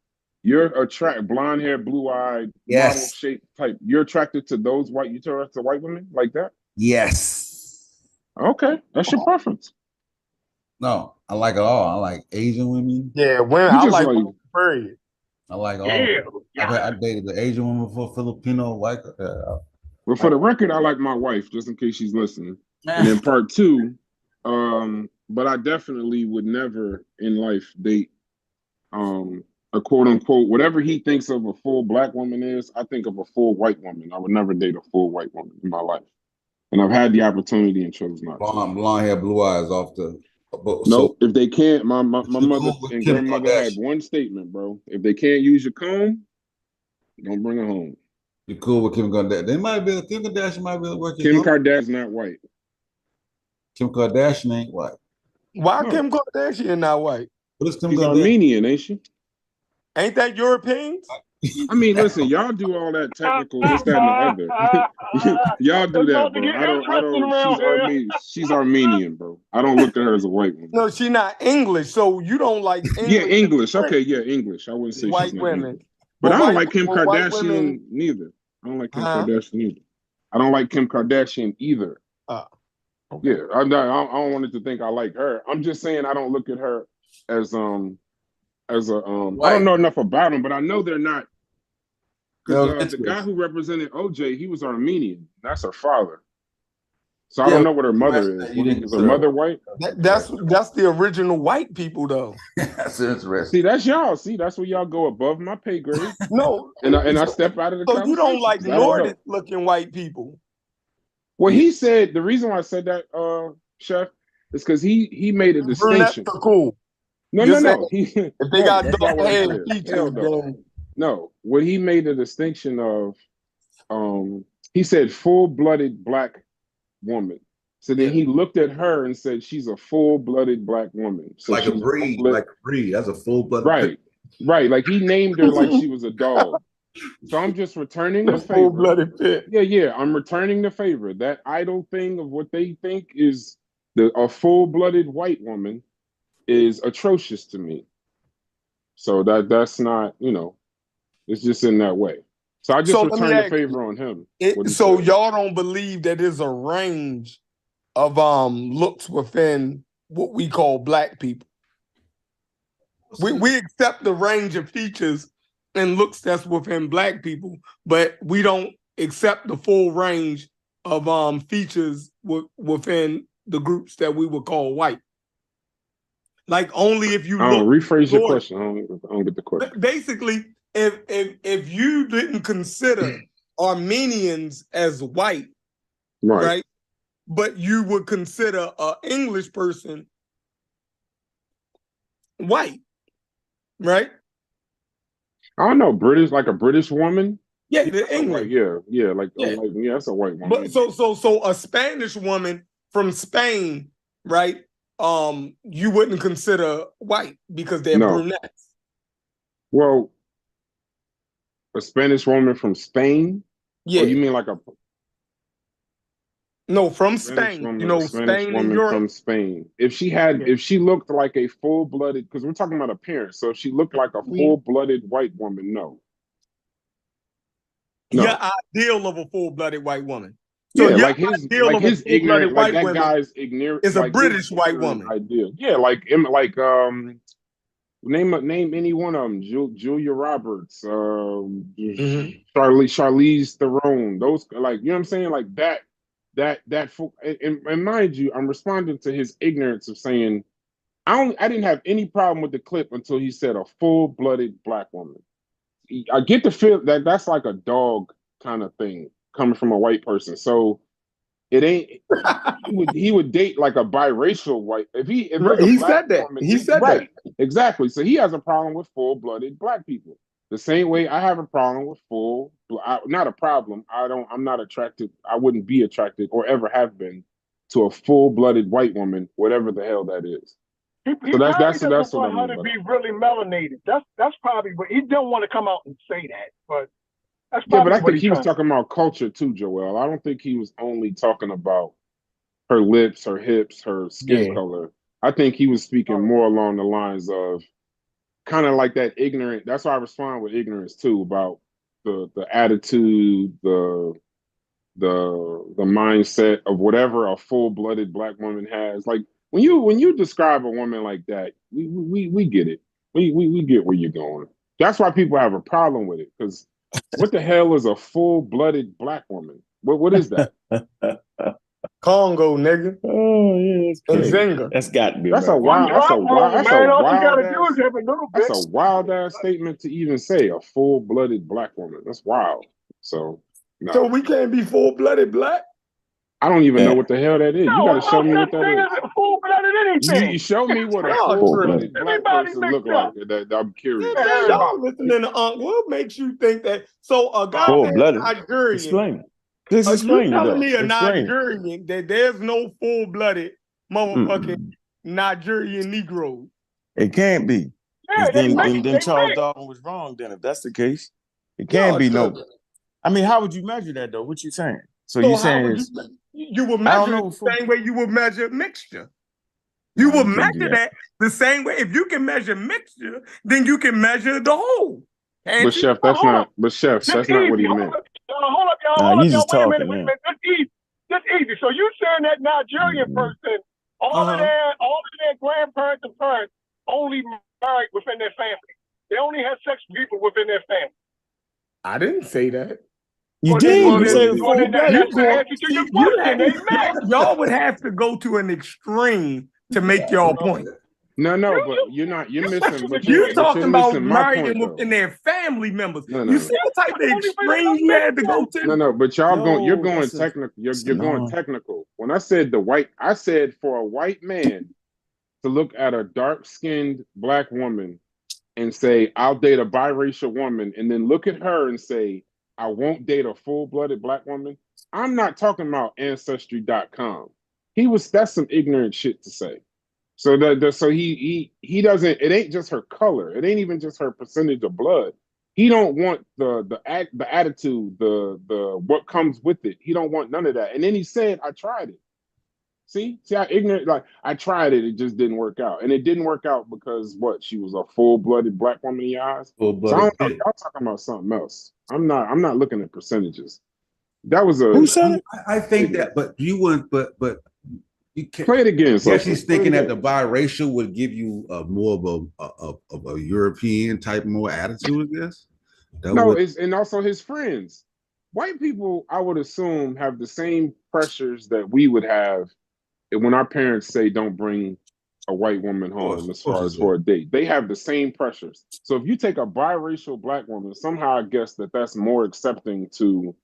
You're attracted, blonde hair, blue eyed, Yes. model shape type. You're attracted to those white. You attracted to white women like that? Yes. Okay, that's your preference. No, I like it all. I like Asian women. Yeah, women. You I just like like- women, period. I like all. Yeah. I dated the Asian woman before, Filipino, white. But for the record, I like my wife, just in case she's listening. And then part two, but I definitely would never in life date a quote unquote, whatever he thinks of a full black woman is, I think of a full white woman. I would never date a full white woman in my life. And I've had the opportunity and chose not to. Blonde hair, blue eyes off the. Nope. If they can't, my mother with and Kim grandmother had Kardashian. one statement, bro. If they can't use your comb, don't bring her home. You're cool with Kim Kardashian. Kim Kardashian might be working. Kim Kardashian's not white. Kim Kardashian ain't white. Why No. Kim Kardashian not white? What is Kim She's Kardashian? Armenian, ain't she? Ain't that Europeans? I mean, listen, y'all do all that technical, this, that, and the other. Y'all do that, bro. I don't. She's Armenian, bro. I don't look at her as a white woman. No, she not English, so you don't like English. Yeah, English. Okay, yeah, English. I wouldn't say White she's not women. English. But I don't white- like Kim but white Kardashian women- neither. I don't like Kim Huh? Kardashian either. I don't like Kim Kardashian either. Yeah, I don't want it to think I like her. I'm just saying I don't look at her as a I don't know enough about them, but I know they're not. Because the guy who represented OJ, he was Armenian. That's her father. So I don't know what her mother is. Is her mother white? That's the original white people, though. That's interesting. See, that's y'all. See, that's where y'all go above my pay grade. No, and I step out of the. So you don't like conversation. I don't know. Nordic looking white people. Well, he said the reason why I said that, Chef, is because he made a distinction. Brunettes are cool. No. If they got that's not dark what I hair said. and features, Hell no. then No, what he made a distinction of, he said full-blooded black woman. So then he looked at her and said, she's a full-blooded black woman. So Like a she's breed. full-blood- Like a breed. That's a full blood. Right. Like he named her like she was a dog. So I'm just returning the favor. full-blooded pit. Yeah. I'm returning the favor. That idle thing of what they think is a full-blooded white woman is atrocious to me. So that's not, it's just in that way. So I just So let me returned the ask favor on him. what he So said. y'all don't believe that there's a range of looks within what we call black people. We accept the range of features and looks that's within black people, but we don't accept the full range of features within the groups that we would call white. Like only if you look. Rephrase your question. I don't get the question. Basically, if you didn't consider Armenians as white, right? But you would consider an English person white, right? I don't know, British, like a British woman. Yeah, the English. That's a white woman. But so a Spanish woman from Spain, right? You wouldn't consider white because they're brunettes. Well, a Spanish woman from Spain? Yeah. Or you mean like a from Spain. Spain and Europe. From Spain. If she looked like a full-blooded, because we're talking about appearance, so if she looked like a full-blooded white woman, no. Your ideal of a full-blooded white woman. So yeah, his ignorant, like that guy's ignorant is a British white woman. Ideal. Yeah, name any one of them. Julia Roberts, Charlize Theron. Those, like, you know what I'm saying, like that. And mind you, I'm responding to his ignorance of saying, I didn't have any problem with the clip until he said a full-blooded black woman. I get the feel that that's like a dog kind of thing coming from a white person. So it ain't. he would date like a biracial white. If he said that. He said that exactly. So he has a problem with full-blooded black people. The same way I have a problem with not a problem. I'm not attracted. I wouldn't be attracted or ever have been to a full-blooded white woman, whatever the hell that is. So that's what how to be really melanated. That's probably what he don't want to come out and say that, but that's probably but I think he was talking about culture too, Joel. I don't think he was only talking about her lips, her hips, her skin color. I think he was speaking more along the lines of kind of like that ignorant. That's why I respond with ignorance too, about the attitude, the mindset of whatever a full-blooded black woman has. Like when you describe a woman like that, we get it. We get where you're going. That's why people have a problem with it, because what the hell is a full-blooded black woman? What is that? Congo, nigga. Oh yeah, that's got to be. That's a wild ass statement to even say, a full-blooded black woman. That's wild. So we can't be full-blooded black. I don't even know what the hell that is. You got to show me what that is. Full-blooded anything. You show me what a full-blooded black person look like. I'm curious. Y'all listening to what makes you think that? So a guy full-blooded. Nigerian. Explain it. Just explain it. You telling me a Nigerian that there's no full-blooded motherfucking Nigerian Negro? It can't be. Yeah, then Charles Darwin was wrong. Then if that's the case, it can't be no. I mean, how would you measure that though? What you saying? So you saying you would measure it the same way you would measure mixture. You would measure that the same way. If you can measure mixture, then you can measure the whole. But Chef, that's not what he meant. Hold up, y'all. You just talking, wait a minute. Just easy. So you saying that Nigerian person, all of their grandparents and parents only married within their family. They only had sex with people within their family. I didn't say that. You did. Y'all would have to go to an extreme to make y'all point. No, but you're missing. You're talking about marrying within their family members. You see what type of extreme you had to go to? No, but you're going technical. You're going technical. When I said I said for a white man to look at a dark-skinned black woman and say, I'll date a biracial woman, and then look at her and say, I won't date a full-blooded black woman. I'm not talking about Ancestry.com. That's some ignorant shit to say. So he doesn't. It ain't just her color. It ain't even just her percentage of blood. He don't want the attitude, the what comes with it. He don't want none of that. And then he said, I tried it. See how ignorant. Like, I tried it. It just didn't work out. And it didn't work out because she was a full-blooded black woman in your eyes. Full-blooded. So y'all talking about something else. I'm not looking at percentages. That was Who said it? I think that, but you wouldn't. But you can't play it again. So she's thinking that the biracial would give you more of a European type more attitude. I guess. No, it's and also his friends. White people, I would assume, have the same pressures that we would have when our parents say don't bring a white woman home as far as for a date. They have the same pressures. So if you take a biracial black woman, somehow I guess that's more accepting to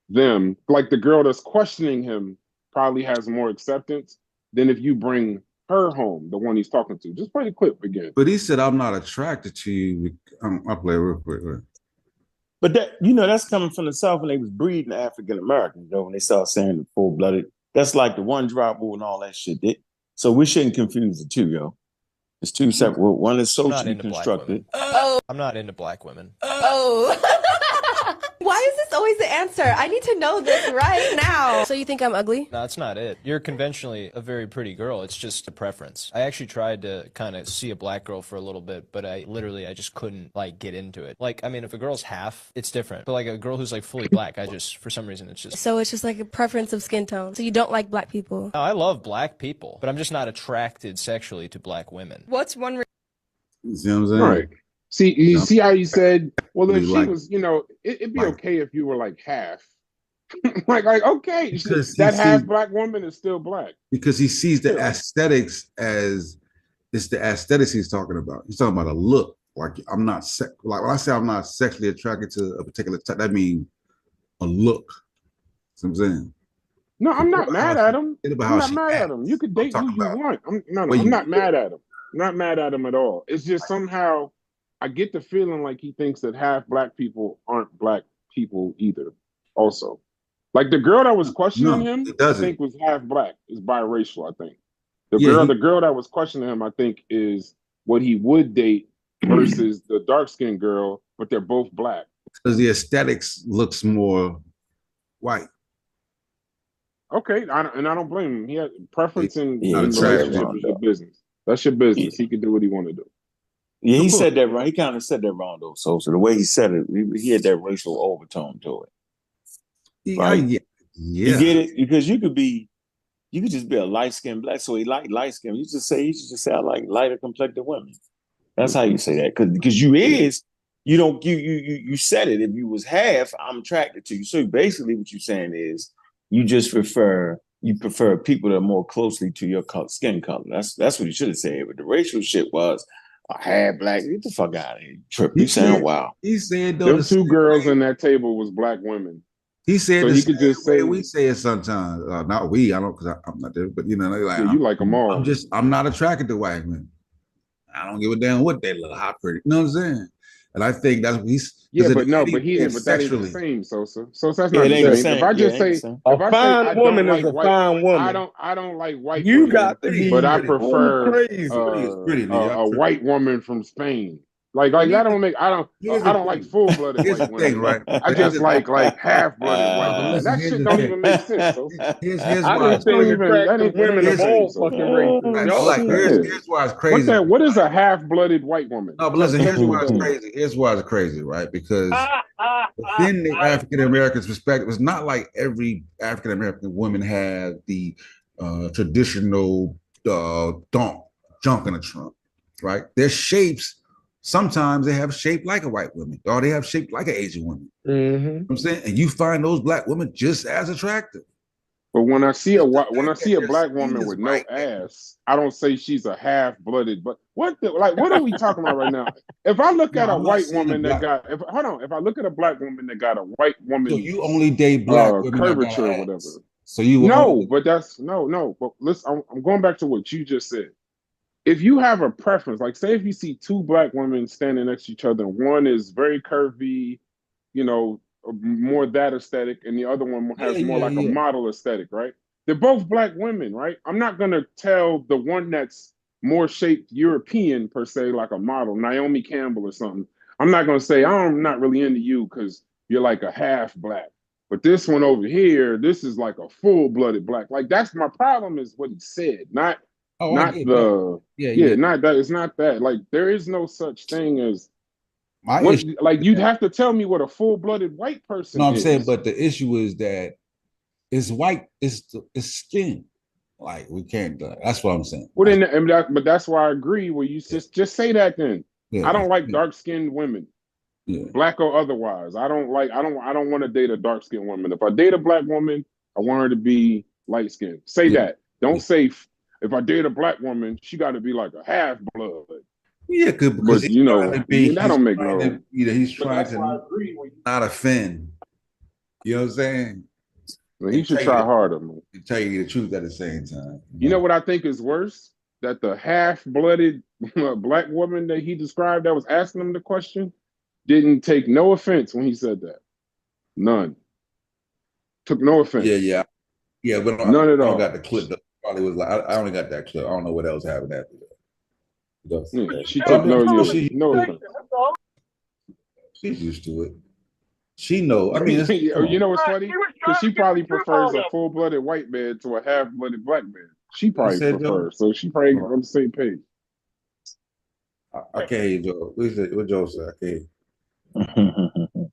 them. Like the girl that's questioning him probably has more acceptance than if you bring her home, the one he's talking to. Just play the clip again. But he said, "I'm not attracted to you." I'll play real quick. But that, you know, that's coming from the South when they was breeding African Americans, when they started saying the full-blooded. That's like the one drop rule and all that shit. So we shouldn't confuse the two, yo. It's two separate. One is socially constructed. I'm not into black women. Oh. Why is this always the answer? I need to know this right now. So you think I'm ugly? No, that's not it. You're conventionally a very pretty girl. It's just a preference. I actually tried to kind of see a black girl for a little bit, but I just couldn't like get into it. Like, I mean, if a girl's half, it's different. But like a girl who's like fully black, for some reason, it's just. So it's just like a preference of skin tone. So you don't like black people? No, I love black people, but I'm just not attracted sexually to black women. What's one? You see what I'm saying? Right. See, you see how you said, well, if she like, was, you know, it'd be okay if you were like half. like, okay, Because that he half sees- black woman is still black. because he sees the aesthetics as it's the aesthetics he's talking about. He's talking about a look. Like I'm not like when I say I'm not sexually attracted to a particular type, that means a look. See what I'm saying? No, I'm not mad at him. Think about I'm how not she mad at acts. him. You could date who you want. I'm you- not mad at him. I'm not mad at him at all. It's just somehow I get the feeling like he thinks that half black people aren't black people either. Also, like the girl that was questioning him, I think was half black. Is biracial. I think the girl that was questioning him, I think, is what he would date versus the dark skinned girl, but they're both black. Because the aesthetics looks more white. Okay, and I don't blame him. He had preference in Yeah, relationship is your business. That's your business. He can do what he want to do. Yeah, he said that right. He kind of said that wrong though. So the way he said it, he had that racial overtone to it. Right? Yeah. You get it? Because you could just be a light-skinned black. So he like light skin. You should just say I like lighter complected women. That's how you say that. Because you said it. If you was half, I'm attracted to you. So basically what you're saying is you prefer people that are more closely to your skin color. That's what you should have said. But the racial shit was a half black. Get the fuck out of here. You sound wild. He said Them two girls in that table was black women. He said so the he could just say we say it sometimes. Not we. I don't because I'm not there. But you know, like yeah, you like them all. I'm not attracted to white men. I don't give a damn what they look, how pretty. You know what I'm saying? And I think that's what he's. Yeah, but no, but that ain't the same, Sosa. So that's not the same. If I just say, a fine woman is a fine woman. I don't like white. You women, got to be, but I prefer crazy. A white woman from Spain. Like that don't make. I don't like full blooded white women. Right? I just like half blooded white women. That shit don't even make sense. So. Here's I why. don't think attractive women of all fucking races. Here's why it's crazy. What is a half blooded white woman? No, but listen, here's why it's crazy. Here's why it's crazy, right? Because within the African American's perspective, it's not like every African American woman had the traditional junk in the trunk, right? Their shapes. Sometimes they have shape like a white woman, or they have shape like an Asian woman. You know what I'm saying, and you find those black women just as attractive. But when I see a black woman with no ass, I don't say she's a half-blooded. But what are we talking about right now? If I look at a white woman if I look at a black woman that got a white woman, so you only date black women curvature or whatever. So you but that's no. But listen, I'm going back to what you just said. If you have a preference, like say if you see two black women standing next to each other, one is very curvy, you know, more that aesthetic, and the other one has more like a model aesthetic, right? They're both black women, right? I'm not gonna tell the one that's more shaped European per se, like a model, Naomi Campbell or something. I'm not gonna say I'm not really into you because you're like a half black. But this one over here, this is like a full-blooded black. Like that's my problem is what he said, not not that. It's not that. Like there is no such thing as like you'd have to tell me what a full-blooded white person. No, I'm saying, but the issue is that it's white. It's skin. Like we can't. That's what I'm saying. Well, but that's why I agree. Where you just say that then. I don't like dark-skinned women. black or otherwise. I don't want to date a dark skinned woman. If I date a black woman, I want her to be light skinned. Say that. Don't say if I date a black woman, she got to be like a half blood. Yeah, because you know that don't make no. He's trying to not offend. You know what I'm saying? Well, he should try harder, man. To tell you the truth at the same time. You know what I think is worse? That the half-blooded black woman that he described that was asking him the question didn't take no offense when he said that. None. Took no offense. Yeah, but none at all. I got the clip. Probably was like I only got that clip. I don't know what else happened after that. Yeah, she took no offense. She's used to it. She know. I mean, you know what's funny? Because she probably prefers a full-blooded white man to a half-blooded black man. She probably prefers. So she probably on the same page. I can't hear Joe. What Joe said? I can't.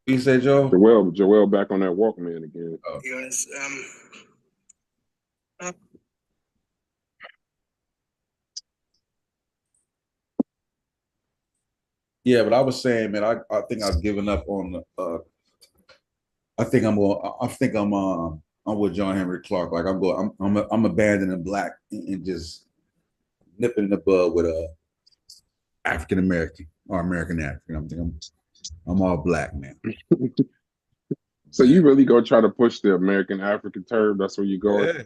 You say Joe? Joel back on that Walkman again. Oh. Yes. Yeah, but I was saying, man, I think I've given up on the. I think I'm with John Henry Clark. Like I'm abandoning black and just nipping in the bud with a African American or American African. I'm thinking I'm all black, man. So you really go try to push the American African term? That's where you go. Yeah.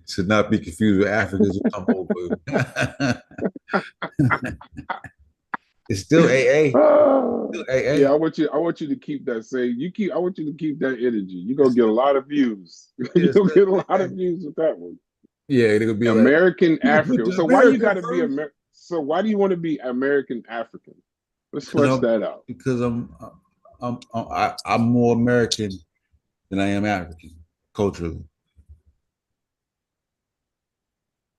To not be confused with Africans who come over. It's still AA. Still AA. Yeah, I want you to keep that I want you to keep that energy. You're gonna get a lot of views. You're gonna get a lot of views with that one. Yeah, it'll be American like, African. So why you gotta be American? So why do you want to be American African? Let's flesh that out. Because I'm more American than I am African culturally.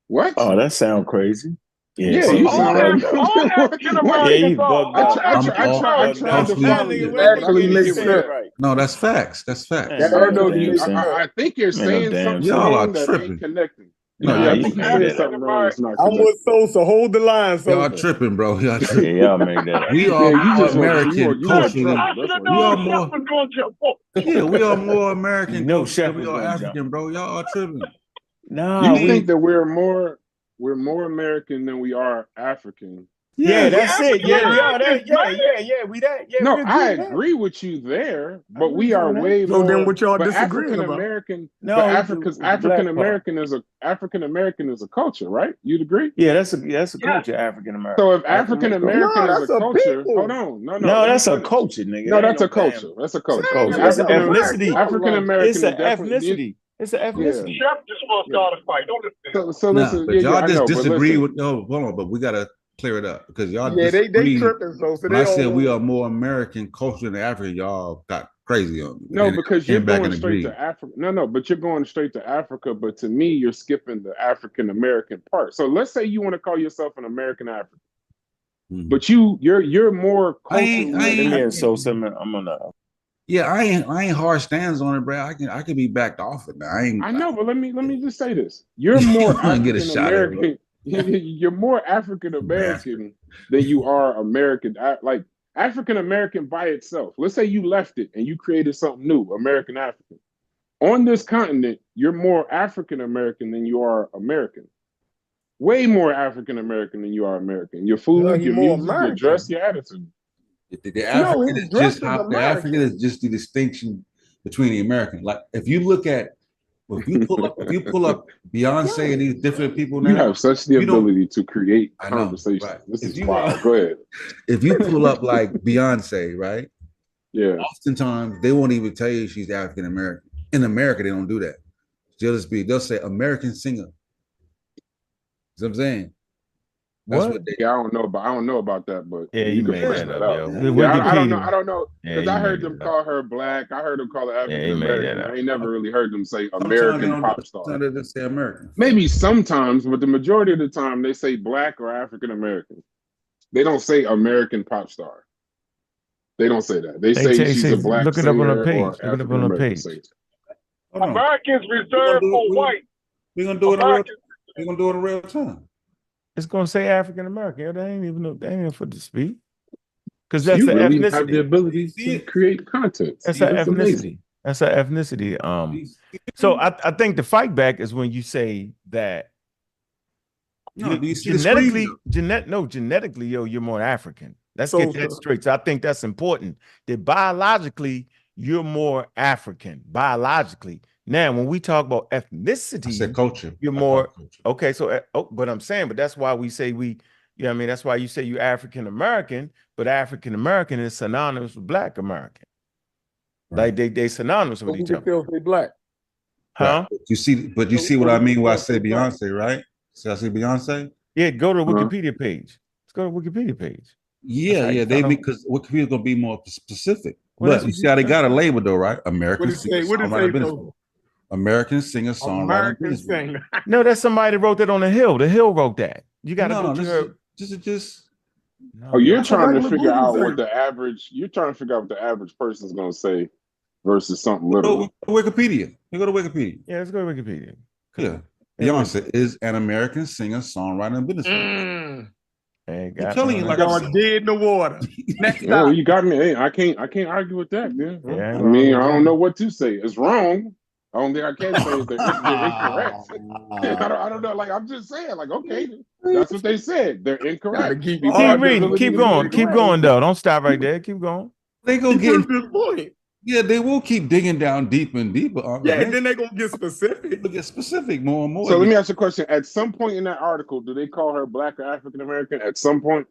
What? Oh, that sounds crazy. Yeah, you sound like No, that's facts. That's facts. I think you're saying something y'all are that tripping. ain't connecting. No, I think you're saying something wrong that's not I'm with Sosa. Hold the line, Sosa. Y'all tripping, bro. Y'all tripping. Yeah, y'all made that up. We are more American culturally. We are more. Yeah, we are more American No culturally. We are African, bro. Y'all are tripping. No, you think that we're more American than we are African? Yeah, that's it. Yeah, we are that. Yeah, we that. Yeah, no, I agree with you there, but we are way more. So then, what y'all disagreeing African about? American, No, because African American is a culture, right? You'd agree? Yeah, that's a culture. African American. So if African American is a culture, hold on, no, that's a culture, nigga. No, that's a culture. That's a culture. It's an ethnicity. African American. It's an ethnicity. It's an ethnicity. Chef just want to start a fight. Don't listen. So listen, but y'all just disagree with. No, hold on, but we gotta clear it up because y'all they disagree. tripping. So when I said we are more American culture than Africa, y'all got crazy on me. No, because you're going straight to Africa. No, but you're going straight to Africa. But to me, you're skipping the African American part. So let's say you want to call yourself an American African, but you're more culturally. I'm gonna. Yeah, I ain't hard stands on it, bro. I can be backed off it now. I know, but let me just say this: you're more African American. You're more African American than you are American. Like African American by itself. Let's say you left it and you created something new, American African. On this continent, you're more African American than you are American. Way more African American than you are American. Your food, your music, your dress, your attitude. The African is just the distinction between the American. Like if you pull up Beyonce and these different people now, you have such the ability to create conversation. Right. This is wild. Go ahead. If you pull up like Beyonce, right? Yeah. Oftentimes they won't even tell you she's African American. In America, they don't do that. They'll say American singer. You know what I'm saying? What? I don't know about that, but yeah, you can figure that out. I don't know because I heard them call her black. I heard them call her African American. I ain't never really heard them say American pop star. They say American. Maybe sometimes, but the majority of the time they say black or African American. They don't say American pop star. They don't say that. They say she's a black look it up on her page. Look it up on her page. Americans reserved for white. We're gonna do it in real time. It's gonna say African American. They ain't even for the speak. Because that's the really ethnicity. Have the ability to create content. That's an ethnicity. Amazing. That's an ethnicity. So I think the fight back is when you say that. No, genetically, genetically, you're more African. Let's get that straight. So I think that's important. That biologically, you're more African. Biologically. Now, when we talk about ethnicity, I said culture. You're more okay. So, but I'm saying, but that's why we say we. Yeah, I mean that's why you say you African American, but African American is synonymous with Black American. Right. Like they synonymous with each other. Still say Black, huh? Right. You see what I mean when I say Beyonce, right? So I say Beyonce. Yeah, go to the Wikipedia page. Let's go to the Wikipedia page. Yeah, because Wikipedia's gonna be more specific. But you see how they got a label though, right? American singer, American singer, songwriter. American singer. No, that's somebody that wrote that on the Hill. The Hill wrote that. You got to go to her. Oh, you're trying to figure out what the average. You're trying to figure out what the average person's gonna say versus something literal. Wikipedia. You go to Wikipedia. Yeah, let's go to Wikipedia. Yeah. Beyonce is an American singer, songwriter, and businessman. I'm telling you, like I'm dead in the water. Yeah, you got me. Hey, I can't argue with that, man. I mean, I don't know what to say. It's wrong. The only thing I can say is they're incorrect. I don't know. Like I'm just saying, like okay, that's what they said. They're incorrect. Keep reading. Keep going. Keep going, though. Don't stop right there. Keep going. They gonna get this point. Yeah, they will keep digging down deeper and deeper. Yeah, and then they're gonna get specific. They'll get specific more and more. So let me ask you a question. At some point in that article, do they call her Black or African American? At some point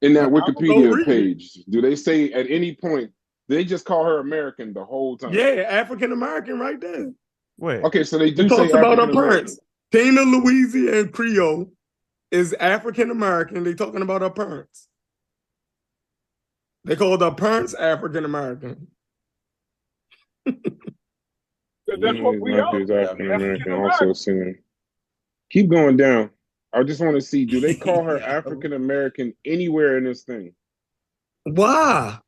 in that Wikipedia page, do they say at any point? They just call her American the whole time. Yeah, African American right there. Wait. Okay, so they do say about her African-American. parents. Tina Louisiana Creole is African American. They talking about her parents. They call her parents African American. That's what we are. African American also singing. Keep going down. I just want to see. Do they call her African American anywhere in this thing? Why?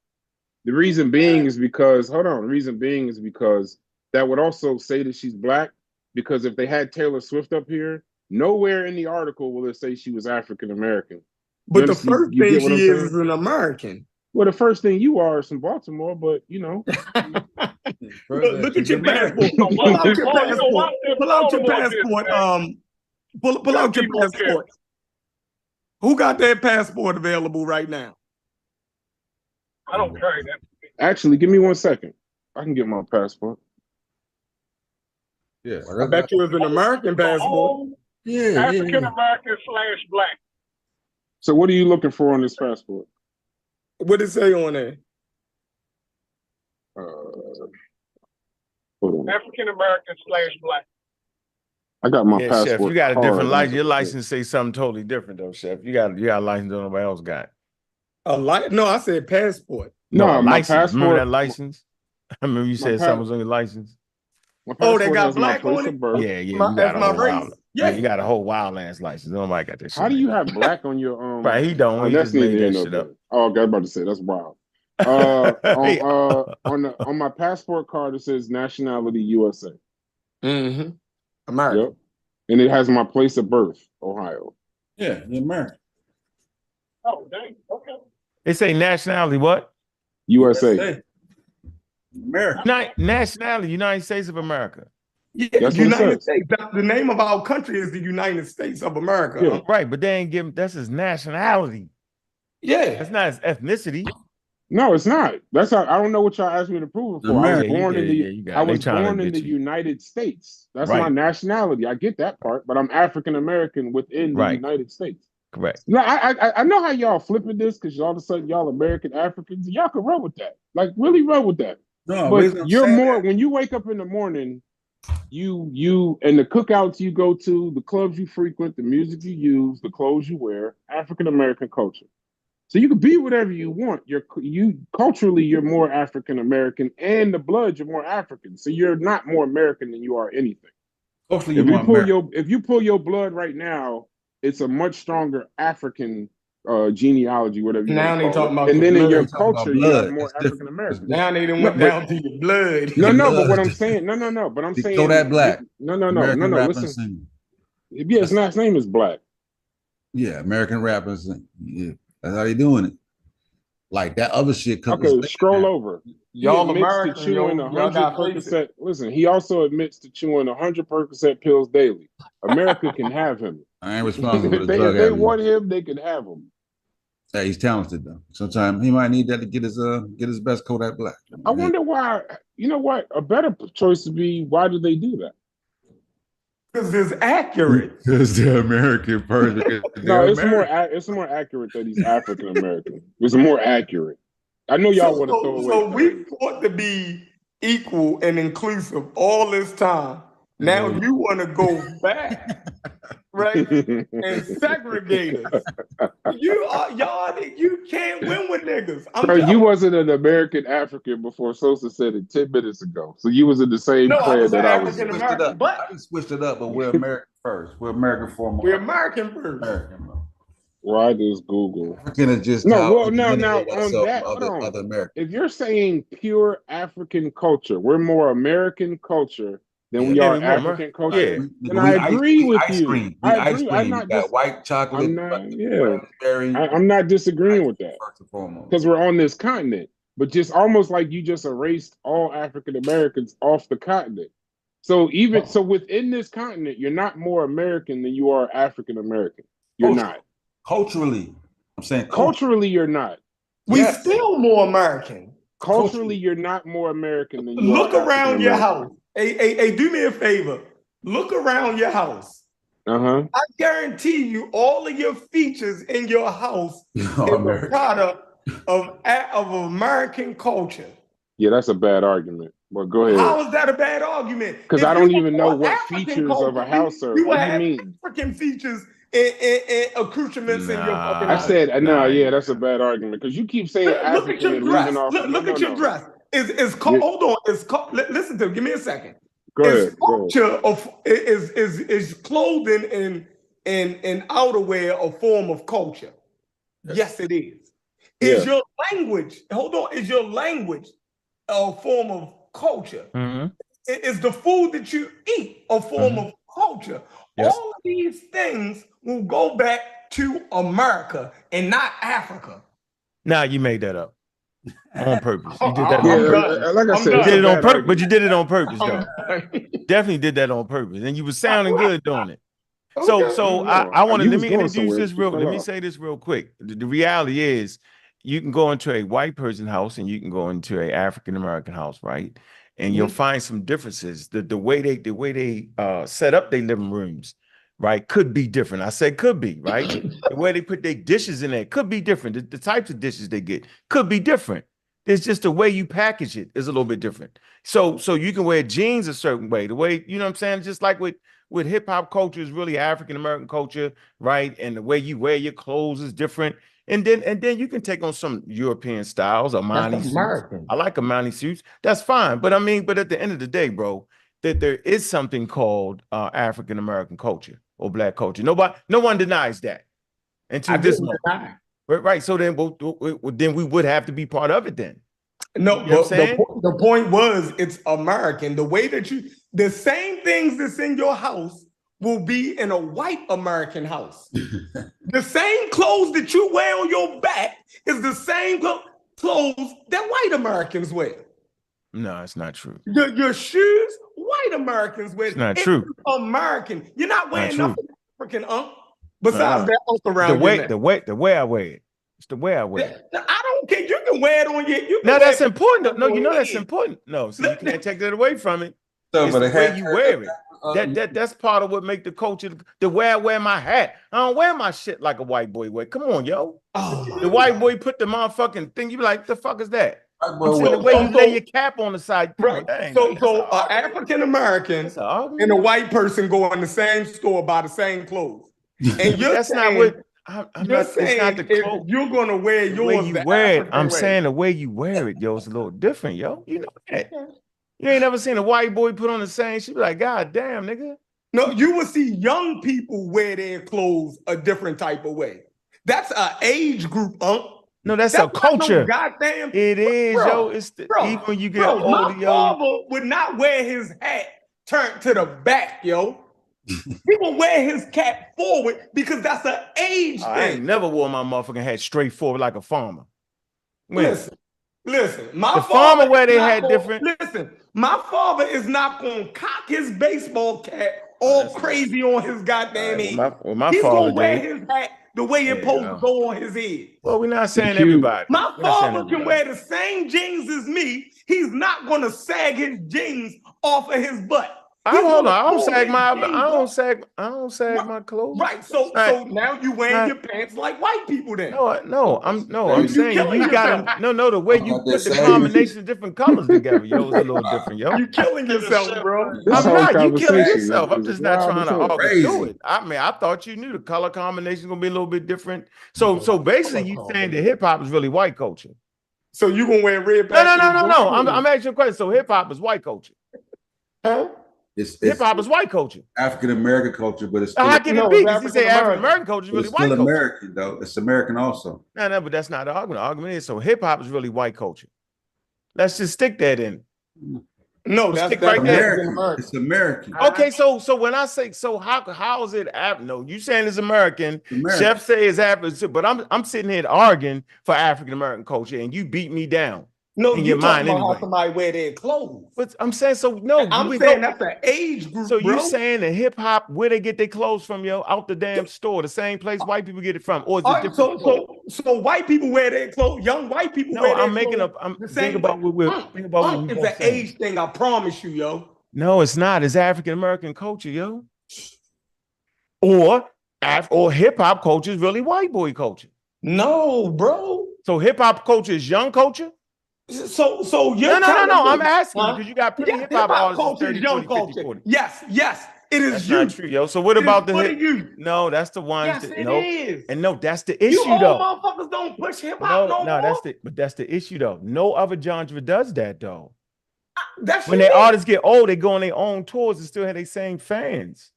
The reason being is because, hold on, the reason being is because that would also say that she's Black, because if they had Taylor Swift up here, nowhere in the article will it say she was African American. But the first thing she is an American. Well, the first thing you are is from Baltimore, but you know. Look at your passport. Pull out your passport. Pull out your passport. Pull out your passport. Who got their passport available right now? I don't carry that. Actually, give me 1 second. I can get my passport. Yeah, I bet you it's an American passport. Yeah, African American / Black. So, what are you looking for on this passport? What did it say on there? African American / Black. I got my passport. Chef, you got a different license. Your license say something totally different, though, Chef. You got a license that nobody else got. No, I said passport. No, my my license. passport. Remember that license? I remember you said something was on your license. Oh, they got Black on it? Yeah, you That's got a my whole race. wild. Yeah. You got a whole wild ass license. Nobody got that shit. How do you have Black on your Right, he don't. Oh, He that's just made neither that here shit nor up. there. Oh, okay, I was about to say that's wild. On my passport card it says nationality USA. Mm-hmm. American. Yep. And it has my place of birth, Ohio. Yeah, you're American. Oh, dang. Okay. They say nationality what? USA. America. Nationality, United States of America. Yeah, That's what it United says. States. The name of our country is the United States of America. Yeah. Right, but they ain't give that's his nationality. Yeah. That's not his ethnicity. No, it's not. That's how I don't know what y'all asked me to prove it for. America, I was born in the United States. That's my nationality. I get that part, but I'm African American within the United States. Correct. No, I know how y'all flipping this because all of a sudden y'all American Africans, y'all can run with that. Like really run with that. No, but you're more when you wake up in the morning, you and the cookouts you go to, the clubs you frequent, the music you use, the clothes you wear, African American culture. So you can be whatever you want. You culturally you're more African American, and the blood you're more African. So you're not more American than you are anything. Culturally, If you pull your blood right now, it's a much stronger African genealogy, whatever you now want they to call talking it. about And then in your talking culture, about you're blood. more It's African American. Now they done went down to your blood. No, but what I'm saying, no. But I'm saying Kodak Black. No. American rapper and Listen, singer. his last name is Black. Yeah, American rappers. Yeah, that's how they doing it. Like that other shit comes. Okay, scroll over. Y'all He admits American, to chewing yo. 100 Y'all got faces. Percocet. Listen, he also admits to chewing 100 Percocet pills daily. America can have him. I ain't responsible for If the they, drug if they habit. want him, they can have him. Hey, he's talented though. Sometimes he might need that to get his best Kodak Black. I wonder why. You know what? A better choice would be, why do they do that? Because it's accurate. Because they're American person. No, it's more accurate that he's African American. It's more accurate. I know y'all want to throw away. So we fought to be equal and inclusive all this time. Now you want to go back, right, and segregate us. You can't win with niggas. Bro, you wasn't an American African before Sosa said it 10 minutes ago. So you was in the same plan that I was in. I just switched it up, but we're American first. We're American foremost. We're American first. Why does Google? African is just now on that. Other Americans. If you're saying pure African culture, we're more American culture than we are African culture. Yeah. And I agree with you. Cream. I agree. I'm not got white chocolate. I'm not disagreeing with that because we're on this continent. But just almost like you just erased all African Americans off the continent. So so within this continent, you're not more American than you are African American. You're not. Culturally, I'm saying culturally you're not. We still more American. Culturally, you're not more American than you Look are around your house. Hey, do me a favor. Look around your house. I guarantee you, all of your features in your house is a product of American culture. Yeah, that's a bad argument. But go ahead. How is that a bad argument? Because I don't even know what features of a house are. What do you mean? African features and accoutrements in your fucking house. I said, no, yeah, that's a bad argument. Because you keep saying Look at your dress. Look at your dress. Hold on. Listen to me. Give me a second. Go ahead. Culture is clothing and outerwear a form of culture? Yes, it is. Is your language? Hold on. Is your language a form of culture? Is the food that you eat a form of culture? Yes. All of these things will go back to America and not Africa. Nah, you made that up. On purpose. You did that on purpose. Like I said, you did it on purpose, but you did it on purpose, though. Definitely did that on purpose. And you were sounding good doing it. So I want to let me introduce this let me say this real quick. The reality is you can go into a white person house and you can go into an African American house, right? And you'll find some differences. The way they set up their living rooms, right, could be different. I said could be, right? The way they put their dishes in there could be different. The types of dishes they get could be different. It's just the way you package it is a little bit different. So you can wear jeans a certain way. The way, you know what I'm saying? Just like with hip hop culture is really African American culture, right? And the way you wear your clothes is different. And then you can take on some European styles, Armani suits. I like Armani suits. That's fine. But at the end of the day, bro, that there is something called African American culture or Black culture. No one denies that until this moment. Right. So then we would have to be part of it then. No, you know the point was it's American. The way that the same things that's in your house will be in a white American house. The same clothes that you wear on your back is the same clothes that white Americans wear. No, it's not true. Your shoes, white Americans wear. It's not true. American. You're not wearing nothing African, besides that around the way I wear it. It's the way I wear it. I don't care. You can wear it on your. No, that's important. No, you know that's important. No, so you can't take that away from it. It's the way you wear it. That's part of what make the culture. The way I wear my hat. I don't wear my shit like a white boy wear. Come on, yo. The white boy put the motherfucking thing. You be like, the fuck is that? The way you lay your cap on the side. Right. So African American and a white person go in the same store buy the same clothes. And that's not what. It's not the clothes. You're gonna wear yours. The way you wear it, I'm saying the way you wear it, yo, is a little different, yo. You know that. You ain't never seen a white boy put on the same. She be like, God damn, nigga. No, you will see young people wear their clothes a different type of way. That's an age group, No, that's a culture. Goddamn, it is, yo. It's even when you get older, yo. My father would not wear his hat turned to the back, yo. He will wear his cap forward because that's an age thing. I ain't never wore my motherfucking hat straight forward like a farmer. Listen. My The father farmer where is they not had gonna- different. Listen, my father is not going to cock his baseball cap all crazy on his goddamn head. my He's father gonna wear did. his hat the way it's Yeah, supposed no. to go on his head. Well, we're not saying DQ. everybody. My We're not saying father can everybody. wear the same jeans as me. He's not gonna sag his jeans off of his butt. He's Hold on. gonna I don't pull sag his my. jeans I don't sag my clothes. Right. So now you wearing your pants like white people then. I'm saying killing you yourself. gotta the way you About put that the same combination of different colors together, yo, is a little different, yo. You killing yourself, bro. This I'm whole not. You killing conversation yourself. I'm is just not wild trying as to hell. argue Crazy. through it. I mean, I thought you knew the color combination is gonna be a little bit different. So basically, you saying that hip hop is really white culture. So you gonna wear red No. I'm asking you a question. So hip hop is white culture. Huh? Hip hop is white culture. African American culture, but it's still, How can it be? Because he say African American culture is but really it's still white culture. American though. It's American also. No, but that's not the argument. The argument is so hip hop is really white culture. Let's just stick that in. No, Let's that's stick right there. American. It's American. Okay, so when I say how is it no, you saying it's American, Chef say it's African, but I'm sitting here arguing for African American culture and you beat me down. No, in you your mind talking about anyway. how somebody wear their clothes. But I'm saying no. I'm saying that's an age group. So bro. you saying that hip hop, where they get their clothes from, yo? Out the damn store, the same place white people get it from, or is it different? So white people wear their clothes. Young white people wear their clothes. I'm the thinking same about what we're thinking about. What It's we're an age thing. I promise you, yo. No, it's not. It's African American culture, yo. Or hip hop culture is really white boy culture. No, bro. So hip hop culture is young culture. So No. I'm asking you because you got plenty hip hop artists. Culture is young 40, 50, culture. 40. Yes. It is That's you. not true, yo. So what about the hip? you? No, that's the ones Yes, that it no. is. And no, that's the issue You old though. motherfuckers don't push hip hop no more. That's the issue though. No other genre does that though. That's when their artists get old, they go on their own tours and still have their same fans.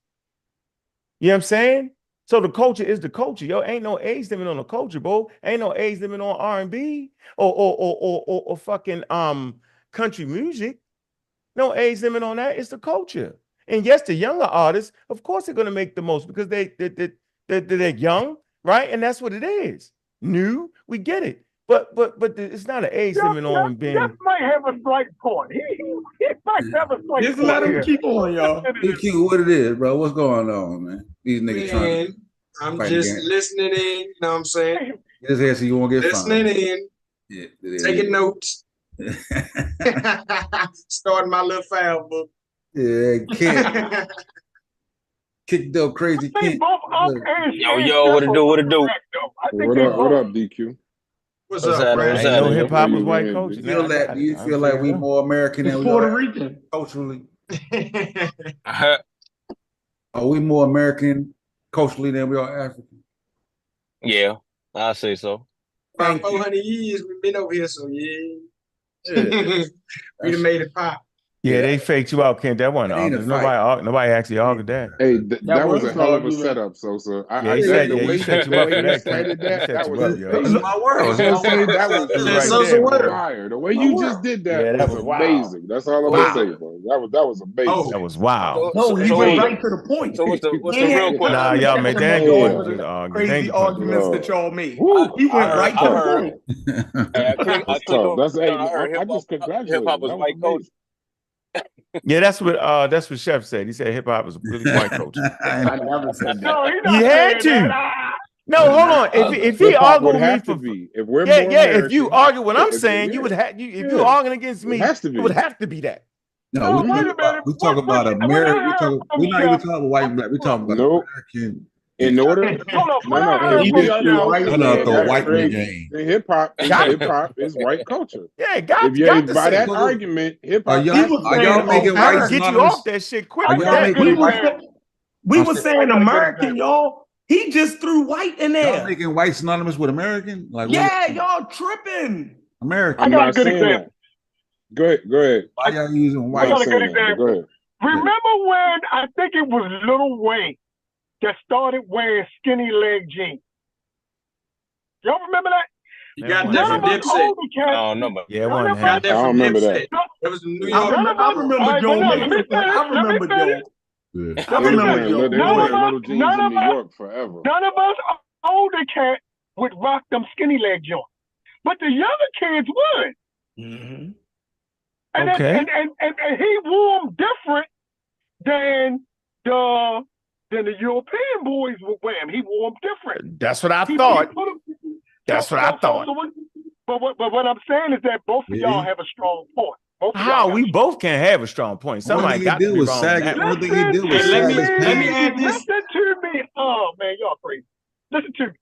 You know what I'm saying? So the culture is the culture, yo. Ain't no age limit on the culture, bro. Ain't no age limit on R&B or fucking country music. No age limit on that. It's the culture. And yes, the younger artists, of course, they're gonna make the most because they're young, right? And that's what it is. New, we get it. But it's not an age limit on being. Jeff might have a slight point. He might have a slight Just point. let him keep on, y'all. DQ, what it is, bro? What's going on, man? These niggas trying to I'm fight just again. listening in, you know what I'm saying? Get his head so you won't get Listening fined. in, Yeah, taking notes. Starting my little file book. Yeah, kick though, crazy kid. Yo, what it do? What it do? What up, DQ? What's What's up, that? Brad? What's I know that? hip hop is white culture. Do you feel like we more American than we Puerto are Rican. culturally? Are we more American culturally than we are African? Yeah, I say so. About 400 years we've been over here, so yeah. Yeah. We done made it pop. Yeah, they faked you out, Kent. That wasn't That ain't a argument. Nobody actually argued that. Hey, that was a hell of a argument. setup, Sosa. Yeah, he set you up for that, Cited Kent. that, that He was set you up, yo. amazing. My word. I was gonna say that was Right Sosa there, word. bro. fire. The way you just did that, Yeah, that was was wild. amazing. That's all I'm Wow. gonna say, bro. That was amazing. That was wild. No, he So went wait. right to the point. So what's the He ain't real had question? Nah, time to y'all check made them they ain't on gonna all do the the argument. crazy They ain't gonna do arguments No. that y'all made. Woo. He went I right to heard- the point. Hey, I clicked That's on. tough. That's hey, I heard I just congratulate hip hop you. was That was white culture. amazing. Yeah, that's what Chef said. He said hip hop is really white culture. I never said that. No, he He not had saying to. that. No, hold on. If he Hip hop argued would with me have for to be. If we're yeah, more yeah. American, If you argue what I'm if- saying, yeah. you would have. If Yeah. you arguing against me, It has to it be. would have to be that. No, we wait talk a about minute. we talk about What- American. We're not even Jeff? talking about white and black. We talking about Nope. American. In order, Hold up. no, What I no. heard If from we are you, now white I'm not saying the that's white in the crazy, game. then hip hop is white culture. Yeah, got If you got to by say. that it. argument, hip Are hop. y'all saying, making I white can get you synonymous? off that shit quick. Are with y'all that. making We white? was saying American, y'all. He just threw white in Y'all there. making white synonymous with American? Like Yeah, y'all tripping. American. I'm got a not good saying example. that. Go ahead. Why y'all using I'm white? got not a good saying that. But go ahead. Remember when I think it was Lil Wayne that started wearing skinny leg jeans? Y'all remember that? You got Man, that None from of us Dipset. older I cats. don't know, but Yeah, it None wasn't of Got us. happening. that I from don't remember that. Dipset. It was in New I York. remember All right, Joe but no, Mason. let me finish. I remember Let me Joe. Yeah. I They was remember wearing Joe. they None wearing of us- little jeans none in of New us- York forever. None of us older cats would rock them skinny leg joints. but the younger kids would. Okay. And he wore them different than the European boys would wear them. He wore them different. That's what I thought. That's what I thought. But what I'm saying is that both of y'all have a strong point. How we both can have a strong point. Somebody got to be wrong. One thing he did was let me add this. Listen to me. Oh man, y'all crazy. Listen to me.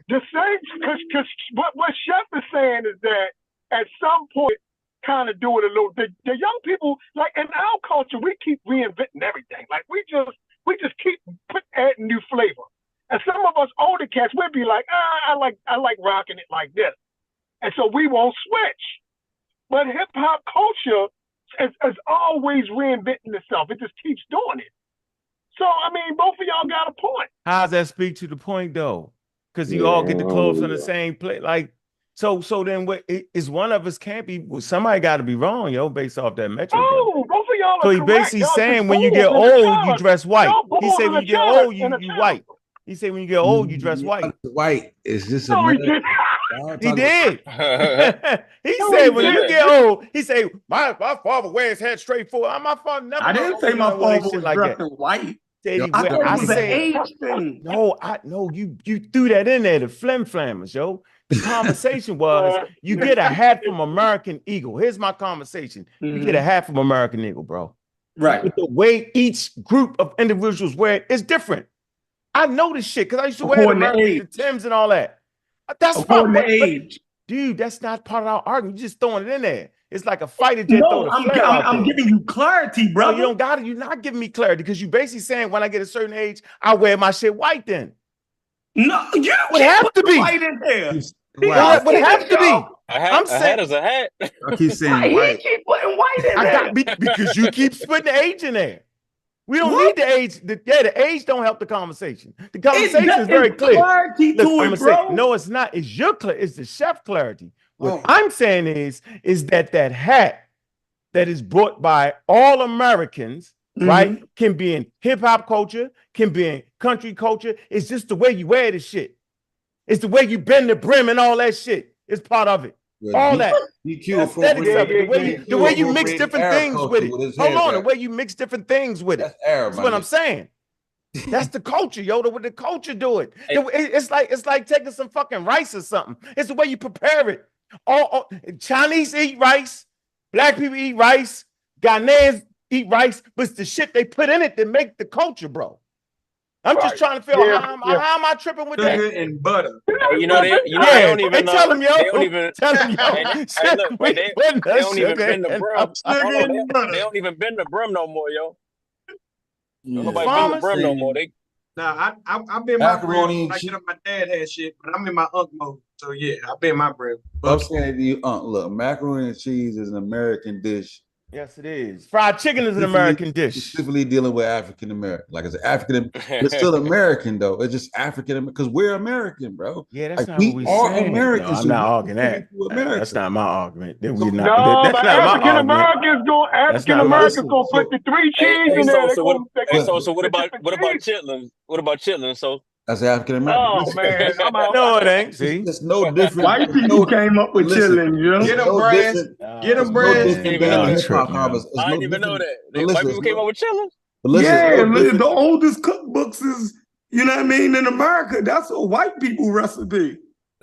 The same, because what Chef is saying is that at some point, kind of do it a little. The young people, like in our culture, we keep reinventing everything. Like we just keep adding new flavor. And some of us older cats, we'd be like, I like rocking it like this, and so we won't switch. But hip hop culture is always reinventing itself. It just keeps doing it. So I mean, both of y'all got a point. How does that speak to the point though? Because you all get the clothes from the same place. Like, so then what is one of us can't be, somebody got to be wrong, yo, based off that metric. Oh, both of y'all so are he correct. basically Y'all saying just when you bold get in the old, you challenge. dress white. Y'all He bold said in when the you get challenge, old, in the you white. He said when you get old, you dress white. White is just No, he American. didn't. He did. He No, said he when you didn't. get old, he said my father wears head straight forward. My father never. I didn't say my father was dressing white. Said he I wear- thought it I was an said age thing. no, you threw that in there, the flim flammers, yo. The conversation was you get a hat from American Eagle. Here's my conversation. You get a hat from American Eagle, bro. Right. But the way each group of individuals wear it is different. I know this shit because I used to wear the According to American, the age. Timbs and all that. That's According fine. to But, age. dude, that's not part of our argument. You're just throwing it in there. It's like a fighter jet throw No, the flare out I'm there. giving you clarity, No, brother. you don't got it. You're not giving me clarity because you basically saying when I get a certain age, I wear my shit white then. No, you would have to be. white in there. It would have to be. I'm A saying hat is a hat. I keep saying Right, white. he keep putting white in I there. got because you keep splitting the age in there. We don't What? need the age. The age don't help the conversation. The conversation is very it's clear. clarity to I'ma it, bro. no, it's not. It's your it's the chef clarity. What I'm saying is that hat that is brought by all Americans, right, can be in hip hop culture, can be in country culture. It's just the way you wear this shit. It's the way you bend the brim and all that shit. It's part of it. All that. Aesthetics of it. The way you mix different things with it. Hold on, the way you mix different things with it. That's what I'm saying. That's the culture, yo. The culture do it. It's like taking some fucking rice or something. It's the way you prepare it. All Chinese eat rice, black people eat rice, Ghanaians eat rice, but it's the shit they put in it that make the culture, bro. I'm just trying to figure out how am I tripping with that? Sugar and butter. They don't even tell them, yo. They don't even Tell them, yo. Hey, look, We they putting the don't even sugar bend the in brim. our- They don't even bend the brim no more, yo. Nobody bend the Farmers? brim no more. They Nah, I've been my Macaroni brim. and Like, my dad had shit, but I'm in my unk mode. So yeah, I've been my brim. I'm saying to you, look, macaroni and cheese is an American dish. Yes, it is. Fried chicken is an American dish. Specifically dealing with African American, like it's African, it's still American though. It's just African because we're American, bro. Yeah, that's like, not we what we are saying. Americans. No, I'm so not we arguing that. contribute to America. That's not my argument. That's No, not but my African argument. Americans gonna put the three cheese in there. So what about chitlins? What about chitlins? So That's African American. Oh man, I'm out. No, it ain't. See, it's no different. White people came up with chillin', you know? Get them breads. Get them breads. I didn't even know that. White people came up with chitlins. Yeah, the oldest cookbooks is, you know what I mean, in America. That's a white people recipe.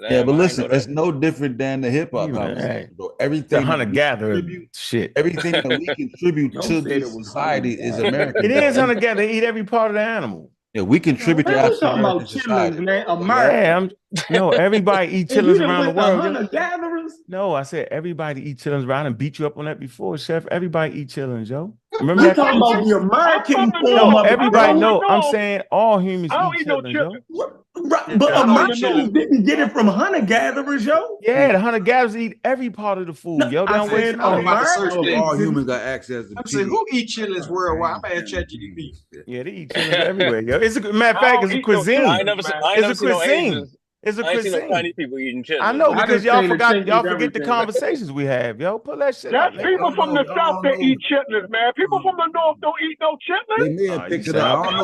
Yeah, but listen, it's no different than the hip hop conversation, bro. Everything the hunter-gatherer shit. Everything that we contribute to this society is American. It is hunter-gatherer. They eat every part of the animal. Yeah, we contribute to Man, we talking African about American society. chillins, man. America. No, everybody eat And you chillins done around the went world. hunter gatherers. No, I said everybody eat chillins around and beat you up on that before, Chef. Everybody eat chillins, yo. Remember You that? talking about the American form No, of it, everybody bro. know. I'm saying all humans I don't eat eat no chillins, yo. Right, but Americans didn't get it from hunter gatherers, yo. Yeah, the hunter gatherers eat every part of the food, yo. They don't waste I'm about to search All that. humans got access to I'm saying, who eat chitlins worldwide? I'm at ChatGPT. Yeah, they eat chillins everywhere, yo. It's a matter of fact, it's a cuisine. I ain't never seen It's a no cuisine. Asians. It's a I ain't seen no cuisine. Chinese people eating chitlins. I know I because just y'all say the forgot. change Y'all is forget the everything. conversations we have, yo. Pull that shit That's out. people from the South that eat chitlins, man. People from the North don't eat no They chitlins. may have you picked it said- up. I don't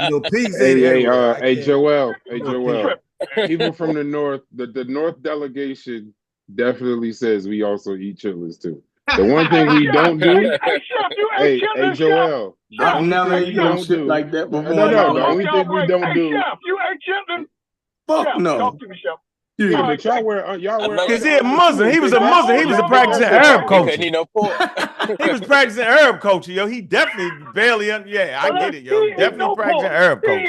know. Pigs, pigs ain't Hey, everywhere. I hey, can't- Joel. Hey, Joel. people from the north, the North delegation definitely says we also eat chitlins too. The one thing we don't do, hey, Joel, I've never eaten shit like that before. No, the only thing we don't do. Chef, you ate chitlins? Fuck Chef, no. talk to me, Chef. Yeah, but y'all wear. Because he a Muslim. He was a Muslim. He was a practicing Arab culture. He was practicing Arab culture, yo. He definitely barely. Yeah, I get it, yo. Definitely practicing Arab culture.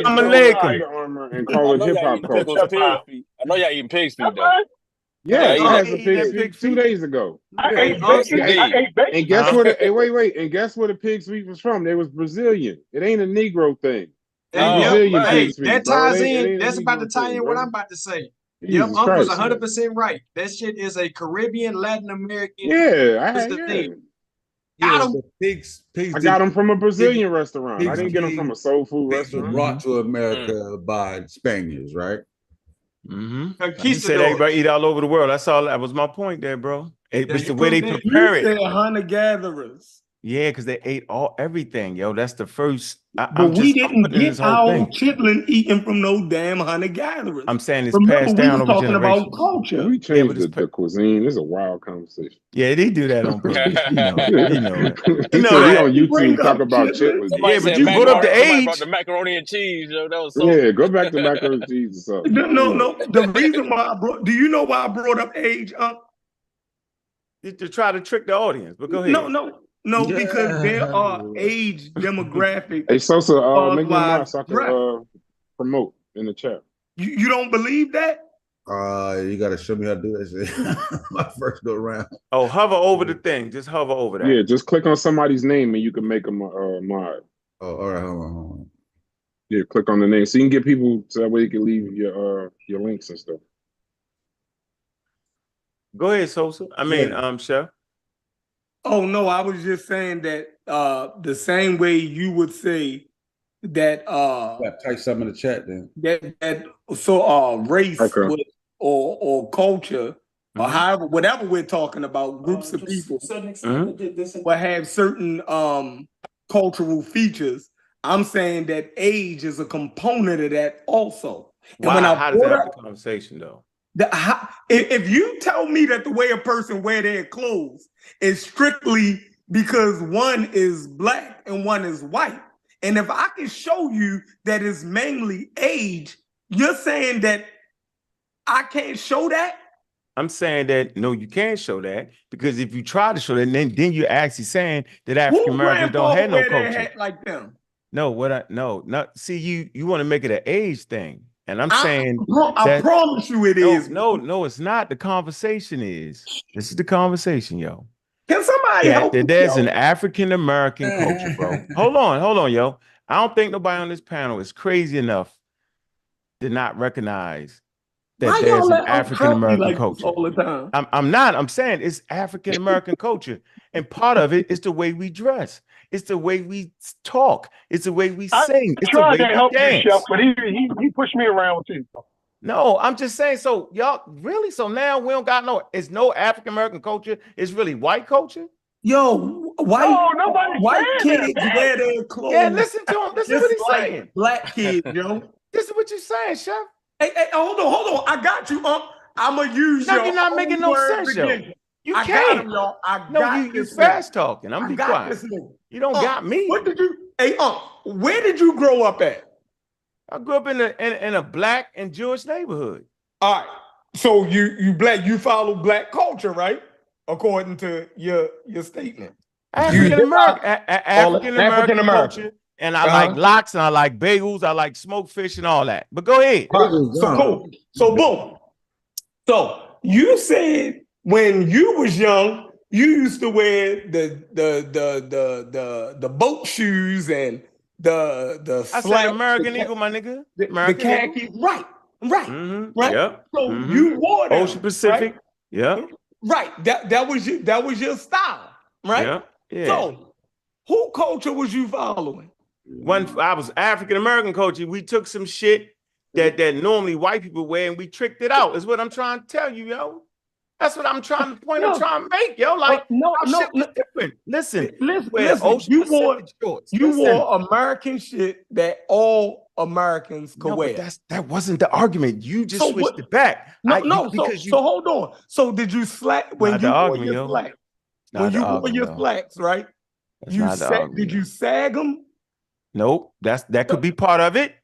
I'm a armor and call it hip hop culture. I know y'all eating pig's feet though. Yeah, I had some pig's feet 2 days ago. And guess where the wait. And guess where the pig's feet was from? They was Brazilian. It ain't a Negro thing. That ties in. That's about to tie in what I'm about to say. Yep, Uncle's 100% right. That shit is a Caribbean, Latin American. Yeah, thing. Got him. I got them from a Brazilian restaurant. I didn't get them from a soul food restaurant. Brought to America by Spaniards, right? You said everybody eat all over the world. That was my point there, bro. It's the way they prepare it. Hunter gatherers. Yeah, because they ate everything, yo. That's the first. But we didn't get our chitlin eaten from no damn hunter gatherers. I'm saying it's passed down over talking about culture. We changed the cuisine. It's a wild conversation. Yeah, they do that on purpose. You know he on YouTube talk about chitlins. Yeah, but you put up the age. About the macaroni and cheese, yo. That was yeah. Go back to macaroni and cheese or something. No. The reason why do you know why I brought up age? To try to trick the audience. But go ahead. No, because there are age demographics. Hey, Sosa, make me mad so I can promote in the chat. You don't believe that? You gotta show me how to do that shit. My first go around. Oh, hover over the thing. Just hover over that. Yeah, just click on somebody's name and you can make them a mod. Oh, all right, hold on. Yeah, click on the name so you can get people so that way you can leave your links and stuff. Go ahead, Sosa. Chef. Oh no, I was just saying that the same way you would say that type something in the chat then. Race or culture or however whatever we're talking about, groups of people will have certain cultural features. I'm saying that age is a component of that also. And how does that have the conversation though? If you tell me that the way a person wear their clothes is strictly because one is black and one is white, and if I can show you that it's mainly age, you're saying that I can't show that? I'm saying that no, you can't show that because if you try to show that, then you're actually saying that African Americans don't have no culture like them. See, you want to make it an age thing. And I'm saying I promise you it is. No, it's not. The conversation is. This is the conversation, yo. Can somebody help me, there's an African American culture, bro. Hold on, yo. I don't think nobody on this panel is crazy enough to not recognize that there's an African American culture. All the time. I'm not. I'm saying it's African American culture, and part of it is the way we dress. It's the way we talk. It's the way we sing. It's the way we dance. You, Chef, but he pushed me around too. No, I'm just saying. So y'all really? So now we don't got it's no African American culture. It's really white culture. Yo, white kids wear their clothes. Yeah, listen to him. This is what he's saying. Black kids, yo. This is what you're saying, Chef. Hey, hold on. I got you. I'm gonna use your. You're not making no sense, yo. You can't. You fast talking. I'm be quiet. You don't got me. What did you? Hey, where did you grow up at? I grew up in a black and Jewish neighborhood. All right. So you follow black culture, right? According to your statement. African American culture. And I like lox and I like bagels. I like smoked fish and all that. But go ahead. So cool. So boom. So you said when you was young, you used to wear the boat shoes and the I said American Eagle, my nigga. The khaki, right. Yep. So you wore them, Ocean Pacific. Right? Yeah. Right. That was your style, right? Yeah. So who culture was you following? When I was African American culture, we took some shit that normally white people wear and we tricked it out. Is what I'm trying to tell you, yo. That's what I'm trying to I'm trying to make, yo. Like different. Listen. You wore American shit that all Americans could wear. But that wasn't the argument. You just switched it back. So hold on. So did you slack when you wore your slacks? When you wore your slacks, right? Did you sag them? Nope. That could be part of it.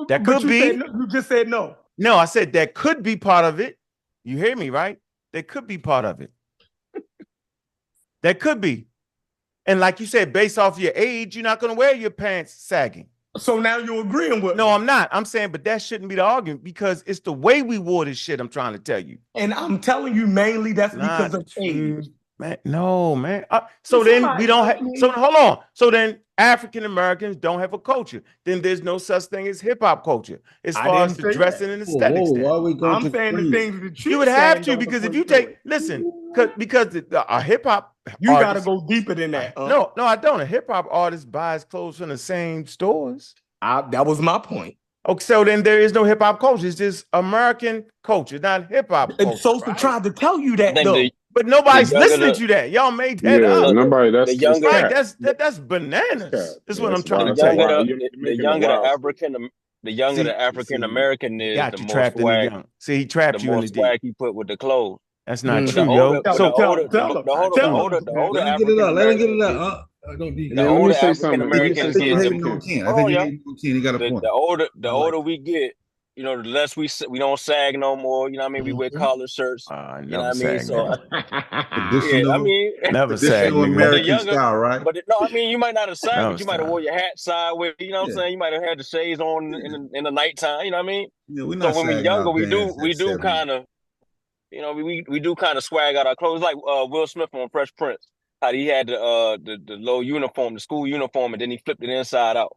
That could be. You just said no. No, I said that could be part of it. You hear me, right? That could be part of it. That could be. And like you said, based off your age, you're not going to wear your pants sagging. So now you're agreeing with No, I'm not. I'm saying, but that shouldn't be the argument because it's the way we wore this shit I'm trying to tell you. And I'm telling you mainly that's because of age. Man, no, man. So then we don't have, so hold on. So then African Americans don't have a culture. Then there's no such thing as hip hop culture as far as the dressing and aesthetics. I'm saying the things that you would have to because if you take, listen, because a hip hop you got to go deeper than that. No, I don't. A hip hop artist buys clothes from the same stores. That was my point. Okay, so then there is no hip hop culture. It's just American culture, not hip hop culture. And Sosa tried to tell you that though. But nobody's listening to that. Y'all made that up. Nobody. That's bananas. That's what I'm trying to tell you. The younger the African American is, the more swag. See, he trapped you in the swag he put with the clothes. That's not true, yo. So the older let him get it up. Let him get it up. The older African American kids, he got a point. The older we get, you know, the less we don't sag no more. You know what I mean? We wear collar shirts. You know what I mean? So yeah, I mean, never sag. American style, right? But no, I mean, you might not have sagged, but you might have wore your hat sideways. You know what I'm saying? You might have had the shades on in the nighttime. You know what I mean? Yeah, we're so not when we're younger, we do kind of, you know, we do kind of swag out our clothes, like Will Smith on Fresh Prince. How he had the low uniform, the school uniform, and then he flipped it inside out.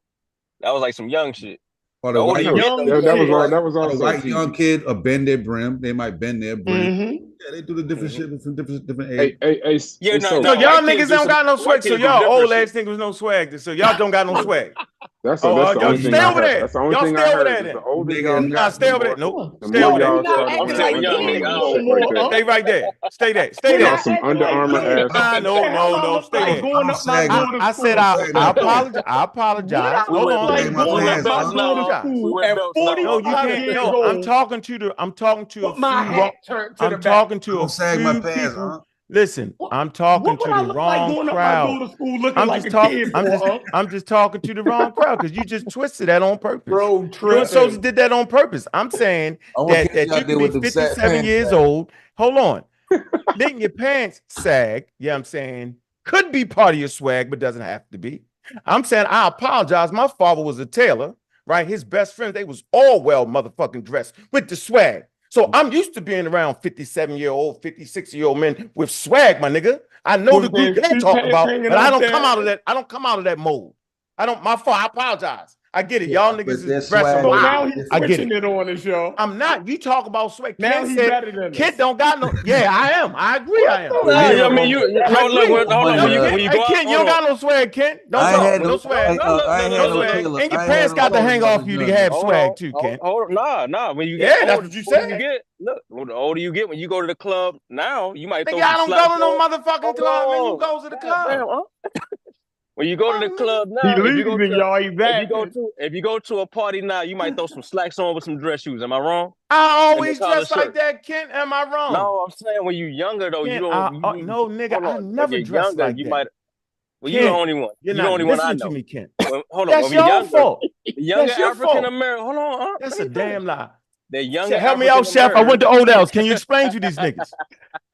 That was like some young shit. Or that was also a white young kid, a bend their brim. They might bend their brim. Yeah, they do the different shit from different age. So y'all niggas don't got no swag. So y'all old ass niggas no swag. So y'all don't got no swag. That's the only thing I heard. That's the only thing I heard. Nah, stay over there. Nope. Stay over there. Stay right there. Stay there. Stay there. Some Under Armour ass. No. Stay there. I said I apologize. Hold on. No, you can't. No, I'm talking to a few people. Listen, I'm talking to the wrong crowd. I'm just talking to the wrong crowd because you just twisted that on purpose. Bro, so did that on purpose. I'm saying that you can be 57 years old. Hold on. Letting your pants sag, I'm saying, could be part of your swag, but doesn't have to be. I'm saying I apologize. My father was a tailor, right? His best friends, they was all well motherfucking dressed with the swag. So I'm used to being around 57-year-old, 56-year-old men with swag, my nigga. I know the group they talk about, but I don't come out of that. I don't come out of that mold. My fault. I apologize. I get it. Y'all niggas is dressing. So now he's switching it on his show. I'm not. You talk about swag. Now he's better than Kid don't got no. Yeah, I am. I agree. I am. I mean, Kent, you don't got no swag, Kent. No swag. And your pants got to hang off you to have swag too, Kent. Nah. When you get that's what you said. Look, the older you get, when you go to the club now, you might. Y'all don't go to no motherfucking club when you go to the club. When you go to the club now, if you go to a party now, you might throw some slacks on with some dress shoes. Am I wrong? I always dress like that, Kent. Am I wrong? No, I'm saying when you're younger though, you don't. No, nigga, I never dress like you that. Might. Well, you're the only one. You're the only one I know. To me, Kent. Well, hold on. That's your fault. Younger African American. Hold on. That's a damn lie. The younger. Help me out, Chef. I went to Odell's. Can you explain to these niggas?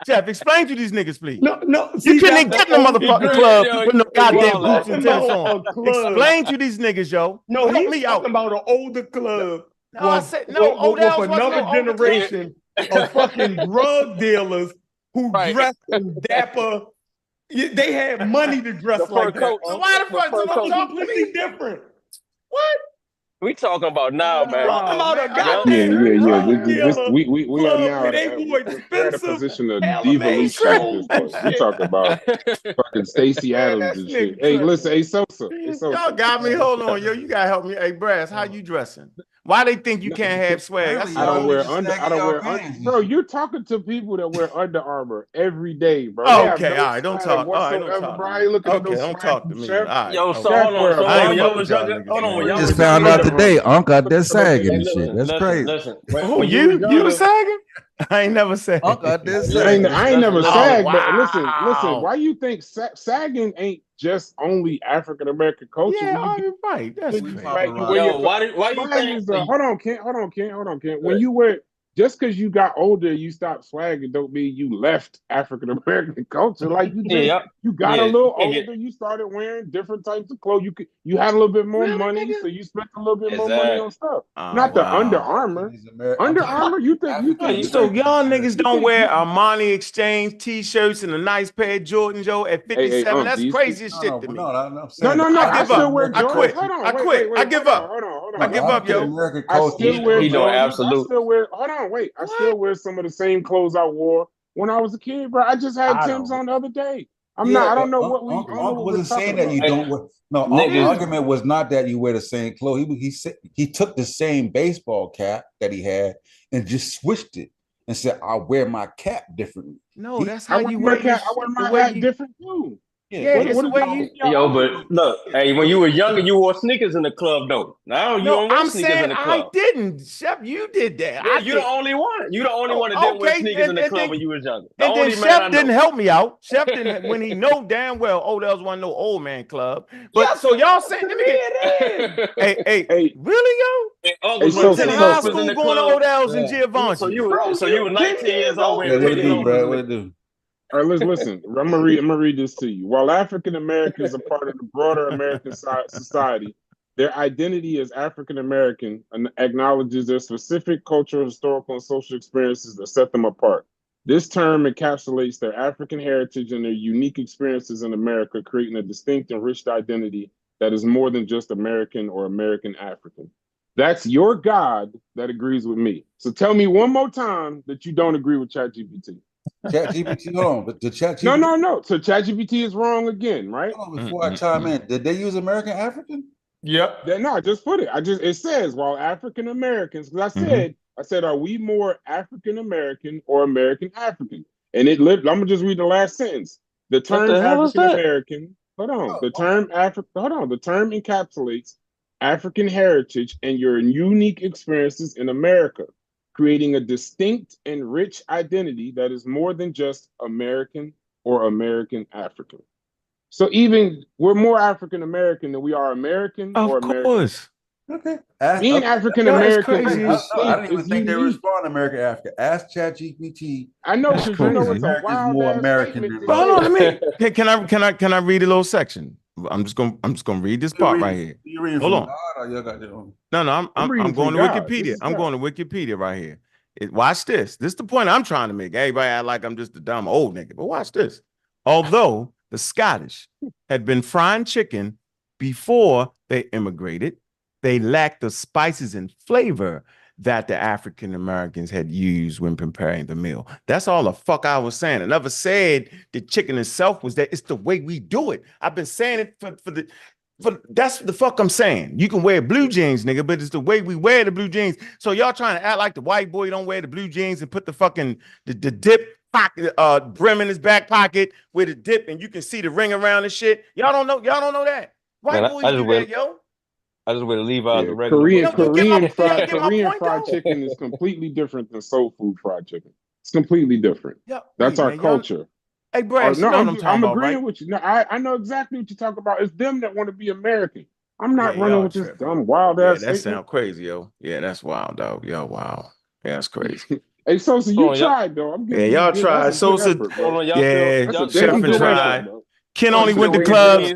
Chef, explain to these niggas, please. No. You couldn't get in the motherfucking club with no goddamn boots and tennis on. Explain to these niggas, yo. No, he's talking about an older club. No, I said no. Odell's with another generation of fucking drug dealers who dressed in dapper. They had money to dress like that. So why the fuck? It's completely different. What? We talking about now, man. Talking about a goddamn we are now at a position of devolution. We talk about fucking Stacey Adams and shit. Hey, listen, Sosa. Y'all got me. Hold on, yo. You gotta help me. Hey, Brass, how you dressing? Why they think you can't have swag? I don't wear bro. You're talking to people that wear Under Armour every day, bro. Oh, okay, all right, don't talk. All right, don't talk. Bro. I ain't looking at Okay, those don't talk to me. All right. Yo, so okay. hold on. So I when ain't y'all fuck was with y'all younger, niggas, hold on. man. When y'all Just was found younger, out today, Unc out there sagging Hey, and shit. listen, That's listen, crazy. listen. Who you was sagging? I ain't never said. Unc out there I sagging. ain't never sagged, but listen. wow. Why you think sagging ain't just only African American culture? Yeah, When you right. That's when you crazy. wear your why you think? hold on, Kent. When you wear, just because you got older, you stopped swagging, don't mean you left African American culture. Like you just, you got a little older, you started wearing different types of clothes. You had a little bit more money, so you spent a little bit more money on stuff. Not the Under Armour. Under Armour, you think So y'all niggas don't wear Armani Exchange t-shirts and a nice pair of Jordans, yo, at 57. That's crazy as shit to me. No. I still wear Jordans. I quit. Hold on, I quit. I give up. Hold on. I give up, yo. I still wear He know Jordans. absolute. I still wear. Hold on, wait. I still wear some of the same clothes I wore when I was a kid, bro. I just had Tim's on the other day. I don't know what we. Unc wasn't saying that you don't wear. No, Niggas. argument was not that you wear the same clothes. He said he took the same baseball cap that he had and just switched it and said, "I'll wear my cap differently." No, that's how you wear I wear my hat different too. Yeah, it's the way you. Yo, but look, hey, when you were younger, you wore sneakers in the club, though. Now you don't wear I'm sneakers in saying the club. I didn't. Chef, you did that. Yeah, you're the only one. You're the only one that didn't wear sneakers in the club when you was younger. The And then only man I Chef know. didn't help me out. Chef didn't when he know damn well Odell's one no old man club. But so y'all saying let me get hey, really, yo? Hey, I was in high school going to Odell's and Giovanni. So you were 19 years old. Yeah, what it do, bro? What it do? All right, listen. I'm gonna read this to you. While African Americans are part of the broader American society, their identity as African American acknowledges their specific cultural, historical, and social experiences that set them apart. This term encapsulates their African heritage and their unique experiences in America, creating a distinct and rich identity that is more than just American or American African. That's your God that agrees with me. So tell me one more time that you don't agree with ChatGPT. ChatGPT, hold on. But the ChatGPT. No. So ChatGPT is wrong again, right? Hold on, before I chime in, did they use American African? Yep. No, I just put it. It says while African Americans, because I said, are we more African American or American African? And it lived. I'm gonna just read the last sentence. The term African American. Hold on. The term The term encapsulates African heritage and your unique experiences in America, creating a distinct and rich identity that is more than just American or American African. So even we're more African American than we are American or American. Of course. Okay. Being African American. I didn't even think they were responding American African. Ask ChatGPT. I know, because you know it's a wild more ass American statement. than Hold on, let me. Can I read a little section? I'm just gonna read this part right here. You reading Hold from on. God or you got your own? No, I'm going to Wikipedia. I'm going to Wikipedia right here. Watch this. This is the point I'm trying to make. Everybody act like I'm just a dumb old nigga, but watch this. Although the Scottish had been frying chicken before they immigrated, they lacked the spices and flavor that the African Americans had used when preparing the meal. That's all the fuck I was saying. I never said the chicken itself was that. It's the way we do it. I've been saying it for that's the fuck I'm saying. You can wear blue jeans, nigga, but it's the way we wear the blue jeans. So y'all trying to act like the white boy don't wear the blue jeans and put the fucking the dip pocket brim in his back pocket with a dip and you can see the ring around and shit. Y'all don't know that. White boys do that, yo. I just wear the Levi's the regular. Korean fried chicken is completely different than soul food fried chicken. It's completely different. That's our culture. Hey, Bryce, you know what I'm talking about, agreeing right? with you. No, I know exactly what you're talking about. It's them that want to be American. I'm not running with this dumb wild ass. That sound crazy, yo. Yeah, that's wild, dog. Yo, wow. Yeah, that's crazy. Hey, Sosa, you tried though. I'm giving y'all tried. Sosa, Chef tried. Ken only went to clubs.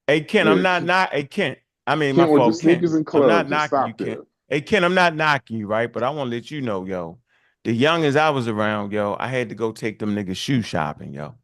Hey, Ken, I'm not. Hey, Ken. I mean, my fault. Ken, I'm not knocking you, Ken. Hey, Ken, I'm not knocking you, right? But I want to let you know, yo. The youngest I was around, yo, I had to go take them niggas shoe shopping, yo.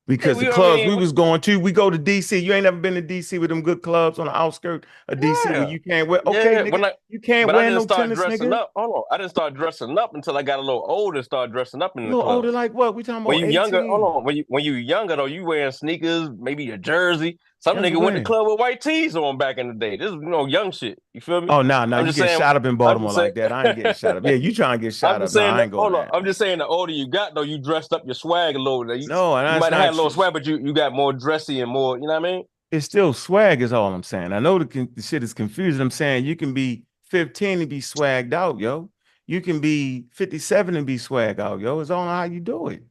Because the clubs we was going to, we go to DC. You ain't never been to DC with them good clubs on the outskirts of DC where you can't wear. Okay, nigga, you can't wear no tennis, nigga. Hold on, I didn't start dressing up until I got a little older. Started dressing up in the club. A little older, like what? We talking about? When you 18? younger, hold on. When you younger though, you wearing sneakers, maybe a jersey. Some nigga went to club with white tees on back in the day. This is young shit. You feel me? Oh no, you get saying, shot up in Baltimore like that. I ain't getting shot up. Yeah, you trying to get shot up? No, I ain't going there. I'm just saying, the older you got, though, you dressed up your swag a little. You might have had a little swag, but you got more dressy and more. You know what I mean? It's still swag, is all I'm saying. I know the shit is confusing. I'm saying you can be 15 and be swagged out, yo. You can be 57 and be swagged out, yo. It's all how you do it.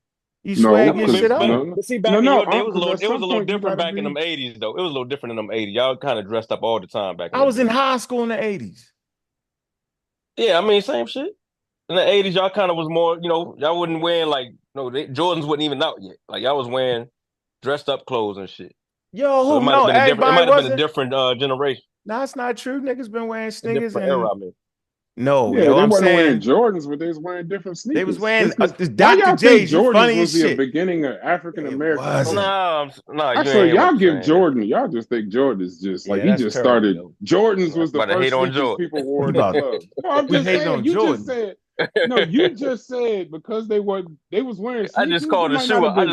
You swag your shit out. But see, back in your day, it was a little different back in them 80s, though. It was a little different in them 80s. Y'all kind of dressed up all the time back in I was in high school in the 80s. Yeah, I mean, same shit. In the 80s, y'all kind of was more, y'all wasn't wearing Jordans wasn't even out yet. Like, y'all was wearing dressed up clothes and shit. Yo, so it might have been a different generation. No, it's not true. Niggas been wearing sneakers and era, I mean. No, yeah, yo, they I'm wasn't saying wearing Jordans, but they was wearing different sneakers. They was wearing Dr. J's. Jordans Funny was as the shit. beginning of African American. No, So y'all give Jordan. Y'all just think Jordan's just like he just started. Jordans was the first sneakers people wore in the club. No, I'm just saying. You just said. No, you just said because they was wearing sneakers. I just called a shoe out. I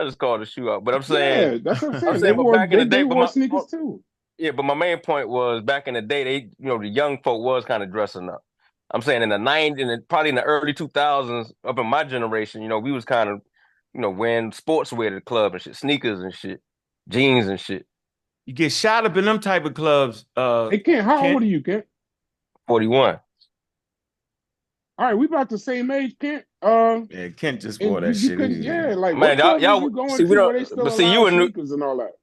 just called a shoe out. But I'm saying, yeah, that's what I'm saying. They wore sneakers too. Yeah, but my main point was back in the day, the young folk was kind of dressing up. I'm saying in the 90s and probably in the early 2000s, up in my generation, we was kind of, wearing sportswear to the club and shit, sneakers and shit, jeans and shit. You get shot up in them type of clubs. Hey, Kent, how old are you, Kent? 41. All right, we about the same age, Kent. Yeah, Kent just wore that shit. Yeah, like man, y'all going see, to where they still allow sneakers and all that.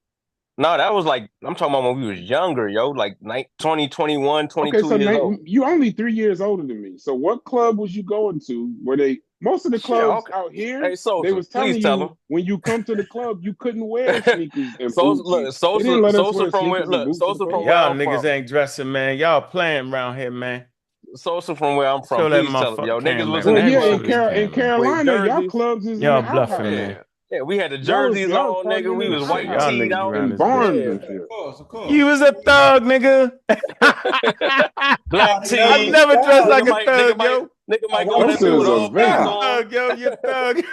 No, that was like, I'm talking about when we was younger, yo, like 20, 21, 22 years old. You only 3 years older than me. So what club was you going to where most of the clubs out here, they was telling you when you come to the club, you couldn't wear sneakers and boots. Sosa from where y'all niggas ain't dressing, man. Y'all playing around here, man. Sosa from where I'm from. Please tell them, yo, niggas was in Carolina, y'all clubs is y'all bluffing, man. Yeah, we had the jerseys on, nigga. We was white teed out in barns. Of course. You was a thug, nigga. Black tee. I never dressed like a thug, yo. Nigga might go in there with all thug, yo. You thug.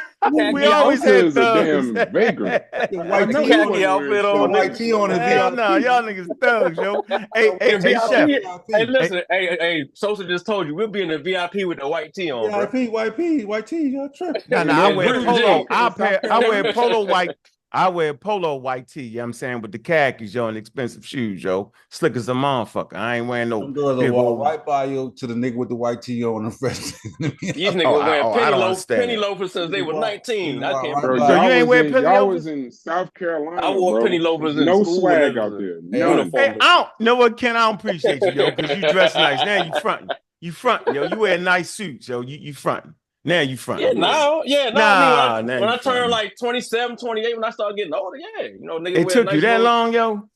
We always had thugs. Damn vagrant. White khaki outfit on. White tee on his Hell no, y'all niggas thugs, yo. Hey, Chef. Hey, listen. Hey, Sosa just told you we'll be in the VIP with the white tee on, bro. White tee, y'all tripping. No, I wear polo. I wear polo white. I wear polo white tee, you know what I'm saying, with the khakis, yo, and expensive shoes, yo. Slick as a motherfucker. I ain't wearing no. Them girls will walk right by you to the nigga with the white tee on the fresh. These niggas wearing penny loafers since they were 19. I can't bro, so you ain't wearing penny loafers? Y'all was in South Carolina. I wore penny loafers in no school swag out there. Hey, know what, Ken? I don't appreciate you, yo, because you dress nice. Now you fronting. You fronting, yo. You wear nice suits, yo. You fronting. Now you front. Yeah, now. I mean, when I turned like 27, 28, when I started getting older, nigga. It took you that long, yo?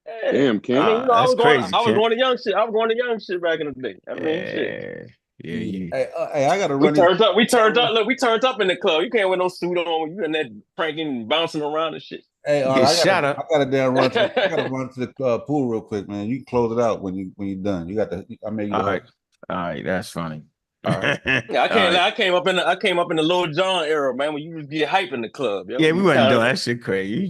Yeah. Damn, Ken. I mean, I was going to young shit. I was going to young shit back in the day. I mean, shit. Yeah. Hey, I gotta run. We turned up. Look, we turned up in the club. You can't wear no suit on. You in that pranking and bouncing around and shit. Hey, I gotta damn run. I gotta run to the pool real quick, man. You can close it out when you're done. You got to. I made you. All right, that's funny. Yeah, I came up in the Lil Jon era, man, when you just get hype in the club. Yo. Yeah, we wasn't doing that shit crazy.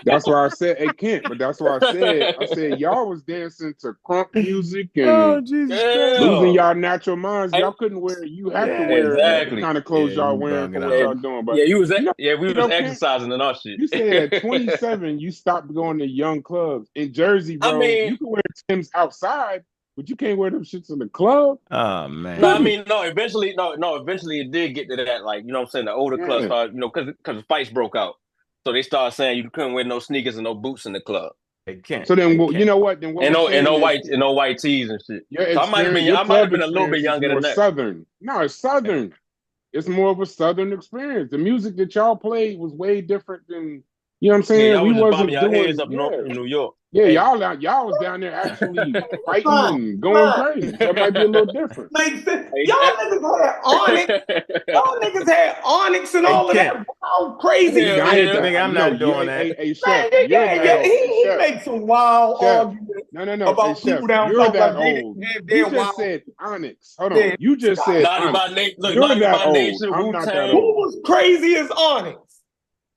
That's why I said, hey Kent, but that's why I said y'all was dancing to crunk music and losing y'all natural minds. Y'all couldn't wear. You have to wear the kind of clothes y'all wearing for what y'all doing. But we was exercising and all shit. You said at 27 you stopped going to young clubs in Jersey, bro. I mean, you can wear Timbs outside. But you can't wear them shits in the club. Oh man. No, I mean, eventually it did get to that, like, you know what I'm saying, the older clubs started, because fights broke out. So they started saying you couldn't wear no sneakers and no boots in the club. They can't. So then you know what? Then what no white tees and shit. So I might have been a little bit younger than that. Southern. No, it's Southern. It's more of a Southern experience. The music that y'all played was way different than, you know what I'm saying? Yeah, we wasn't doing heads up north in New York. Yeah, y'all was down there actually fighting and going crazy. So it might be a little different. Makes sense. Y'all niggas had Onyx. Y'all niggas had Onyx and all of that wild crazy. I'm not doing that. Hey, Chef, he makes some wild arguments. No. About hey, people down you're south that like old. You just said Onyx. Hold on. You just said Onyx. Look, you're that old. I'm not that old. Who was crazy as Onyx?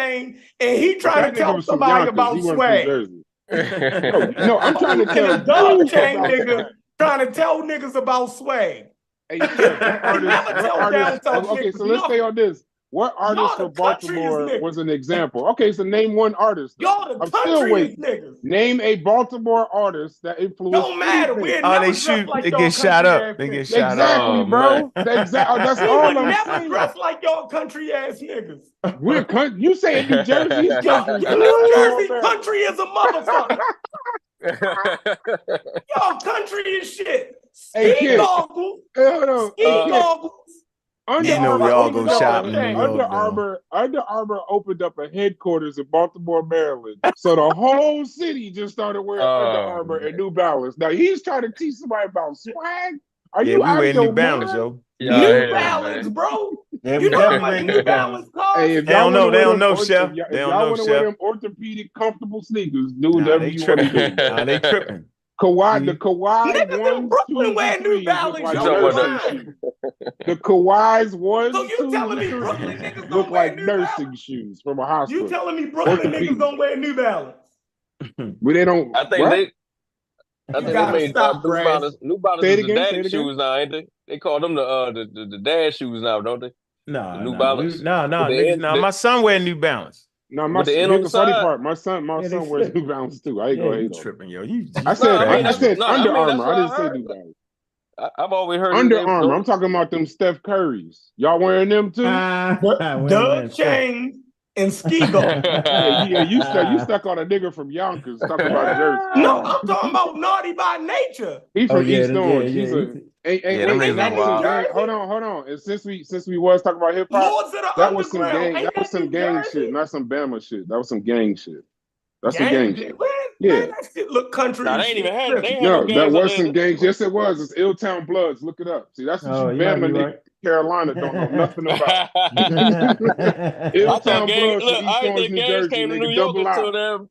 chain, and he trying to tell somebody about swag. No, I'm trying to tell a dog chain nigga trying to tell niggas about swag. Hey, okay, so let's stay on this. What artist for Baltimore was an example? Okay, so name one artist. Y'all the country niggas. Name a Baltimore artist that influenced. Don't matter. They shoot. Like they get shot up. They get shot up. Exactly, bro. That's all I'm never saying. dress like y'all country ass niggas. You say New Jersey is country. New Jersey country is a motherfucker. Y'all country is shit. Ski goggles. Goggles. Under Armour opened up a headquarters in Baltimore, Maryland. So the whole city just started wearing Under Armour and New Balance. Now he's trying to teach somebody about swag. Are you out of your New Balance, yo? New Balance, bro. You know what New Balance costs? Hey, they don't know, Chef. They don't know, Chef. Wear them orthopedic comfortable sneakers, do whatever you want to do. They tripping. Kawhi, the Kawhi niggas in Brooklyn wear New Balance. The Kawhi's ones. So you telling me Brooklyn niggas look like nursing shoes from a hospital? You telling me Brooklyn niggas don't wear New Balance? But they don't. I think they made New Balance is the daddy shoes now, ain't they? They call them the dad shoes now, don't they? No, New Balance. No. My son wear New Balance. No, here's the funny part. My son wears New Balance too. I ain't going to tripping, yo. I said Under Armour. I didn't say New Balance. I've always heard Under Armour. I'm talking about them Steph Currys. Y'all wearing them too? Doug Chain and ski goggles. Yeah, you stuck on a nigga from Yonkers talking about Jersey. No, I'm talking about Naughty by Nature. He from East Orange. Hold on. And since we was talking about hip hop, that was some gang shit, not some Bama shit. That was some gang shit. That's some gang shit. Yeah, that shit look country. Nah, they ain't even had it. No, that was some gang. Yes, it was. It's Illtown Bloods. Look it up. See, that's what Bama nigga Carolina don't know nothing about. Illtown Bloods from East Orange, New Jersey. Came to New York until the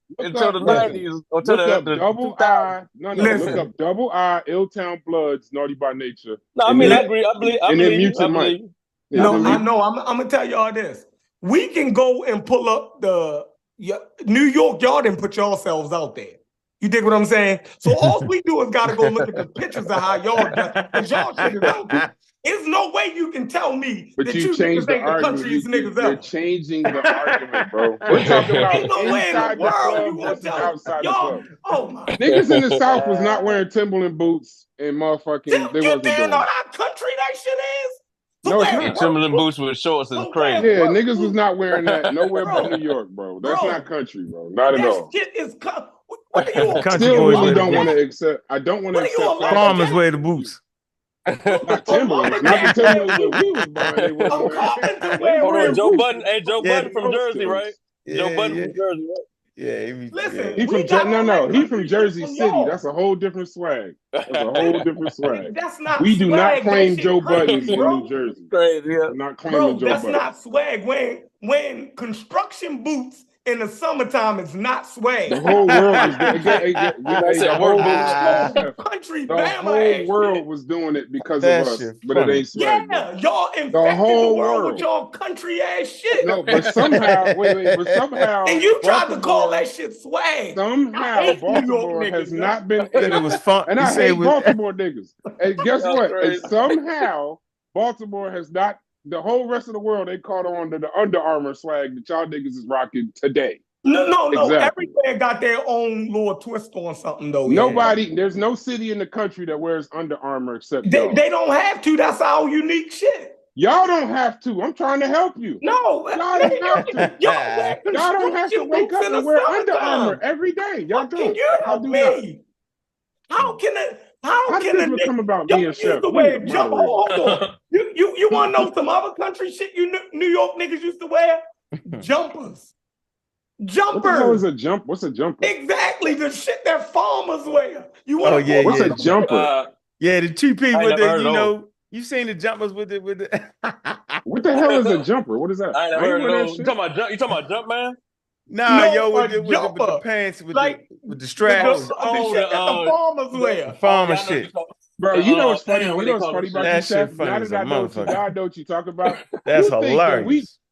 90s. Look up Double I. Look up Double I. Illtown Bloods. Naughty by Nature. No, I mean, I agree. I believe. And then mute your mic. No, I know. I'm gonna tell y'all this. We can go and pull up the New York. Y'all didn't put yourselves out there. You dig what I'm saying? So all we do is gotta go look at the pictures of how y'all done. Cause y'all shit is out there. There's no way you can tell me that you niggas ain't the country's niggas ever. You're changing the argument, bro. We're talking about inside the club versus outside the club. Oh my! Niggas in the South was not wearing Timberland boots and motherfucking. They wasn't doing know that country that shit is. No, it's not. Timberland boots with shorts is crazy. Yeah, niggas was not wearing that nowhere but New York, bro. That's not country, bro. Not at all. Shit is Still really don't want to accept. I don't want to accept. Farmers wear the boots. Not Timberlands. Not the Timberlands that we was buying. Hold on, Joe Budden. Hey, Joe Budden from Jersey, right? Joe Budden from Jersey, right? Yeah, listen. He from He from Jersey City. That's a whole different swag. That's a whole different swag. That's not. We do not claim Joe Budden in New Jersey. Crazy, yeah. We're not claiming Joe that's Budden. not swag. When construction boots in the summertime is not swag. The whole world was doing it because of us, but it ain't swag. Yeah, y'all infected the whole world with y'all country ass shit. No, but somehow, but somehow, and you tried to call that shit swag. Somehow, Baltimore has not been. And it was fun. And I hate Baltimore niggas. And guess what? And somehow, Baltimore has not. The whole rest of the world, they caught on to the Under Armour swag that y'all niggas is rocking today. No. Exactly. Everywhere got their own little twist on something, though. Nobody, there's no city in the country that wears Under Armour except y'all. They don't have to. That's our unique shit. Y'all don't have to. I'm trying to help you. No, y'all don't have to. Y'all don't have to wake up and wear Under Armour every day. Y'all don't. How can you help me? How can a nigga come about being chef? Hold on. You want to know some other country shit New York niggas used to wear? Jumpers. What the hell is a jump? What's a jumper? Exactly, the shit that farmers wear. You want what's a jumper? The two people that you seen the jumpers with the. What the hell is a jumper? What is that? I ain't heard of you talking about jump man? Nah, with the pants with the straps. The farmers wear. Farmer shit. Bro, you know what's funny? You know what's funny about that shit? Now that I know what you talk about. That's hilarious.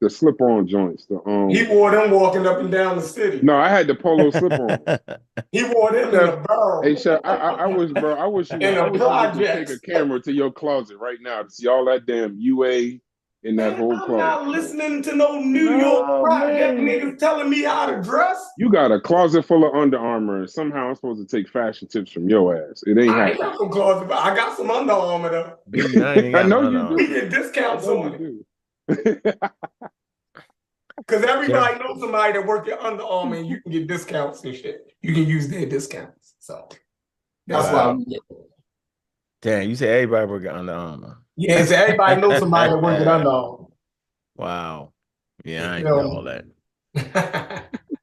The slip-on joints. He wore them walking up and down the city. No, I had the polo slip-on. He wore them in a barrel. Hey, Chef, I wish you would take a camera to your closet right now to see all that damn UA in that whole I'm closet. not listening to no New York project niggas telling me how to dress. You got a closet full of Under Armour, and somehow I'm supposed to take fashion tips from your ass. It ain't I ain't happening. got no closet, but I got some Under Armour though. I know you do. We get discounts on it. Because everybody knows somebody that work at Under Armour, and you can get discounts and shit. You can use their discounts. So that's why I'm getting it. Damn, you say everybody work at Under Armour. Yeah, so everybody knows somebody that work at Under Armour. Wow. Yeah, I ain't know all that.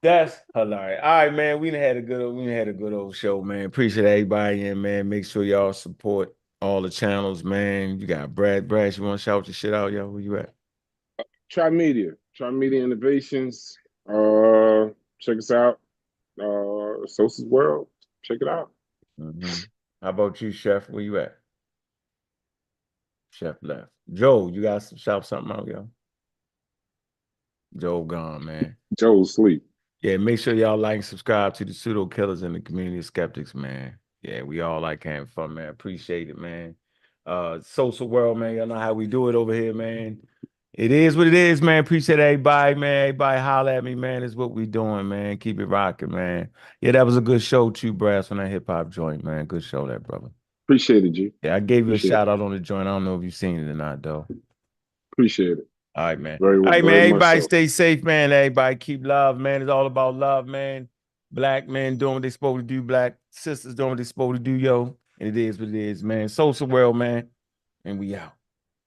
That's hilarious. All right, man. We done had a good old show, man. Appreciate everybody in, man. Make sure y'all support all the channels, man. You got Brad. You want to shout your shit out, yo? Where you at? Try Media Innovations. Check us out. Sosa's World. Check it out. How about you, Chef? Where you at? Chef left. Joe, you got to shout something out, yo? Joe gone, man. Joe's asleep. Yeah, make sure y'all like and subscribe to the Pseudo Killers and the Community of Skeptics, man. Yeah, we all like having fun, man. Appreciate it, man. Social World, man. Y'all know how we do it over here, man. It is what it is, man. Appreciate everybody, man. Everybody holler at me, man. It's what we doing, man. Keep it rocking, man. Yeah, that was a good show too, Brass, on that hip-hop joint, man. Good show, that brother. Appreciate it, G. Yeah, I gave you a shout out on the joint. I don't know if you've seen it or not, though. Appreciate it. All right, man. Very, all right, man. Everybody so. Stay safe, man. Everybody keep love, man. It's all about love, man. Black men doing what they supposed to do. Black sisters doing what they supposed to do, yo. And it is what it is, man. Social World, man. And we out.